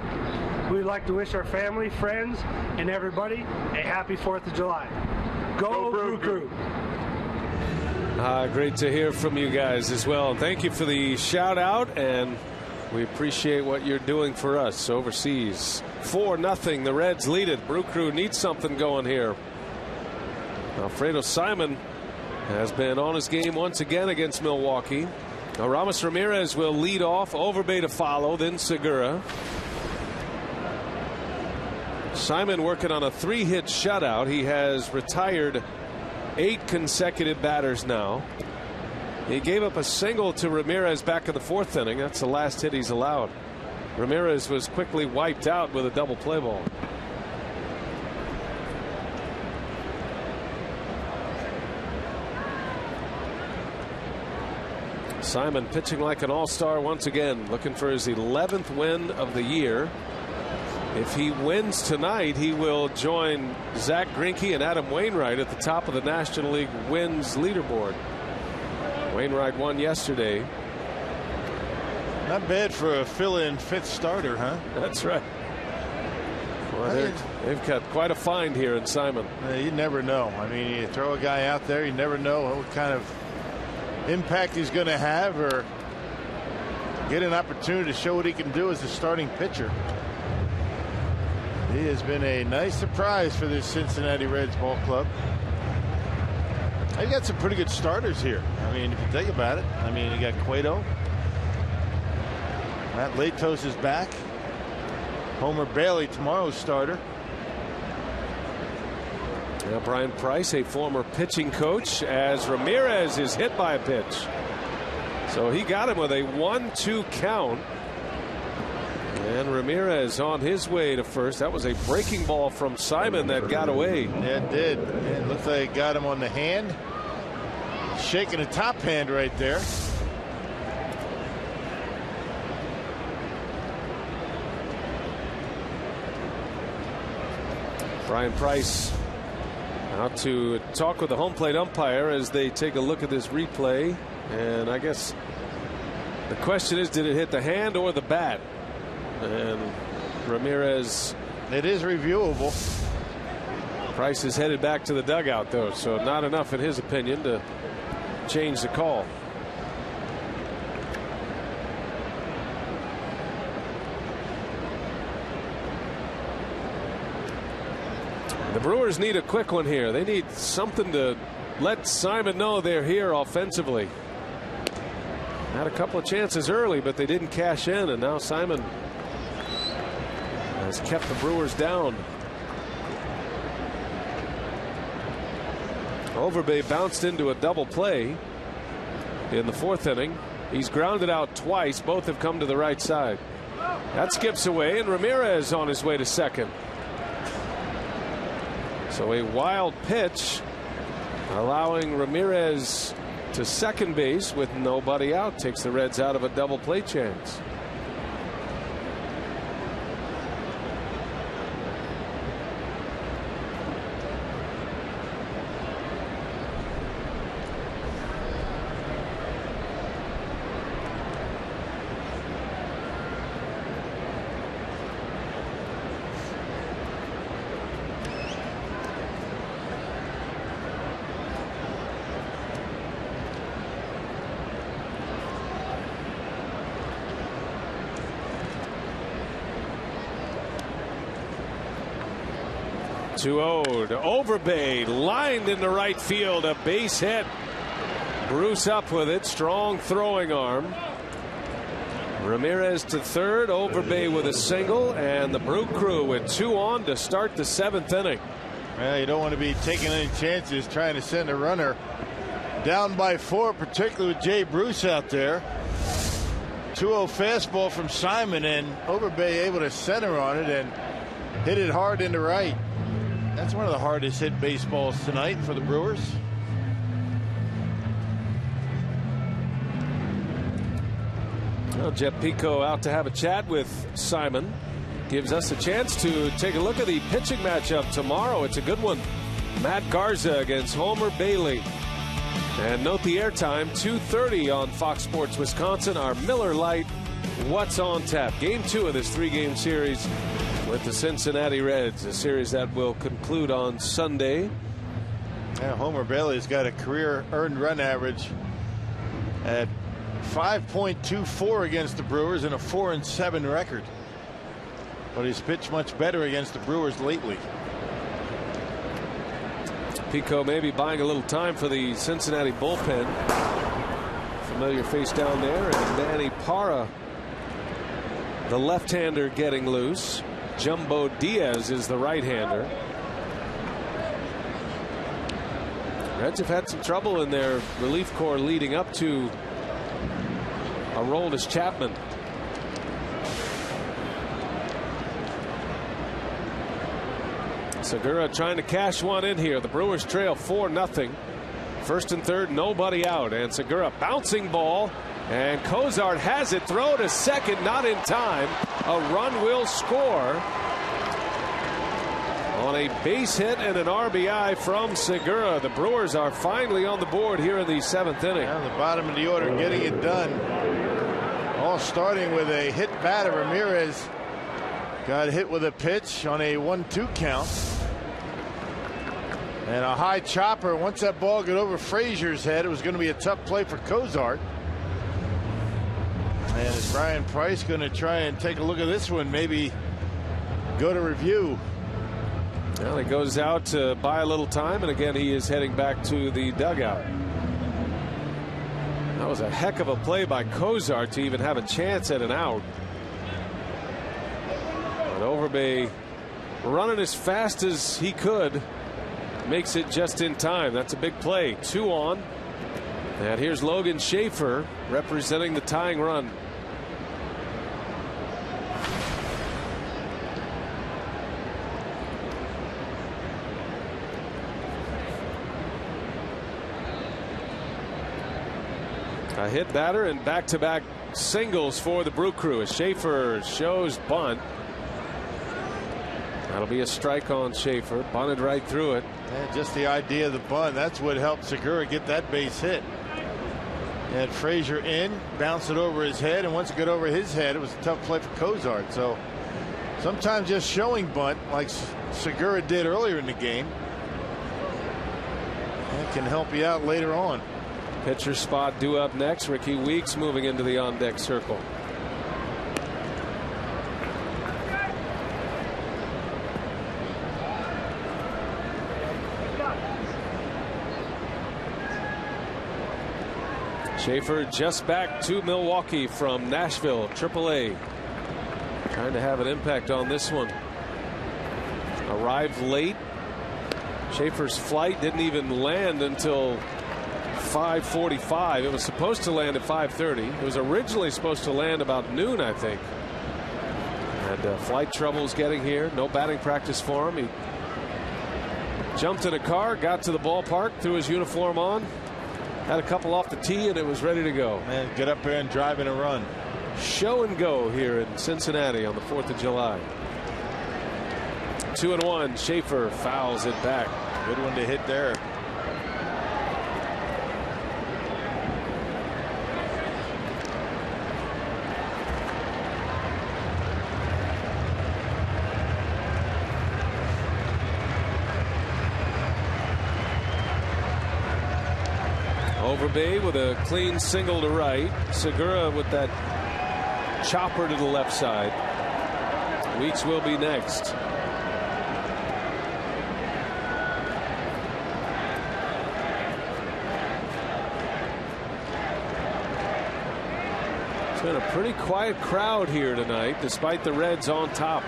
We'd like to wish our family, friends, and everybody a happy 4th of July. Go Brew Crew! Great to hear from you guys as well. Thank you for the shout out, and we appreciate what you're doing for us overseas. 4-0, the Reds lead it. Brew Crew needs something going here. Alfredo Simon has been on his game once again against Milwaukee. Now Ramos Ramirez will lead off, Overbay to follow, then Segura. Simon working on a 3-hit shutout. He has retired 8 consecutive batters now. He gave up a single to Ramirez back in the 4th inning. That's the last hit he's allowed. Ramirez was quickly wiped out with a double play ball. Simon pitching like an all-star once again, looking for his 11th win of the year. If he wins tonight, he will join Zach Greinke and Adam Wainwright at the top of the National League wins leaderboard. Wainwright won yesterday. Not bad for a fill-in 5th starter, huh? That's right. Well, they've got quite a find here in Simon. You never know. I mean, you throw a guy out there, you never know what kind of impact he's going to have or get an opportunity to show what he can do as a starting pitcher. He has been a nice surprise for this Cincinnati Reds ball club. They got some pretty good starters here. I mean, if you think about it, I mean, you got Cueto. Matt Latos is back. Homer Bailey, tomorrow's starter. Now Brian Price, a former pitching coach, as Ramirez is hit by a pitch. So he got him with a 1-2 count. And Ramirez on his way to first. That was a breaking ball from Simon that got away. Yeah, it did. It looks like it got him on the hand. Shaking a top hand right there. Brian Price out to talk with the home plate umpire as they take a look at this replay. And I guess the question is, did it hit the hand or the bat? And Ramirez. It is reviewable. Price is headed back to the dugout, though, so not enough in his opinion to change the call. The Brewers need a quick one here. They need something to let Simon know they're here offensively. Had a couple of chances early, but they didn't cash in, and now Simon has kept the Brewers down. Overbay bounced into a double play in the 4th inning. He's grounded out twice. Both have come to the right side. That skips away, and Ramirez on his way to second. So a wild pitch allowing Ramirez to second base with nobody out. Takes the Reds out of a double play chance. To Overbay, lined into right field, a base hit. Bruce up with it, strong throwing arm. Ramirez to third, Overbay with a single, and the Brew Crew with 2 on to start the 7th inning. Well, you don't want to be taking any chances trying to send a runner down by 4, particularly with Jay Bruce out there. 2-0 fastball from Simon, and Overbay able to center on it and hit it hard into right. That's one of the hardest hit baseballs tonight for the Brewers. Well, Jeff Pico out to have a chat with Simon. Gives us a chance to take a look at the pitching matchup tomorrow. It's a good one. Matt Garza against Homer Bailey. And note the airtime, 2:30 on Fox Sports Wisconsin. Our Miller Lite What's on Tap. Game 2 of this 3-game series with the Cincinnati Reds, a series that will conclude on Sunday. Yeah, Homer Bailey's got a career earned run average at 5.24 against the Brewers and a 4-7 record. But he's pitched much better against the Brewers lately. Pico maybe buying a little time for the Cincinnati bullpen. Familiar face down there, and Manny Parra, the left-hander, getting loose. Jumbo Diaz is the right-hander. Reds have had some trouble in their relief corps leading up to Aroldis Chapman. Segura trying to cash one in here. The Brewers trail 4-0. First and third, nobody out, and Segura bouncing ball, and Cozart has it. Throw to second, not in time. A run will score on a base hit and an RBI from Segura. The Brewers are finally on the board here in the 7th inning. Down the bottom of the order, getting it done. All starting with a hit batter. Ramirez got hit with a pitch on a 1-2 count. And a high chopper. Once that ball got over Frazier's head, it was going to be a tough play for Cozart. And is Brian Price going to try and take a look at this one? Maybe go to review. Well, he goes out to buy a little time, and again he is heading back to the dugout. That was a heck of a play by Cozart to even have a chance at an out. But Overbay running as fast as he could, makes it just in time. That's a big play. 2 on. And here's Logan Schaefer representing the tying run. A hit batter and back-to-back singles for the Brew Crew as Schaefer shows bunt. That'll be a strike on Schaefer. Bunted right through it. And just the idea of the bunt, that's what helped Segura get that base hit. And Frazier in, bounced it over his head, and once it got over his head, it was a tough play for Cozart. So sometimes just showing bunt, like Segura did earlier in the game, that can help you out later on. Pitcher spot due up next. Ricky Weeks moving into the on-deck circle. Schaefer just back to Milwaukee from Nashville, AAA. Trying to have an impact on this one. Arrived late. Schaefer's flight didn't even land until 5:45. It was supposed to land at 5:30. It was originally supposed to land about noon, I think. And flight troubles getting here. No batting practice for him. He jumped in a car, got to the ballpark, threw his uniform on, had a couple off the tee, and it was ready to go. Man, get up there and drive in a run. Show and go here in Cincinnati on the 4th of July. 2-1. Schaefer fouls it back. Good one to hit there. Overbay with a clean single to right. Segura with that chopper to the left side. Weeks will be next. It's been a pretty quiet crowd here tonight, despite the Reds on top.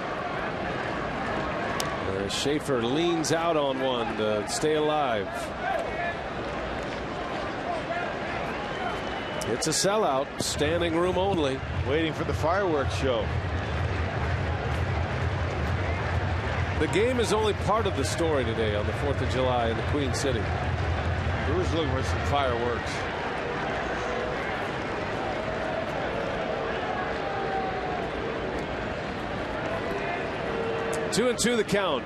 Schaefer leans out on one to stay alive. It's a sellout, standing room only. Waiting for the fireworks show. The game is only part of the story today on the 4th of July in the Queen City. Who's looking for some fireworks? Two and two the count.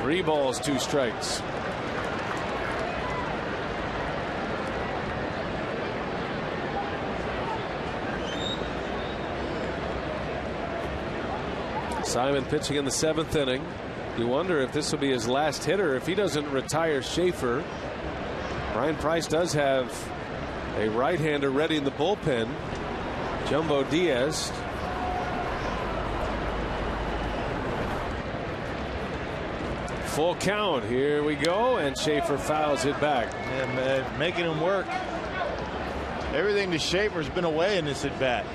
3 balls, 2 strikes. Simon pitching in the 7th inning. You wonder if this will be his last hitter if he doesn't retire Schaefer. Brian Price does have a right-hander ready in the bullpen. Jumbo Diaz. Full count. Here we go, and Schaefer fouls it back. And making him work. Everything to Schaefer's been away in this at bat.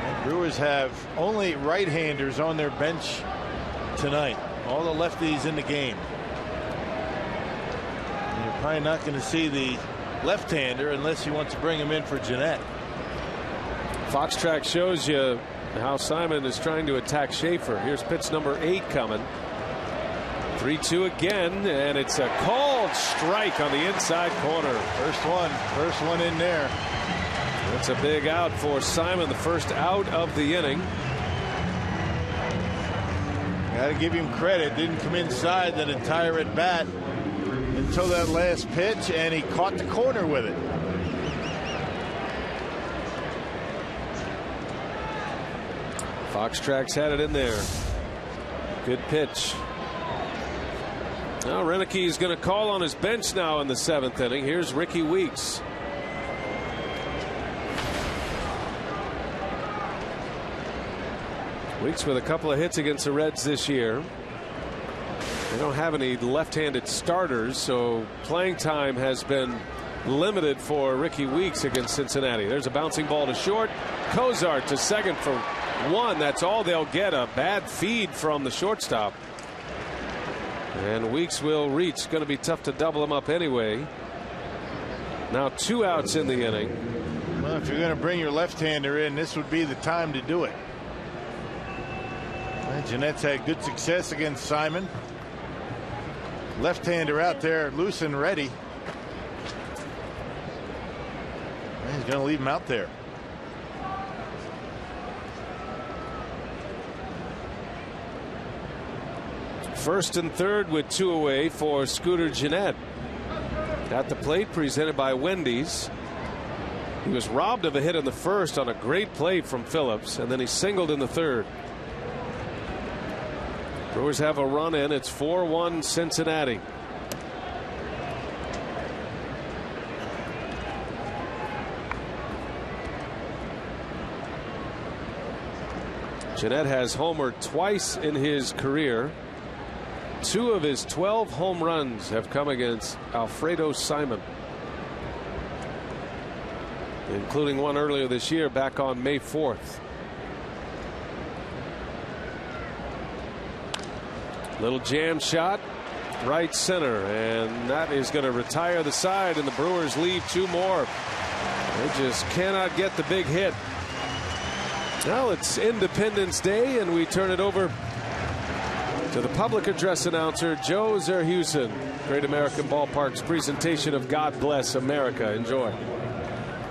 And Brewers have only right-handers on their bench tonight. All the lefties in the game. And you're probably not going to see the left-hander unless you want to bring him in for Jeanette. Fox track shows you how Simon is trying to attack Schaefer. Here's pitch number 8 coming. 3-2 again, and it's a called strike on the inside corner. First one in there. That's a big out for Simon, the first out of the inning. Got to give him credit. Didn't come inside that entire at bat until that last pitch, and he caught the corner with it. Fox Tracks had it in there. Good pitch. Now Renicky is going to call on his bench now in the 7th inning. Here's Ricky Weeks. Weeks with a couple of hits against the Reds this year. They don't have any left-handed starters, so playing time has been limited for Ricky Weeks against Cincinnati. There's a bouncing ball to short. Cozart to second for 1. That's all they'll get. A bad feed from the shortstop. And Weeks will reach. Going to be tough to double him up anyway. Now 2 outs in the inning. Well, if you're going to bring your left-hander in, this would be the time to do it. Jeanette's had good success against Simon. Left-hander out there loose and ready. And he's going to leave him out there. First and third with 2 away for Scooter Jeanette. At the plate, presented by Wendy's. He was robbed of a hit in the first on a great play from Phillips, and then he singled in the third. Brewers have a run in. It's 4-1 Cincinnati. Jeanette has homered twice in his career. 2 of his 12 home runs have come against Alfredo Simon, including one earlier this year back on May 4th. Little jam shot right center, and that is going to retire the side, and the Brewers leave 2 more. They just cannot get the big hit. Now it's Independence Day, and we turn it over to the public address announcer, Joe Zerhusen. Great American Ballpark's presentation of God Bless America. Enjoy.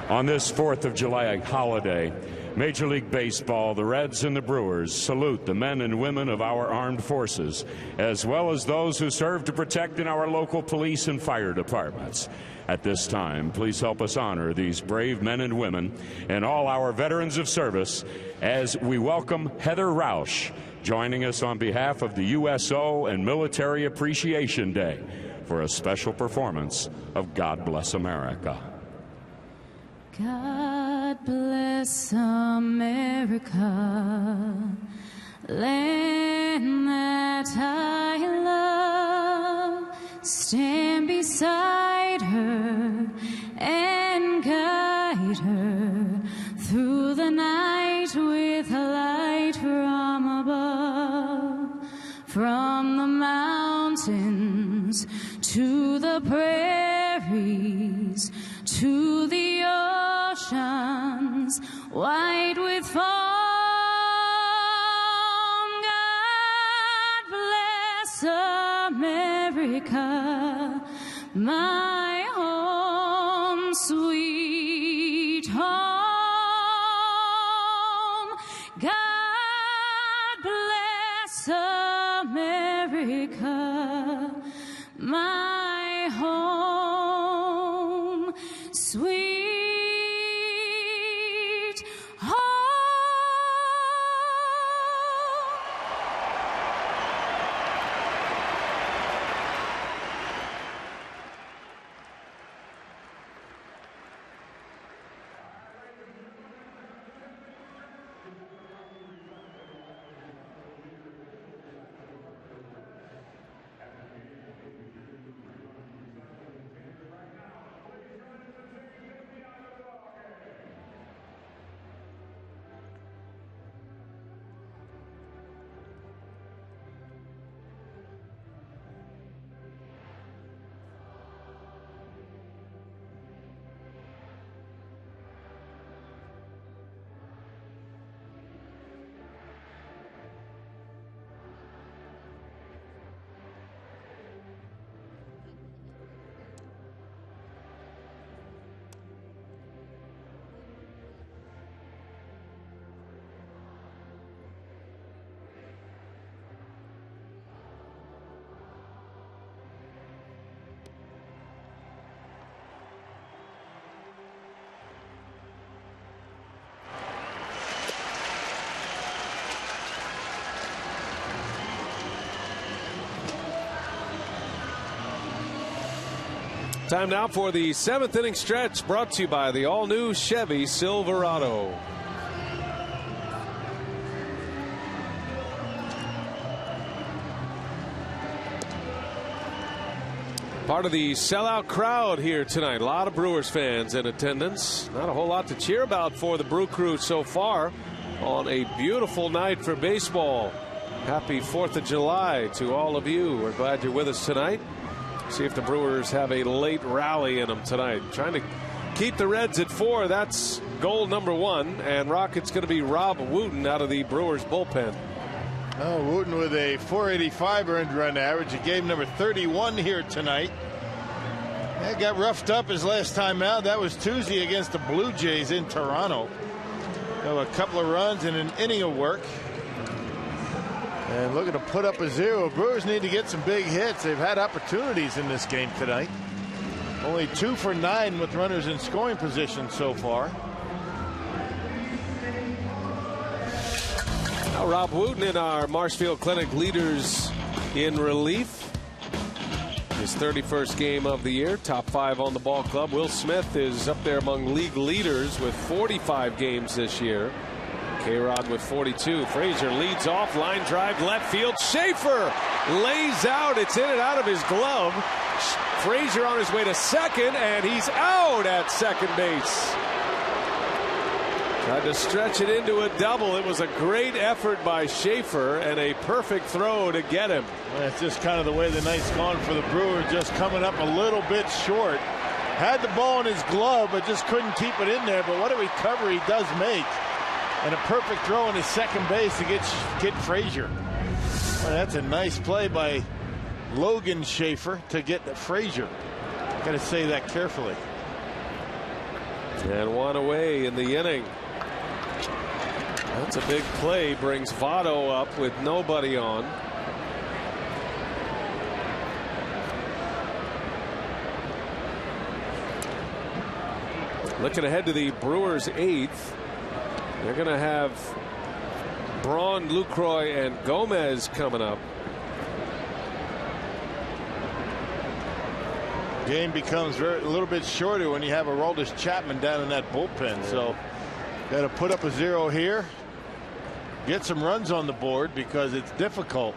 On this 4th of July holiday, Major League Baseball, the Reds and the Brewers salute the men and women of our armed forces, as well as those who serve to protect in our local police and fire departments. At this time, please help us honor these brave men and women and all our veterans of service as we welcome Heather Rausch, joining us on behalf of the USO and Military Appreciation Day for a special performance of God Bless America. God bless America, land that I love. Stand beside her and guide her through the night with a light from above. From the mountains to the prairies to the oceans white with foam. God bless America, my home, sweet home. God bless America, my home, sweet home. Time now for the 7th inning stretch, brought to you by the all-new Chevy Silverado. Part of the sellout crowd here tonight. A lot of Brewers fans in attendance. Not a whole lot to cheer about for the Brew Crew so far on a beautiful night for baseball. Happy 4th of July to all of you. We're glad you're with us tonight. See if the Brewers have a late rally in them tonight. Trying to keep the Reds at 4. That's goal number 1. And Rocket's going to be Rob Wooten out of the Brewers bullpen. Oh, Wooten with a 485 earned run average. He gave number 31 here tonight. That got roughed up his last time out. That was Tuesday against the Blue Jays in Toronto. A couple of runs and an inning of work. And looking to put up a 0. Brewers need to get some big hits. They've had opportunities in this game tonight. Only 2 for 9 with runners in scoring position so far. Now Rob Wooten in our Marshfield Clinic leaders in relief. His 31st game of the year, top 5 on the ball club. Will Smith is up there among league leaders with 45 games this year. K-Rod with 42. Frazier leads off, line drive left field. Schaefer lays out. It's in and out of his glove. Frazier on his way to second, and he's out at second base. Tried to stretch it into a double. It was a great effort by Schaefer and a perfect throw to get him. Well, that's just kind of the way the night's gone for the Brewers, just coming up a little bit short. Had the ball in his glove, but just couldn't keep it in there. But what a recovery he does make. And a perfect throw in his second base to get Frazier. Well, that's a nice play by Logan Schaefer to get Frazier. Got to say that carefully. And one away in the inning. That's a big play. Brings Votto up with nobody on. Looking ahead to the Brewers' 8th. They're going to have Braun, Lucroy, and Gomez coming up. Game becomes a little bit shorter when you have Aroldis Chapman down in that bullpen. So got to put up a 0 here. Get some runs on the board because it's difficult,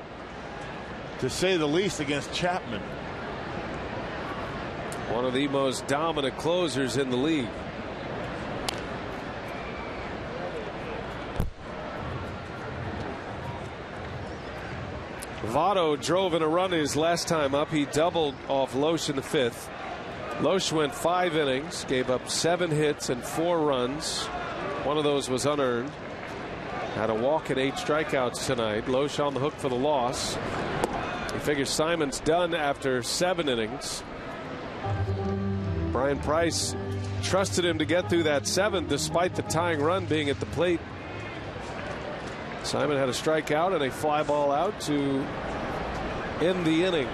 to say the least, against Chapman. One of the most dominant closers in the league. Votto drove in a run his last time up. He doubled off Loesch in the 5th. Loesch went 5 innings, gave up 7 hits and 4 runs. One of those was unearned. Had a walk and 8 strikeouts tonight. Loesch on the hook for the loss. He figures Simon's done after 7 innings. Brian Price trusted him to get through that 7th despite the tying run being at the plate. Simon had a strikeout and a fly ball out to end the inning.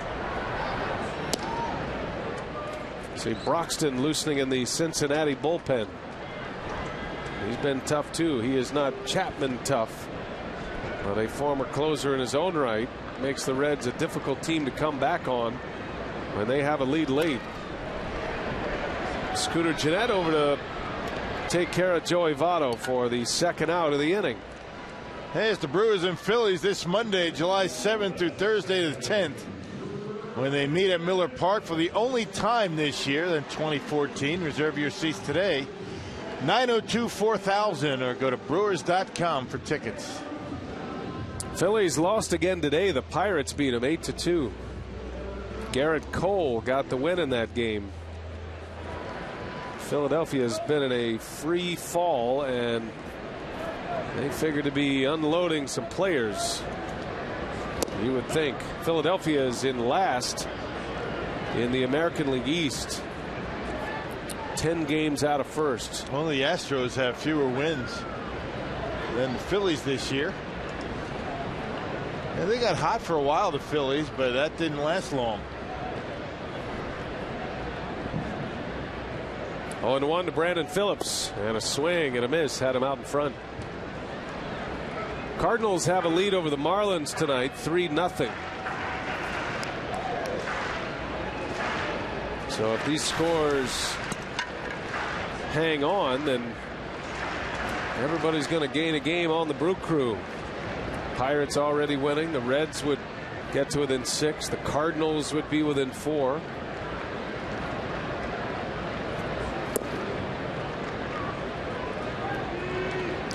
See Broxton loosening in the Cincinnati bullpen. He's been tough too. He is not Chapman tough, but a former closer in his own right. Makes the Reds a difficult team to come back on when they have a lead late. Scooter Gennett over to take care of Joey Votto for the 2nd out of the inning. Hey, it's the Brewers and Phillies this Monday, July 7th through Thursday the 10th, when they meet at Miller Park for the only time this year in 2014. Reserve your seats today. 902-4000 or go to Brewers.com for tickets. Phillies lost again today. The Pirates beat them 8-2. Garrett Cole got the win in that game. Philadelphia has been in a free fall, and they figured to be unloading some players. You would think. Philadelphia is in last in the American League East. 10 games out of first. Well, the Astros have fewer wins than the Phillies this year. And they got hot for a while, the Phillies, but that didn't last long. 0-1 to Brandon Phillips, and a swing and a miss had him out in front. Cardinals have a lead over the Marlins tonight, 3-0. So if these scores hang on, then everybody's going to gain a game on the Brew Crew. Pirates already winning. The Reds would get to within 6. The Cardinals would be within 4.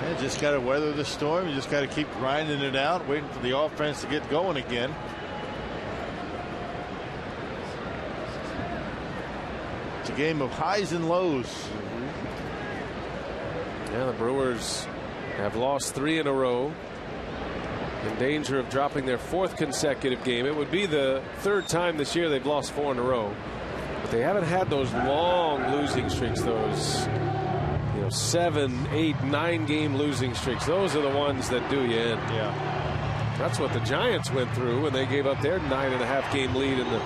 You just got to weather the storm. You just got to keep grinding it out, waiting for the offense to get going again. It's a game of highs and lows. Yeah, the Brewers have lost 3 in a row. In danger of dropping their 4th consecutive game. It would be the 3rd time this year they've lost 4 in a row. But they haven't had those long losing streaks, those 7, 8, 9 game losing streaks. Those are the ones that do you in. Yeah. That's what the Giants went through when they gave up their 9.5 game lead in the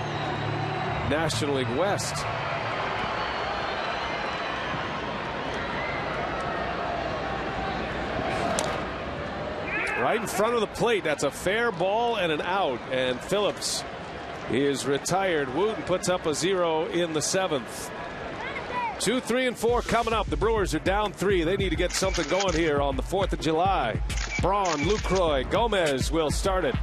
National League West. Right in front of the plate. That's a fair ball and an out. And Phillips is retired. Wooten puts up a 0 in the 7th. 2, 3, and 4 coming up. The Brewers are down 3. They need to get something going here on the 4th of July. Braun, Lucroy, Gomez will start it.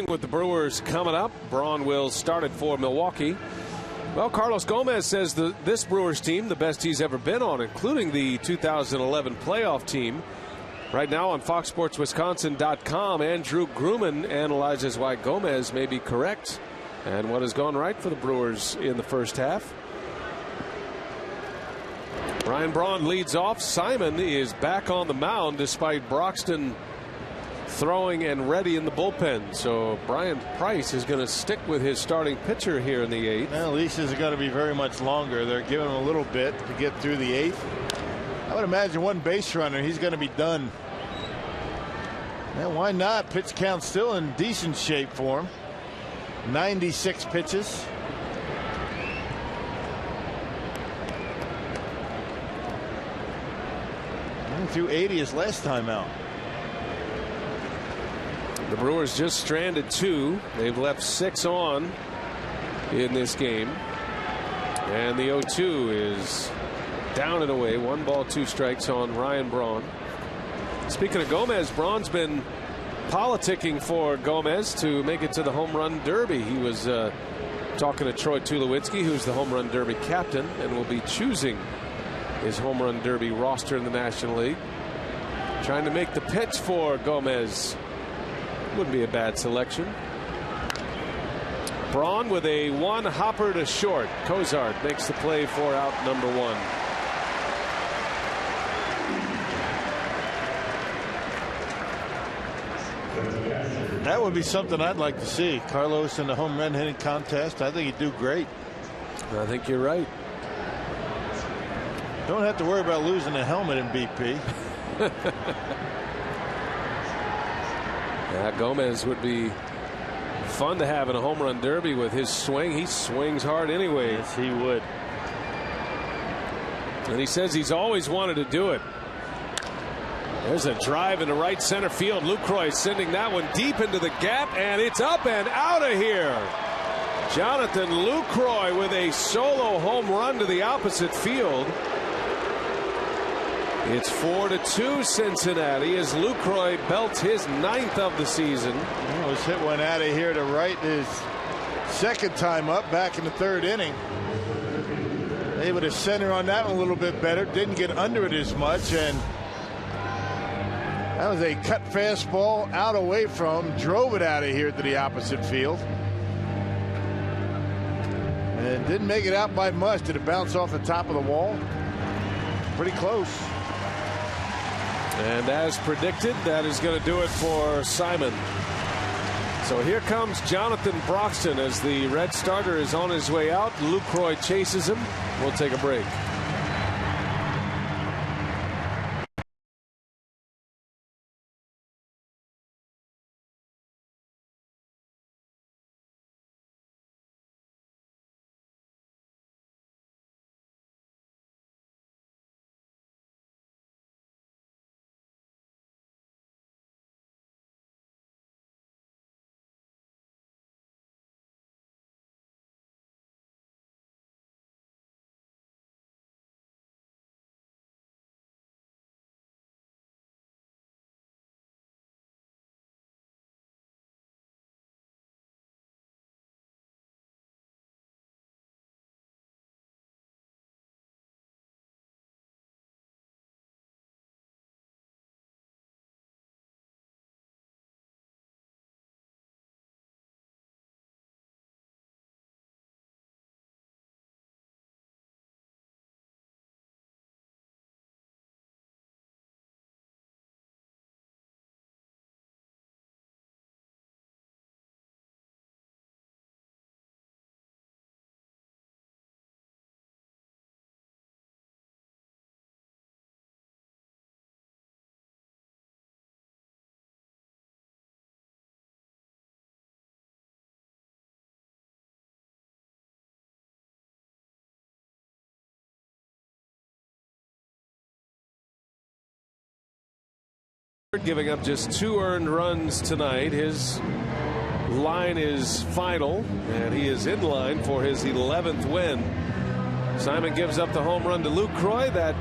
With the Brewers coming up, Braun will start it for Milwaukee. Well, Carlos Gomez says this Brewers team, the best he's ever been on, including the 2011 playoff team. Right now on FoxSportsWisconsin.com, Andrew Grumman analyzes why Gomez may be correct and what has gone right for the Brewers in the first half. Brian Braun leads off. Simon is back on the mound despite Broxton throwing and ready in the bullpen. So Brian Price is going to stick with his starting pitcher here in the 8th. Well, leashes are going to be very much longer. They're giving him a little bit to get through the 8th. I would imagine one base runner, he's going to be done. Well, why not? Pitch count still in decent shape for him. 96 pitches. He threw 80 his last time out. The Brewers just stranded 2. They've left 6 on in this game. And the 0-2 is down and away. 1 ball, 2 strikes on Ryan Braun. Speaking of Gomez, Braun's been politicking for Gomez to make it to the home run derby. He was talking to Troy Tulowitzki, who's the home run derby captain, and will be choosing his home run derby roster in the National League. Trying to make the pitch for Gomez. Wouldn't be a bad selection. Braun with a 1-hopper to short. Cozart makes the play for out number 1. That would be something I'd like to see. Carlos in the home run hitting contest. I think he'd do great. I think you're right. Don't have to worry about losing a helmet in BP. Yeah, Gomez would be fun to have in a home run derby with his swing. He swings hard anyway. Yes, he would. And he says he's always wanted to do it. There's a drive into right center field. Lucroy sending that one deep into the gap, and it's up and out of here. Jonathan Lucroy with a solo home run to the opposite field. It's 4-2 Cincinnati as Lucroy belts his 9th of the season. Let's hit one out of here to right, his second time up back in the 3rd inning. Able to center on that one a little bit better. Didn't get under it as much, and that was a cut fastball out away from, drove it out of here to the opposite field. And didn't make it out by much. Did it bounce off the top of the wall? Pretty close. And as predicted, that is going to do it for Simon. So here comes Jonathan Broxton as the Red starter is on his way out. Lucroy chases him. We'll take a break. Giving up just 2 earned runs tonight. His line is final, and he is in line for his 11th win. Simon gives up the home run to Lucroy. That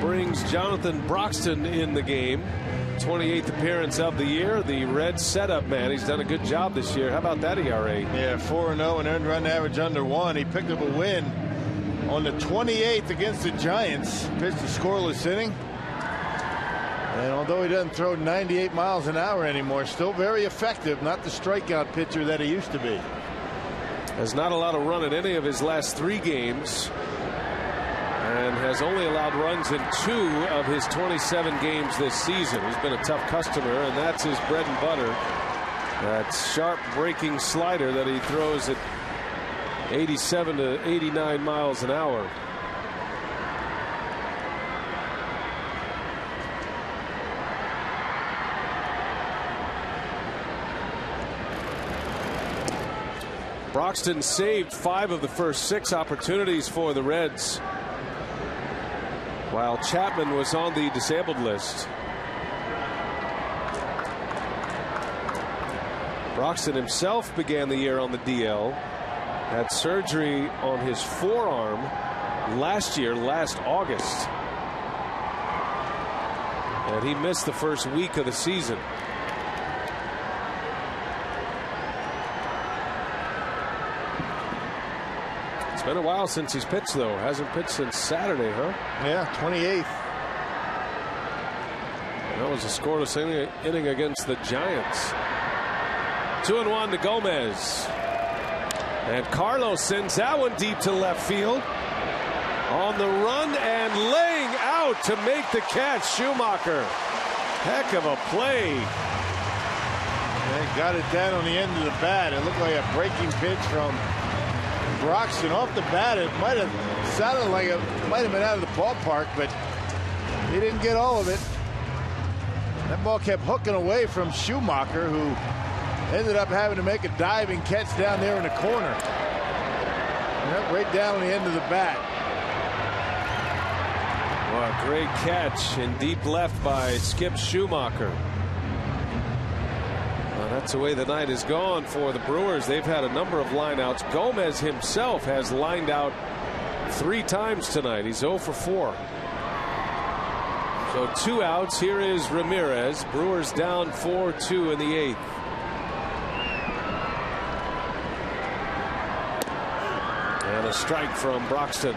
brings Jonathan Broxton in the game. 28th appearance of the year. The Red setup man. He's done a good job this year. How about that ERA? Yeah, 4-0 and earned run average under 1. He picked up a win on the 28th against the Giants. Pitched a scoreless inning. And although he doesn't throw 98 miles an hour anymore, still very effective. Not the strikeout pitcher that he used to be. Has not allowed a run in any of his last 3 games. And has only allowed runs in 2 of his 27 games this season. He's been a tough customer, and that's his bread and butter. That sharp breaking slider that he throws at 87 to 89 miles an hour. Broxton saved 5 of the first 6 opportunities for the Reds, while Chapman was on the disabled list. Broxton himself began the year on the DL, had surgery on his forearm last August, and he missed the first week of the season. It's been a while since he's pitched, though. Hasn't pitched since Saturday, huh? Yeah, 28th. That was a scoreless inning against the Giants. 2-1 to Gomez. And Carlos sends that one deep to left field. On the run and laying out to make the catch, Schumacher. Heck of a play. And got it down on the end of the bat. It looked like a breaking pitch from Broxton off the bat. It might have sounded like it might have been out of the ballpark, but he didn't get all of it. That ball kept hooking away from Schumacher, who ended up having to make a diving catch down there in the corner. Yep, right down on the end of the bat. Well, a great catch in deep left by Skip Schumacher. Well, that's the way the night has gone for the Brewers. They've had a number of lineouts. Gomez himself has lined out 3 times tonight. He's 0 for 4. So 2 outs. Here is Ramirez. Brewers down 4-2 in the 8th. And a strike from Broxton.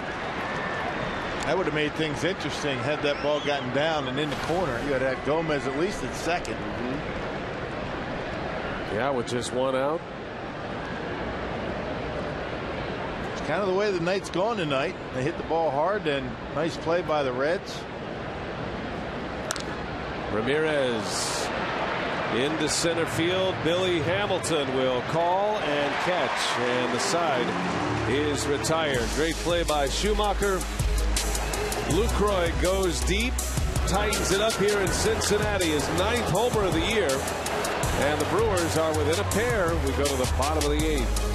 That would have made things interesting had that ball gotten down and in the corner. You had had Gomez at least at second. Yeah, with just 1 out. It's kind of the way the night's gone tonight. They hit the ball hard, and nice play by the Reds. Ramirez into center field. Billy Hamilton will call and catch, and the side is retired. Great play by Schumacher. Lucroy goes deep, tightens it up here in Cincinnati. His 9th homer of the year, and the Brewers are within a pair. We go to the bottom of the 8th.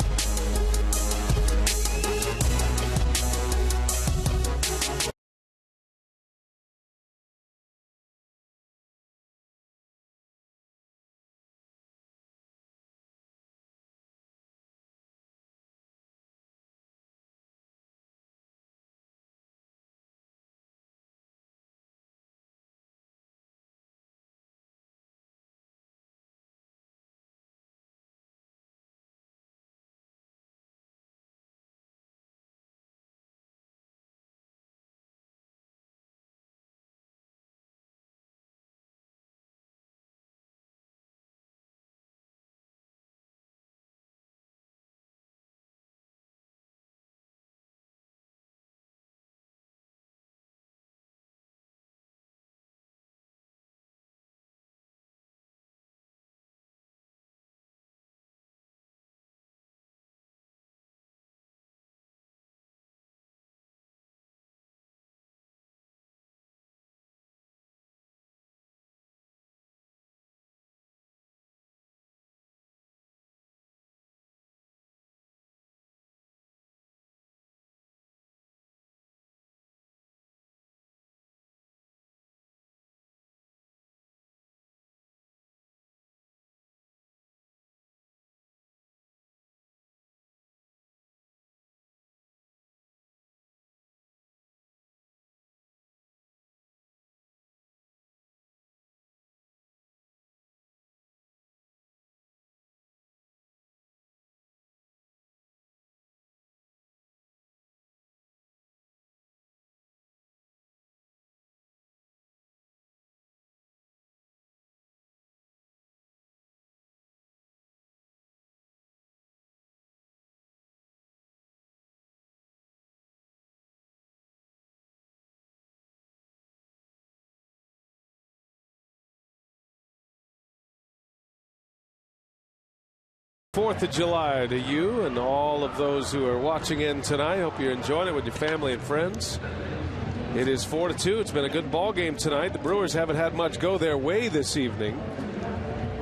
Fourth of July to you and all of those who are watching in tonight. Hope you're enjoying it with your family and friends. It is 4-2. It's been a good ball game tonight. The Brewers haven't had much go their way this evening,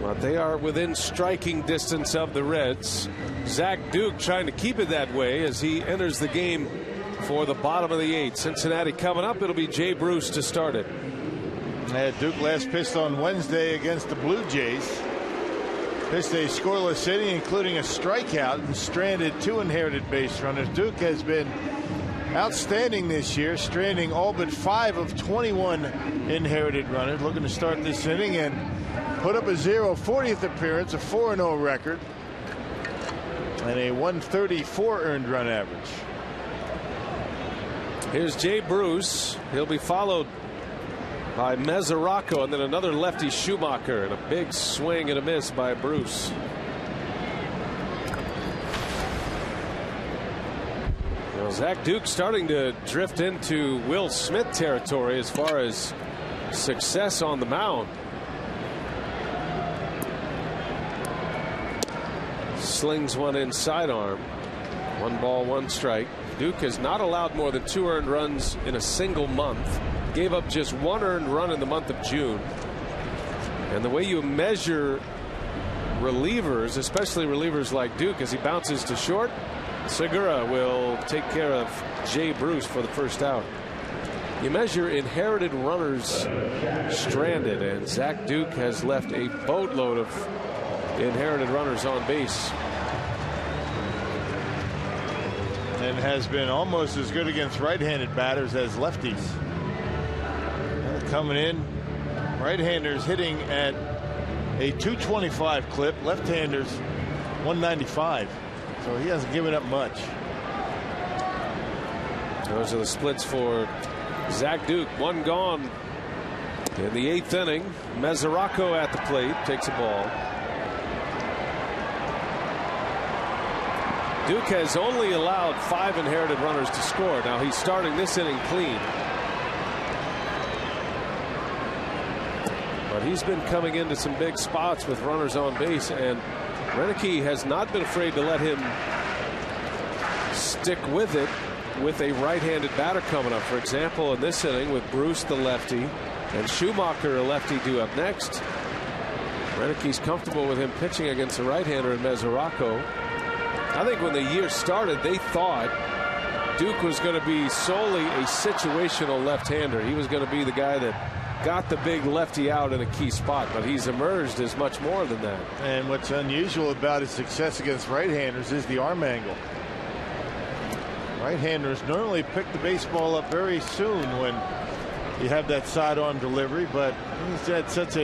but they are within striking distance of the Reds. Zach Duke trying to keep it that way as he enters the game for the bottom of the 8th. Cincinnati coming up. It'll be Jay Bruce to start it. Duke last pitched on Wednesday against the Blue Jays. Pitched a scoreless inning, including a strikeout, and stranded 2 inherited base runners. Duke has been outstanding this year, stranding all but 5 of 21 inherited runners. Looking to start this inning and put up a 40th appearance, a 4-0 record, and a 134 earned run average. Here's Jay Bruce. He'll be followed by Mesoraco, and then another lefty Schumacher, and a big swing and a miss by Bruce. Well, Zach Duke starting to drift into Will Smith territory as far as success on the mound. slings one in sidearm. 1 ball, 1 strike. Duke has not allowed more than 2 earned runs in a single month. Gave up just 1 earned run in the month of June. And the way you measure relievers, especially relievers like Duke, as he bounces to short, Segura will take care of Jay Bruce for the first out. You measure inherited runners stranded, and Zach Duke has left a boatload of inherited runners on base. And has been almost as good against right-handed batters as lefties. Coming in, right-handers hitting at a 225 clip, left-handers 195. So he hasn't given up much. Those are the splits for Zach Duke. 1 gone in the 8th inning. Mesoraco at the plate takes a ball. Duke has only allowed 5 inherited runners to score. Now he's starting this inning clean. But he's been coming into some big spots with runners on base, and Renicky has not been afraid to let him stick with it with a right-handed batter coming up. For example, in this inning with Bruce the lefty and Schumacher a lefty due up next. Renicky's comfortable with him pitching against a right-hander in Mesoraco. I think when the year started, they thought Duke was going to be solely a situational left-hander. He was going to be the guy that got the big lefty out in a key spot, but he's emerged as much more than that. And what's unusual about his success against right-handers is the arm angle. Right-handers normally pick the baseball up very soon when you have that sidearm delivery, but he's had such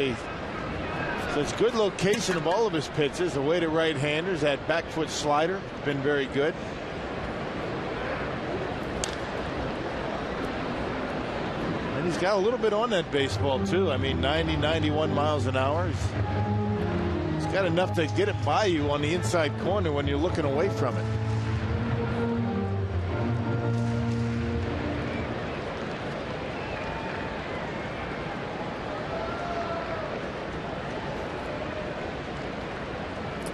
good location of all of his pitches. The way to right-handers, that back foot slider has been very good. And he's got a little bit on that baseball too. I mean, 90, 91 miles an hour. He's got enough to get it by you on the inside corner when you're looking away from it.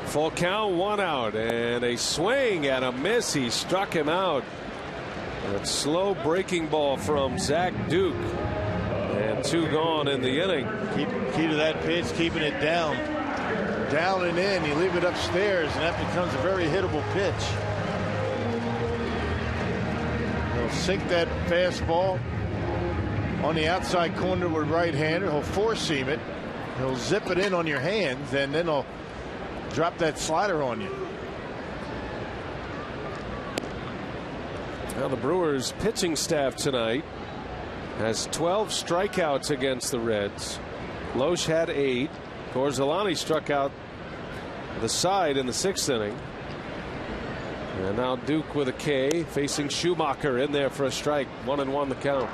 Full count, 1 out, and a swing and a miss. He struck him out. That slow breaking ball from Zach Duke, and 2 gone in the inning. Key to that pitch, keeping it down and in. You leave it upstairs, and that becomes a very hittable pitch. He'll sink that fastball on the outside corner with right-hander. He'll four-seam it. He'll zip it in on your hands, and then he'll drop that slider on you. Now the Brewers pitching staff tonight has 12 strikeouts against the Reds. Loesch had 8. Gorzelani struck out the side in the 6th inning. And now Duke with a K facing Schumacher in there for a strike. 1-1 the count.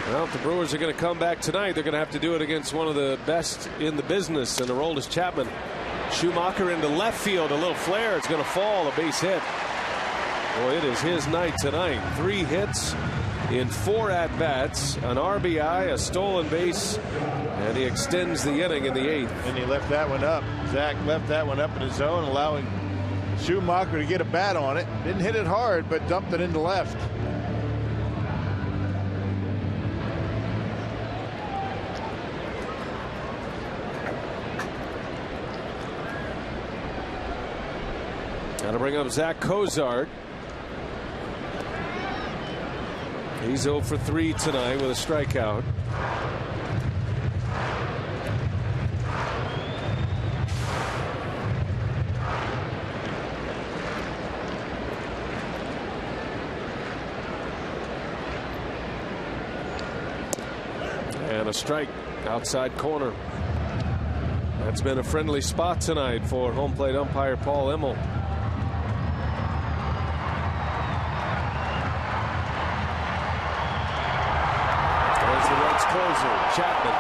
Well, if the Brewers are going to come back tonight, they're going to have to do it against one of the best in the business, and Aroldis Chapman. Schumacher into left field, a little flare. It's going to fall, a base hit. Boy, it is his night tonight. 3 hits in 4 at-bats, an RBI, a stolen base, and he extends the inning in the 8th. And he left that one up. Zach left that one up in his zone, allowing Schumacher to get a bat on it. Didn't hit it hard, but dumped it into left. Got to bring up Zach Cozart. He's 0 for 3 tonight with a strikeout. And a strike outside corner. That's been a friendly spot tonight for home plate umpire Paul Immel. Closer, Chapman.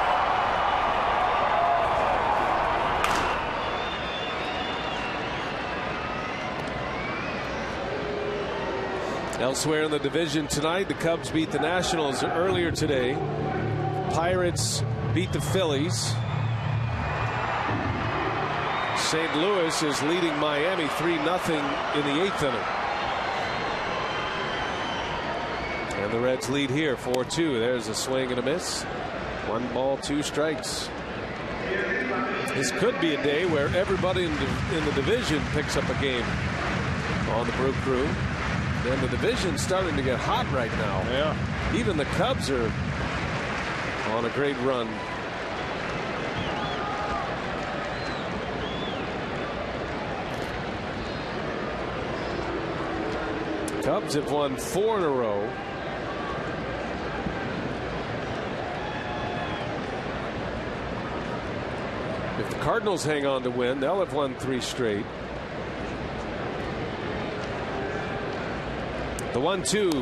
Elsewhere in the division tonight, the Cubs beat the Nationals earlier today. Pirates beat the Phillies. St. Louis is leading Miami 3-0 in the 8th inning. And the Reds lead here 4-2. There's a swing and a miss. 1 ball, 2 strikes. This could be a day where everybody in the division picks up a game on the Brew Crew. And the division's starting to get hot right now. Yeah. Even the Cubs are on a great run. Cubs have won 4 in a row. If the Cardinals hang on to win, they'll have won 3 straight. The 1-2,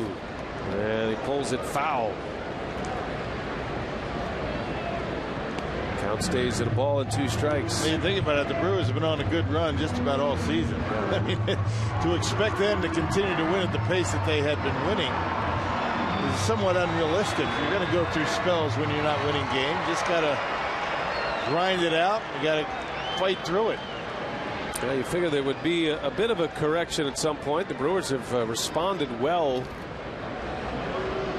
and he pulls it foul. Count stays at a ball and 2 strikes. When you think about it, the Brewers have been on a good run just about all season. I mean, to expect them to continue to win at the pace that they had been winning is somewhat unrealistic. You're going to go through spells when you're not winning games. Just got to grind it out. You got to fight through it. Yeah, you figure there would be a bit of a correction at some point. The Brewers have responded well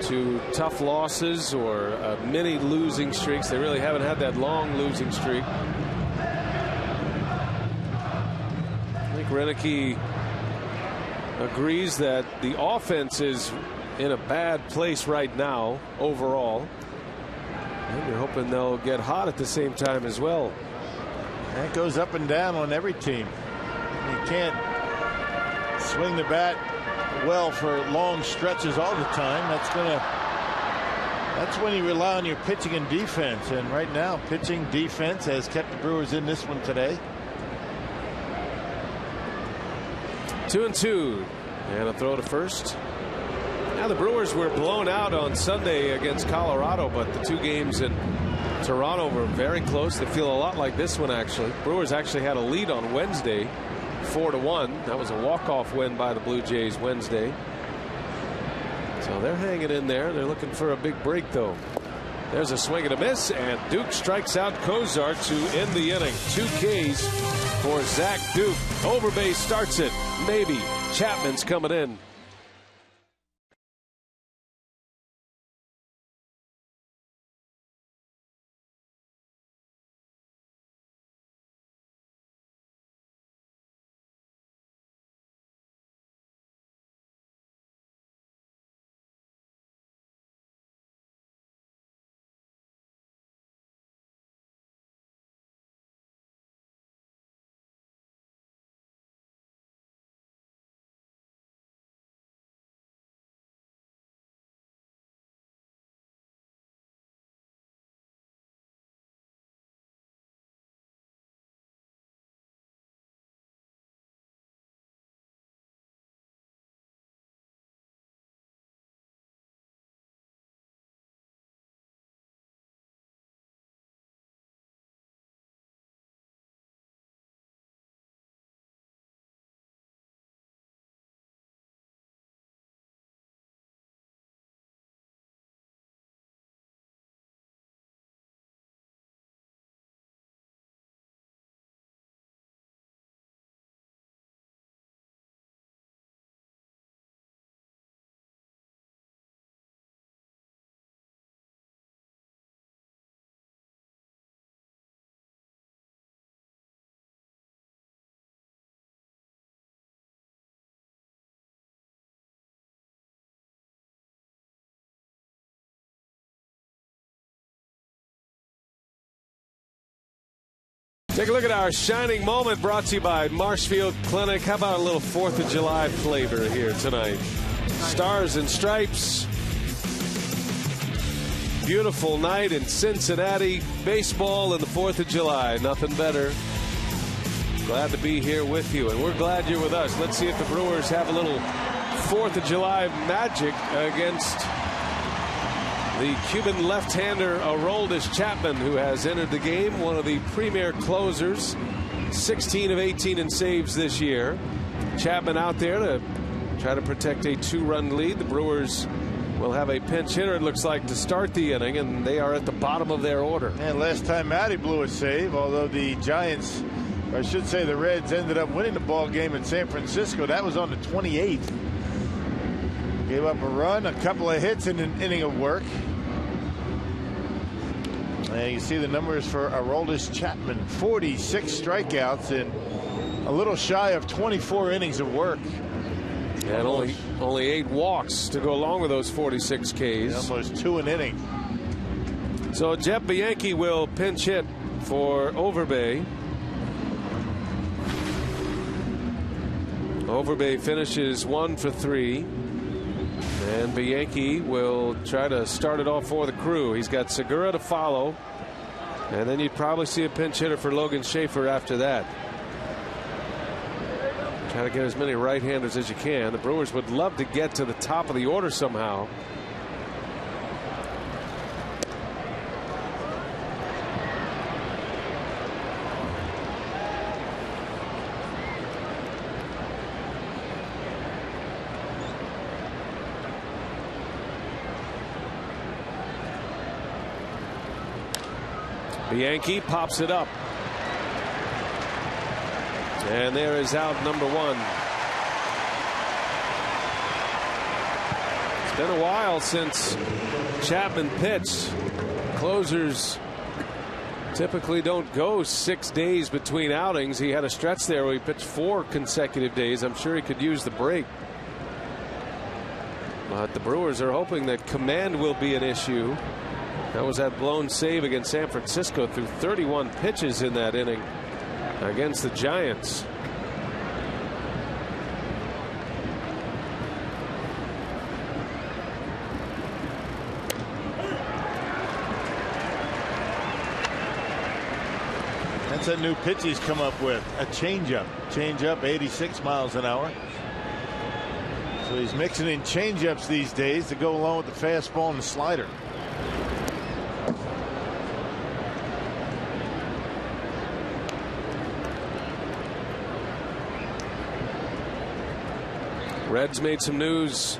to tough losses or many losing streaks. They really haven't had that long losing streak. I think Renicky agrees that the offense is in a bad place right now overall. And you're hoping they'll get hot at the same time as well. That goes up and down on every team. You can't swing the bat well for long stretches all the time. That's when you rely on your pitching and defense. And right now, pitching defense has kept the Brewers in this one today. 2-2, and a throw to first. Now the Brewers were blown out on Sunday against Colorado, but the 2 games in Toronto were very close. They feel a lot like this one, actually. Brewers actually had a lead on Wednesday, 4-1. That was a walk-off win by the Blue Jays Wednesday. So they're hanging in there. They're looking for a big break, though. There's a swing and a miss, and Duke strikes out Kozar to end the inning. 2 Ks for Zach Duke. Overbase starts it. Maybe. Chapman's coming in. Take a look at our shining moment brought to you by Marshfield Clinic. How about a little 4th of July flavor here tonight? Stars and Stripes. Beautiful night in Cincinnati. Baseball and the 4th of July. Nothing better. Glad to be here with you, and we're glad you're with us. Let's see if the Brewers have a little 4th of July magic against the Cuban left-hander Aroldis Chapman, who has entered the game, one of the premier closers, 16 of 18 in saves this year. Chapman out there to try to protect a 2-run lead. The Brewers will have a pinch hitter, it looks like, to start the inning, and they are at the bottom of their order. And last time Matty blew a save, although the Giants, or I should say the Reds, ended up winning the ball game in San Francisco. That was on the 28th. Gave up a run, a couple of hits in an inning of work. And you see the numbers for Aroldis Chapman, 46 strikeouts in a little shy of 24 innings of work. And only 8 walks to go along with those 46 Ks. Almost 2 an inning. So Jeff Bianchi will pinch hit for Overbay. Overbay finishes 1 for 3. And Bianchi will try to start it off for the Crew. He's got Segura to follow. And then you'd probably see a pinch hitter for Logan Schaefer after that. Try to get as many right-handers as you can. The Brewers would love to get to the top of the order somehow. Bianchi pops it up. And there is out number 1. It's been a while since Chapman pitched. Closers typically don't go 6 days between outings. He had a stretch there where he pitched 4 consecutive days. I'm sure he could use the break. But the Brewers are hoping that command will be an issue. That was that blown save against San Francisco through 31 pitches in that inning against the Giants. That's a new pitch he's come up with, a changeup. Changeup, 86 miles an hour. So he's mixing in changeups these days to go along with the fastball and the slider. Reds made some news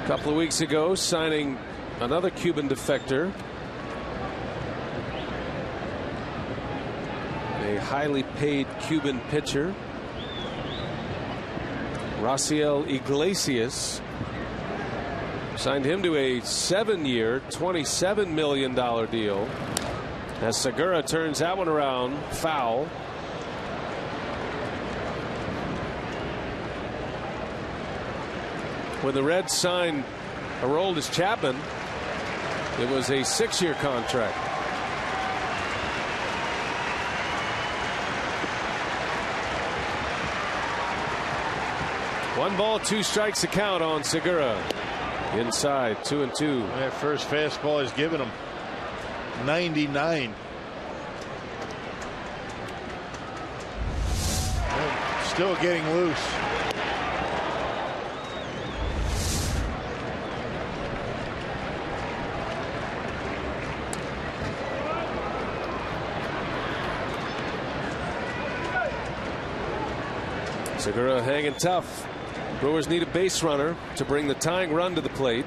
a couple of weeks ago, signing another Cuban defector. A highly paid Cuban pitcher, Raciel Iglesias. Signed him to a 7-year, $27 million deal. As Segura turns that one around, foul. When the Reds signed Aroldis Chapman, it was a 6-year contract. One ball, 2 strikes, a count on Segura. Inside, 2-2. That first fastball has given him 99. Still getting loose. Segura hanging tough. Brewers need a base runner to bring the tying run to the plate.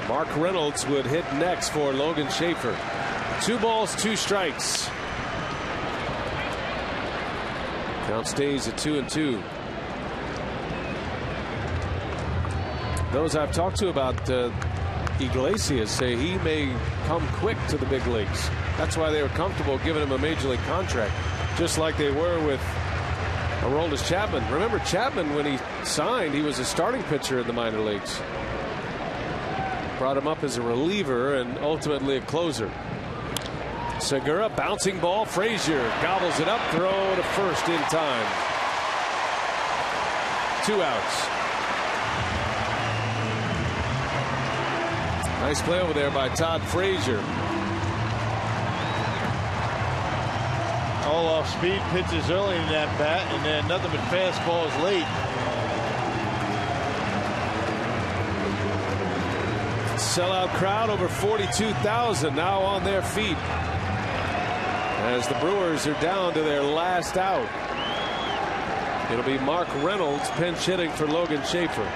Mark Reynolds would hit next for Logan Schaefer. 2 balls, 2 strikes. Count stays at 2-2. Those I've talked to about Iglesias say he may come quick to the big leagues. That's why they were comfortable giving him a major league contract, just like they were with Aroldis Chapman. Remember, Chapman, when he signed, he was a starting pitcher in the minor leagues. Brought him up as a reliever and ultimately a closer. Segura, bouncing ball. Frazier gobbles it up, throw to first in time. 2 outs. Nice play over there by Todd Frazier. All off speed pitches early in that bat, and then nothing but fastballs late. Sellout crowd, over 42,000 now on their feet as the Brewers are down to their last out. It'll be Mark Reynolds pinch hitting for Logan Schaefer.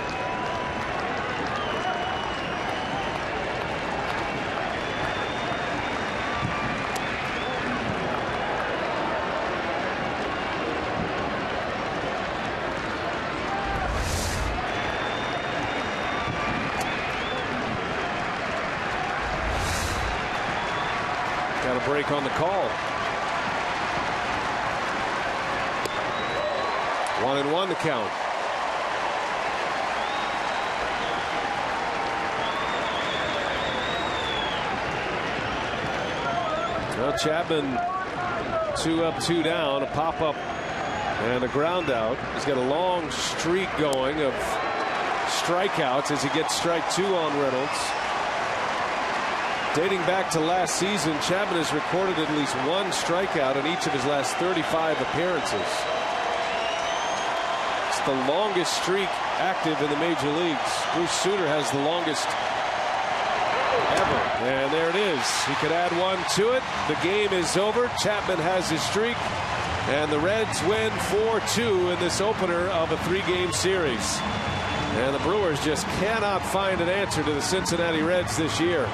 Got a break on the call. 1-1 to count. Well, Chapman 2 up, 2 down, a pop up and a ground out. He's got a long streak going of strikeouts as he gets strike 2 on Reynolds. Dating back to last season, Chapman has recorded at least 1 strikeout in each of his last 35 appearances. It's the longest streak active in the major leagues. Bruce Sutter has the longest ever. And there it is. He could add 1 to it. The game is over. Chapman has his streak. And the Reds win 4-2 in this opener of a 3-game series. And the Brewers just cannot find an answer to the Cincinnati Reds this year.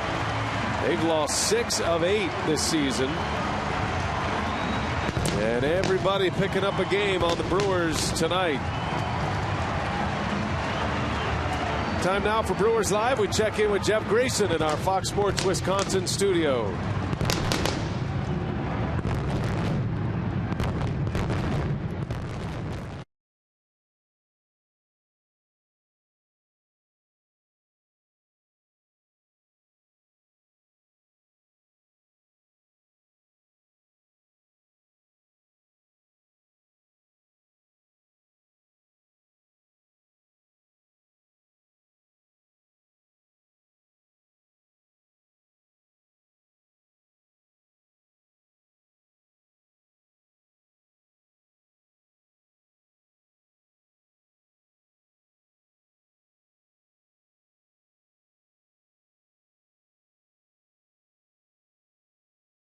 They've lost 6 of 8 this season. And everybody picking up a game on the Brewers tonight. Time now for Brewers Live. We check in with Jeff Grayson in our Fox Sports Wisconsin studio.